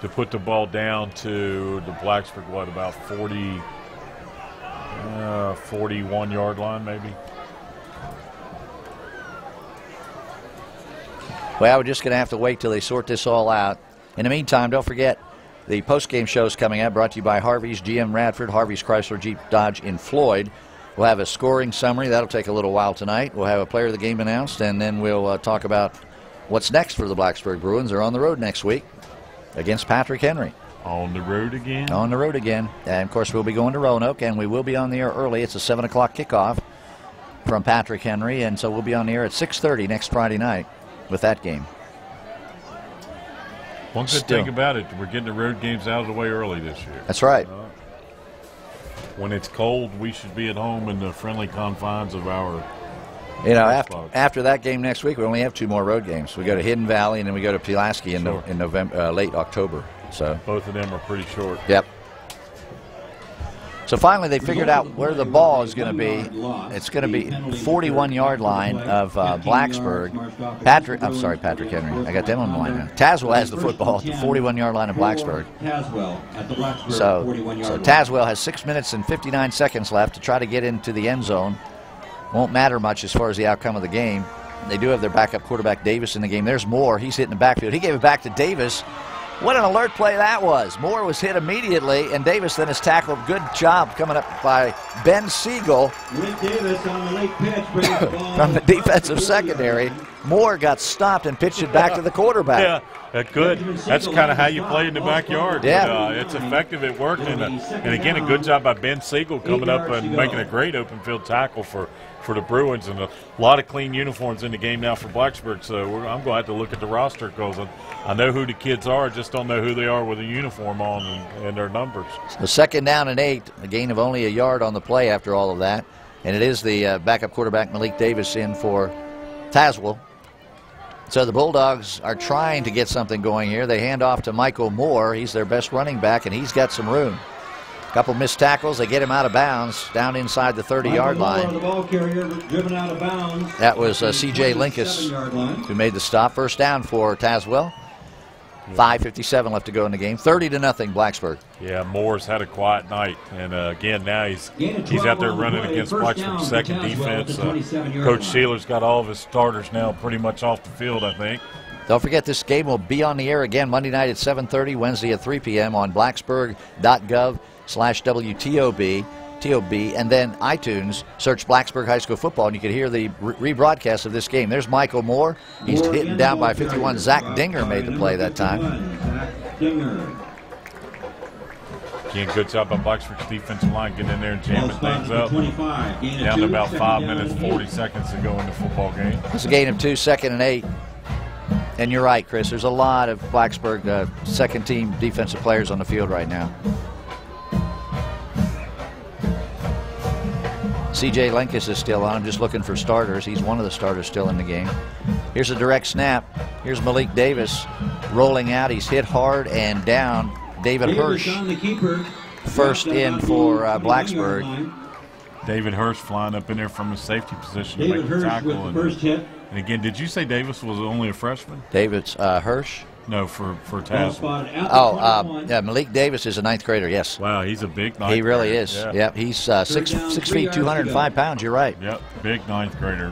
to put the ball down to the Blacksburg, about 41-yard line maybe. Well, we're just going to have to wait till they sort this all out. In the meantime, don't forget the post-game show is coming out, brought to you by Harvey's GM Radford, Harvey's Chrysler Jeep Dodge in Floyd. We'll have a scoring summary. That'll take a little while tonight. We'll have a player of the game announced, and then we'll talk about what's next for the Blacksburg Bruins. They're on the road next week against Patrick Henry. On the road again? On the road again. And, of course, we'll be going to Roanoke, and we will be on the air early. It's a 7 o'clock kickoff from Patrick Henry, and so we'll be on the air at 6:30 next Friday night with that game. One good thing about it, we're getting the road games out of the way early this year. That's right. When it's cold, we should be at home in the friendly confines of our You know, after that game next week, we only have 2 more road games. We go to Hidden Valley, and then we go to Pulaski in November, late October. So both of them are pretty short. Yep. So finally, they figured out where the ball is going to be. It's going to be 41-yard line of Blacksburg. Patrick Henry. I got them on the line now. Tazwell has the football at the 41-yard line of Blacksburg. So Tazwell has 6 minutes and 59 seconds left to try to get into the end zone. Won't matter much as far as the outcome of the game. They do have their backup quarterback Davis in the game. There's Moore. He's hitting the backfield. He gave it back to Davis. What an alert play that was. Moore was hit immediately, and Davis then is tackled. Good job coming up by Ben Siegel from the defensive secondary. Moore got stopped and pitched it back to the quarterback. Yeah, good. That's kind of how you play in the backyard. Yeah. But, it's effective. It worked. And again, a good job by Ben Siegel coming up and making a great open field tackle for the Bruins, and a lot of clean uniforms in the game now for Blacksburg. So I'm going to have to look at the roster because I know who the kids are, just don't know who they are with a uniform on and their numbers. So 2nd down and 8, a gain of only a yard on the play after all of that. And it is the backup quarterback Malik Davis in for Tazwell. So the Bulldogs are trying to get something going here. They hand off to Michael Moore. He's their best running back, and he's got some room. Couple missed tackles. They get him out of bounds down inside the 30-yard line. The ball carrier driven out of bounds. That was C.J. Linkus who made the stop. First down for Tazwell. 5:57 left to go in the game. 30-0 Blacksburg. Yeah, Moore's had a quiet night, and again now he's out there running against Blacksburg's second defense. Coach Sheeler's got all of his starters now pretty much off the field, I think. Don't forget, this game will be on the air again Monday night at 7:30, Wednesday at 3 p.m. on blacksburg.gov/WTOB, and then iTunes, search Blacksburg High School Football, and you can hear the rebroadcast of this game. There's Michael Moore. He's hitting down by 51. Zach Dinger made the play that time. Again, good job by Blacksburg's defensive line getting in there and jamming things up. Down to about 5 minutes, 40 seconds to go in the football game. It's a gain of 2, 2nd and 8. And you're right, Chris. There's a lot of Blacksburg second-team defensive players on the field right now. C.J. Linkus is still on. I'm just looking for starters. He's one of the starters still in the game. Here's a direct snap. Here's Malik Davis rolling out. He's hit hard and down. David Hirsch, first in for Blacksburg. David Hirsch flying up in there from a safety position to make the tackle. And again, did you say Davis was only a freshman? David's Hirsch? No, for Tazwell. Yeah, Malik Davis is a 9th grader, yes. Wow, he's a big 9th grader. He really is. Yeah. Yep, he's 6 feet, 205 pounds, you're right. Yep, big 9th grader.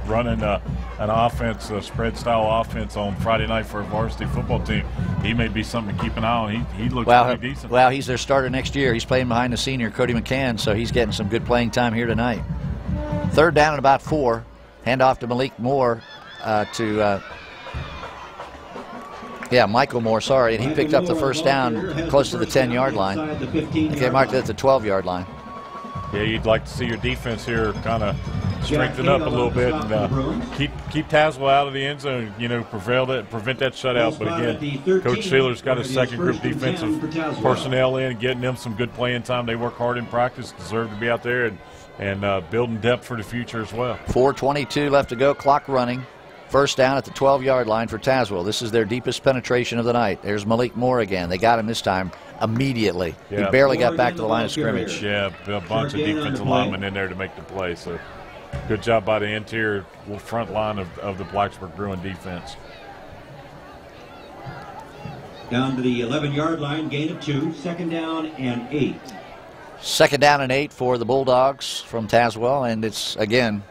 Running an offense, a spread-style offense on Friday night for a varsity football team. He may be something to keep an eye on. He looks pretty decent. Well, he's their starter next year. He's playing behind the senior, Cody McCann, so he's getting some good playing time here tonight. 3rd down and about 4. Hand off to Malik Moore Michael Moore, sorry, and he picked up the first down close to the 10-yard line. They marked it at the 12-yard line. Yeah, you'd like to see your defense here kind of strengthen up a little bit and keep Tazwell out of the end zone, prevent that shutout. But again, Coach Sheeler's got his second group defensive personnel in, getting them some good playing time. They work hard in practice, deserve to be out there and building depth for the future as well. 4:22 left to go, clock running. First down at the 12-yard line for Tazwell. This is their deepest penetration of the night. There's Malik Moore again. They got him this time immediately. Yeah. He barely got back to the line of scrimmage. Yeah, a bunch of defensive linemen in there to make the play. So good job by the interior front line of the Blacksburg Bruin defense. Down to the 11-yard line, gain of 2, 2nd down and 8. 2nd down and 8 for the Bulldogs from Tazwell, and it's, again,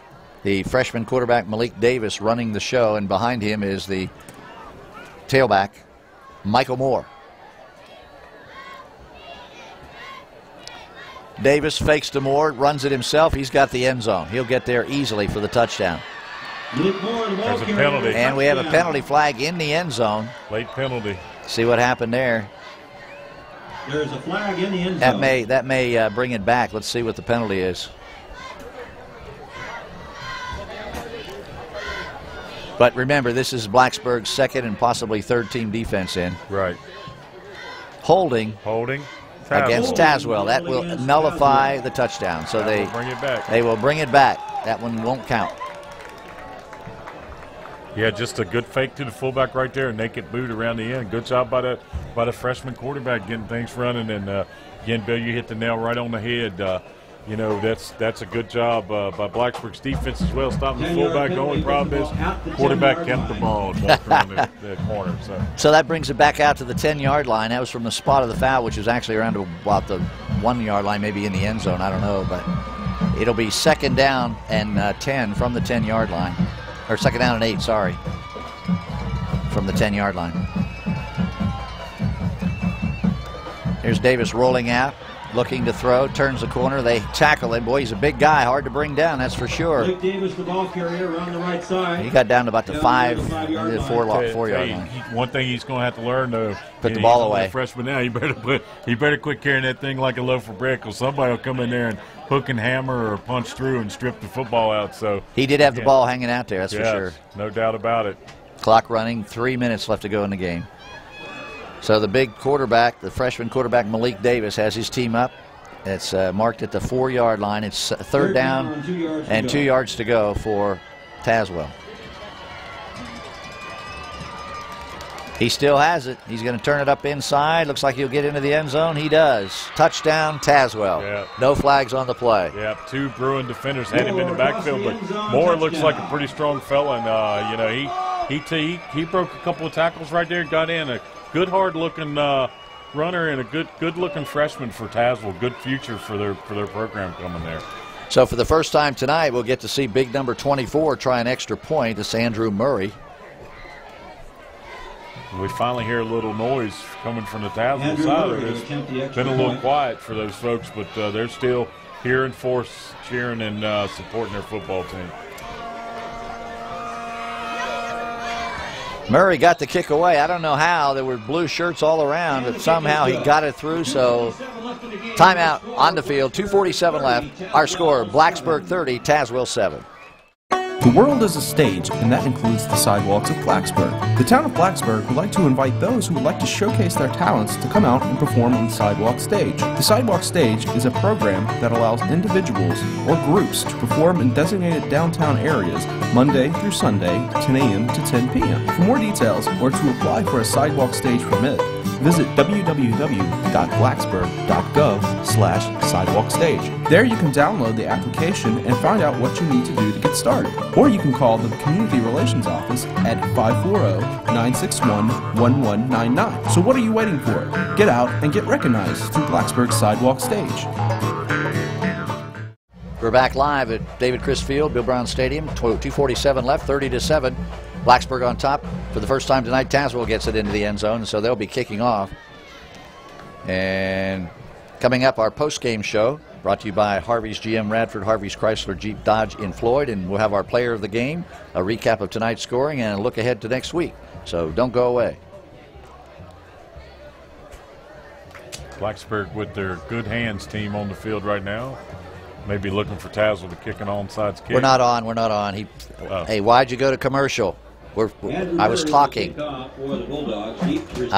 the freshman quarterback Malik Davis running the show, and behind him is the tailback Michael Moore. Davis fakes to Moore, runs it himself. He's got the end zone. He'll get there easily for the touchdown. There's a penalty. And we have a penalty flag in the end zone. Late penalty. See what happened there. There's a flag in the end zone. That may bring it back. Let's see what the penalty is. But remember, this is Blacksburg's 2nd and possibly 3rd team defense in. Right. Holding against Tazwell. That will nullify the touchdown. So they bring it back. They will bring it back. That one won't count. Yeah, just a good fake to the fullback right there, a naked boot around the end. Good job by the freshman quarterback getting things running. And again, Bill, you hit the nail right on the head. You know, that's a good job by Blacksburg's defense as well, stopping the fullback. The only problem is quarterback kept the ball and walked around the corner. So that brings it back out to the 10-yard line. That was from the spot of the foul, which is actually around about the 1-yard line, maybe in the end zone. I don't know, but it'll be 2nd down and 10 from the 10-yard line. Or 2nd down and 8, sorry, from the 10-yard line. Here's Davis rolling out, looking to throw, turns the corner. They tackle him. Boy, he's a big guy, hard to bring down, that's for sure. Blake Davis, the ball carrier, around the right side. He got down to about the 4-yard line. One thing he's going to have to learn, though, put the ball away. Freshman now, he better quit carrying that thing like a loaf of bread, because somebody will come in there and hook and hammer or punch through and strip the football out. So he did have the ball hanging out there, that's for sure. No doubt about it. Clock running, 3 minutes left to go in the game. So the big quarterback, the freshman quarterback Malik Davis, has his team up. It's marked at the 4-yard line. It's 3rd down and 2 yards to go for Tazwell. He still has it. He's going to turn it up inside. Looks like he'll get into the end zone. He does. Touchdown, Tazwell. Yeah. No flags on the play. Yeah, 2 Bruin defenders had him in the backfield, but Moore looks like a pretty strong fella, and you know, he broke a couple of tackles right there and got in. A good, hard-looking runner and a good-looking freshman for Tazwell. Good future for their program coming there. So for the first time tonight, we'll get to see big number 24 try an extra point. This Andrew Murray. We finally hear a little noise coming from the Tazwell side of it. It's been a little quiet for those folks, but they're still here in force, cheering and supporting their football team. Murray got the kick away. I don't know how. There were blue shirts all around, but somehow he got it through. So timeout on the field, 2:47 left. Our score, Blacksburg 30, Tazwell 7. The world is a stage, and that includes the sidewalks of Blacksburg. The town of Blacksburg would like to invite those who would like to showcase their talents to come out and perform on the sidewalk stage. The sidewalk stage is a program that allows individuals or groups to perform in designated downtown areas Monday through Sunday, 10 a.m. to 10 p.m. For more details or to apply for a sidewalk stage permit, visit www.blacksburg.gov/sidewalk stage. There you can download the application and find out what you need to do to get started. Or you can call the Community Relations Office at 540-961-1199. So what are you waiting for? Get out and get recognized through Blacksburg's Sidewalk Stage. We're back live at David Chris Field, Bill Brown Stadium, 2:47 left, 30-7. Blacksburg on top. For the first time tonight, Tazwell gets it into the end zone, so they'll be kicking off. And coming up, our post-game show, brought to you by Harvey's GM Radford, Harvey's Chrysler Jeep Dodge in Floyd, and we'll have our player of the game, a recap of tonight's scoring, and a look ahead to next week. So don't go away. Blacksburg with their good hands team on the field right now. Maybe looking for Tazwell to kick an onside kick. We're not on. We're not on. Hey, why'd you go to commercial? I was talking. I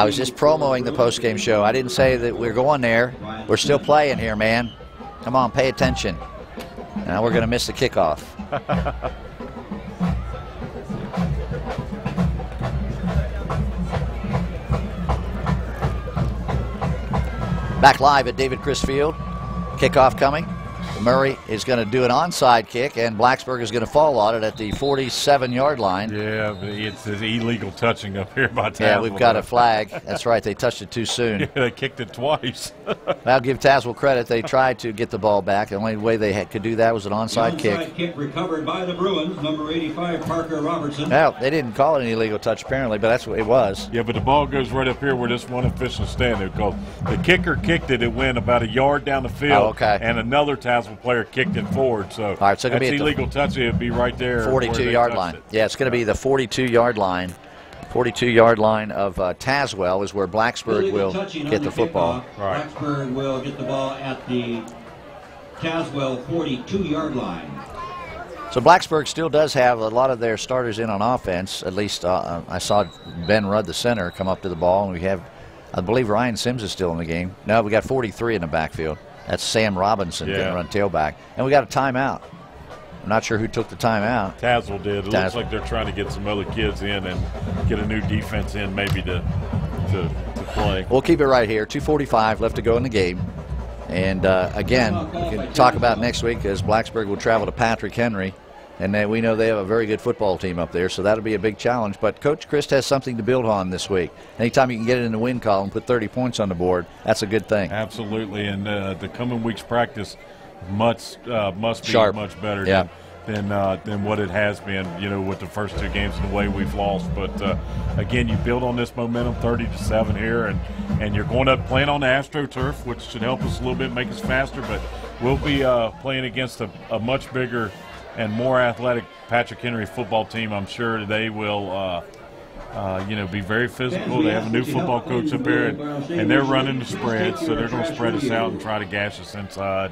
was just promoting the post-game show. I didn't say that we're going there. We're still playing here, man. Come on, pay attention. Now we're going to miss the kickoff. Back live at David Chris Field. Kickoff coming. Murray is going to do an onside kick, and Blacksburg is going to fall on it at the 47-yard line. Yeah, it's illegal touching up here by Tazwell. Yeah, we've got a flag. That's right. They touched it too soon. Yeah, they kicked it twice. I'll give Tazwell credit. They tried to get the ball back. The only way they could do that was an onside kick. Onside kick recovered by the Bruins, number 85, Parker Robertson. Well, they didn't call it an illegal touch, apparently, but that's what it was. Yeah, but the ball goes right up here where this one official standing, because the kicker kicked it. It went about a yard down the field. Oh, okay. And another Tazwell player kicked it forward. So, all right, so that's illegal touch. It would be right there. 42-yard line. Yeah, it's going to be the 42-yard line. 42-yard line of Tazwell is where Blacksburg will get the football. Right. Blacksburg will get the ball at the Tazwell 42-yard line. So Blacksburg still does have a lot of their starters in on offense. At least I saw Ben Rudd, the center, come up to the ball, and we have, I believe Ryan Sims is still in the game. No, we got 43 in the backfield. That's Sam Robinson going to run tailback. And we got a timeout. I'm not sure who took the timeout. Tazwell did. It looks like they're trying to get some other kids in and get a new defense in maybe to play. We'll keep it right here. 2:45 left to go in the game. And again, we can talk about next week as Blacksburg will travel to Patrick Henry. And we know they have a very good football team up there, so that'll be a big challenge. But Coach Christ has something to build on this week. Anytime you can get it in the win column, put 30 points on the board, that's a good thing. Absolutely, and the coming week's practice must be sharp. Much better Yeah. than what it has been, with the first two games and the way we've lost. But again, you build on this momentum, 30-7 here, and you're going up playing on the AstroTurf, which should help us a little bit, make us faster. But we'll be playing against a much bigger and more athletic Patrick Henry football team. I'm sure they will, be very physical. They have a new football coach up there, and they're running the spread, so they're going to spread us out and try to gash us inside,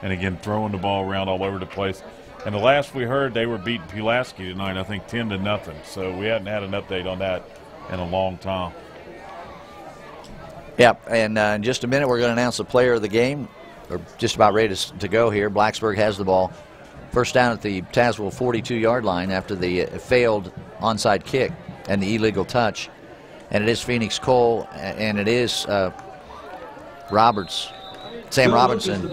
and again, throwing the ball around all over the place. And the last we heard, they were beating Pulaski tonight, I think 10-0. So we hadn't had an update on that in a long time. Yep, and in just a minute, we're going to announce the player of the game. We're just about ready to go here. Blacksburg has the ball. First down at the Tazwell 42-yard line after the failed onside kick and the illegal touch. And it is Phoenix Cole, and it is Sam Robinson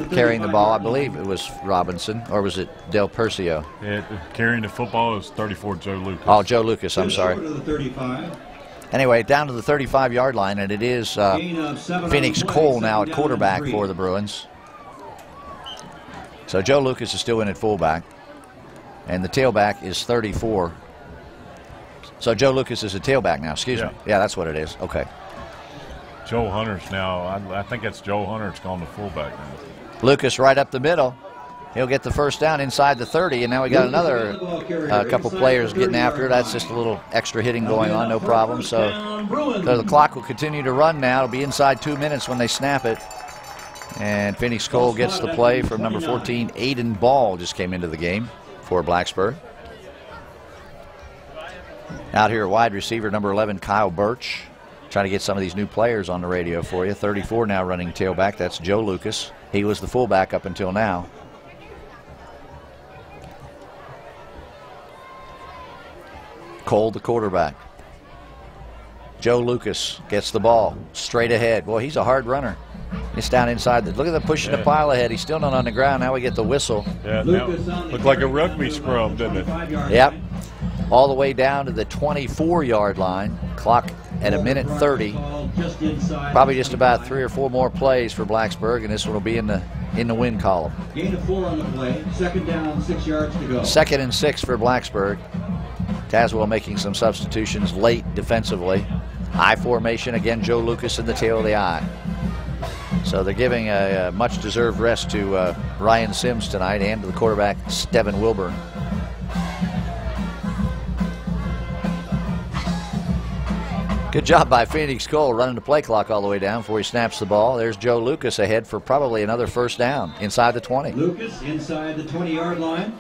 carrying the ball. I believe it was Robinson, or was it Del Percio? Carrying the football is 34 Joe Lucas. Oh, Joe Lucas, I'm sorry. Anyway, down to the 35-yard line, and it is Phoenix Cole now at quarterback for the Bruins. So Joe Lucas is still in at fullback, and the tailback is 34. So Joe Lucas is a tailback now, excuse me. Yeah, that's what it is. Okay. Joe Hunter's now, I think it's Joe Hunter's gone to fullback now. Lucas right up the middle. He'll get the first down inside the 30, and now we got another couple players getting after it. That's just a little extra hitting going on, no problem. So the clock will continue to run now. It'll be inside 2 minutes when they snap it. And Phoenix Cole gets the play from number 14, Aiden Ball, just came into the game for Blacksburg. Out here at wide receiver, number 11, Kyle Birch. Trying to get some of these new players on the radio for you. 34 now running tailback. That's Joe Lucas. He was the fullback up until now. Cole, the quarterback. Joe Lucas gets the ball straight ahead. Boy, he's a hard runner. He's down inside. Look at the pushing the pile ahead. He's still not on the ground. Now we get the whistle. Yeah, looked like a rugby scrum, didn't it? Yep. All the way down to the 24-yard line. Clock at 1:30. Probably just about 3 or 4 more plays for Blacksburg, and this one will be in the win column. Gain of 4 on the play. Second down, 6 yards to go. 2nd and 6 for Blacksburg. Tazwell making some substitutions late defensively. I formation, again, Joe Lucas in the tail of the I. So they're giving a much-deserved rest to Ryan Sims tonight and to the quarterback, Steven Wilburn. Good job by Phoenix Cole running the play clock all the way down before he snaps the ball. There's Joe Lucas ahead for probably another first down inside the 20. Lucas inside the 20-yard line.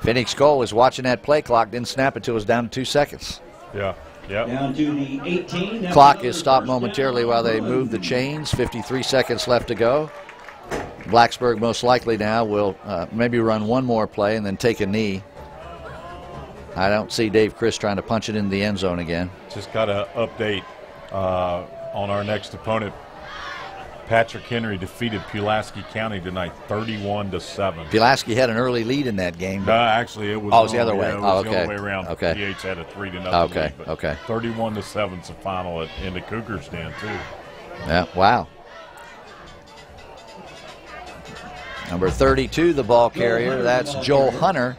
Phoenix Cole was watching that play clock, didn't snap it till it was down to 2 seconds. Yeah. Yep. Down to the 18. Clock is stopped momentarily while they move the chains. 53 seconds left to go. Blacksburg most likely now will maybe run one more play and then take a knee. I don't see Dave Chris trying to punch it in the end zone again. Just got an update on our next opponent. Patrick Henry defeated Pulaski County tonight 31-7. Pulaski had an early lead in that game. Actually, it was, it was the other way. It was the other way around. Okay. PH had a 3-0 okay. lead. Okay. 31-7 is the final in the Cougars' den, too. Yeah, wow. Number 32, the ball carrier. That's Joel Hunter.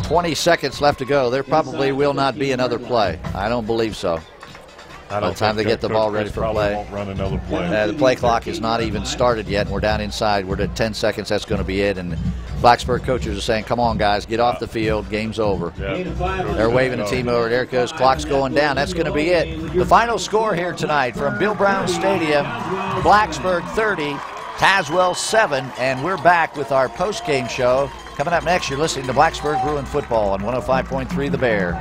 20 seconds left to go. There probably will not be another play. I don't believe so. By the time they get the ball ready for play. Won't run another play. The play clock is not even started yet, and we're down inside. We're at 10 seconds. That's going to be it. And Blacksburg coaches are saying, come on, guys, get off the field. Game's over. Yeah. They're waving the team over. There it goes. Clock's going down. That's going to be it. The final score here tonight from Bill Brown Stadium, Blacksburg 30, Tazwell 7, and we're back with our post-game show. Coming up next, you're listening to Blacksburg Bruin Football on 105.3 The Bear.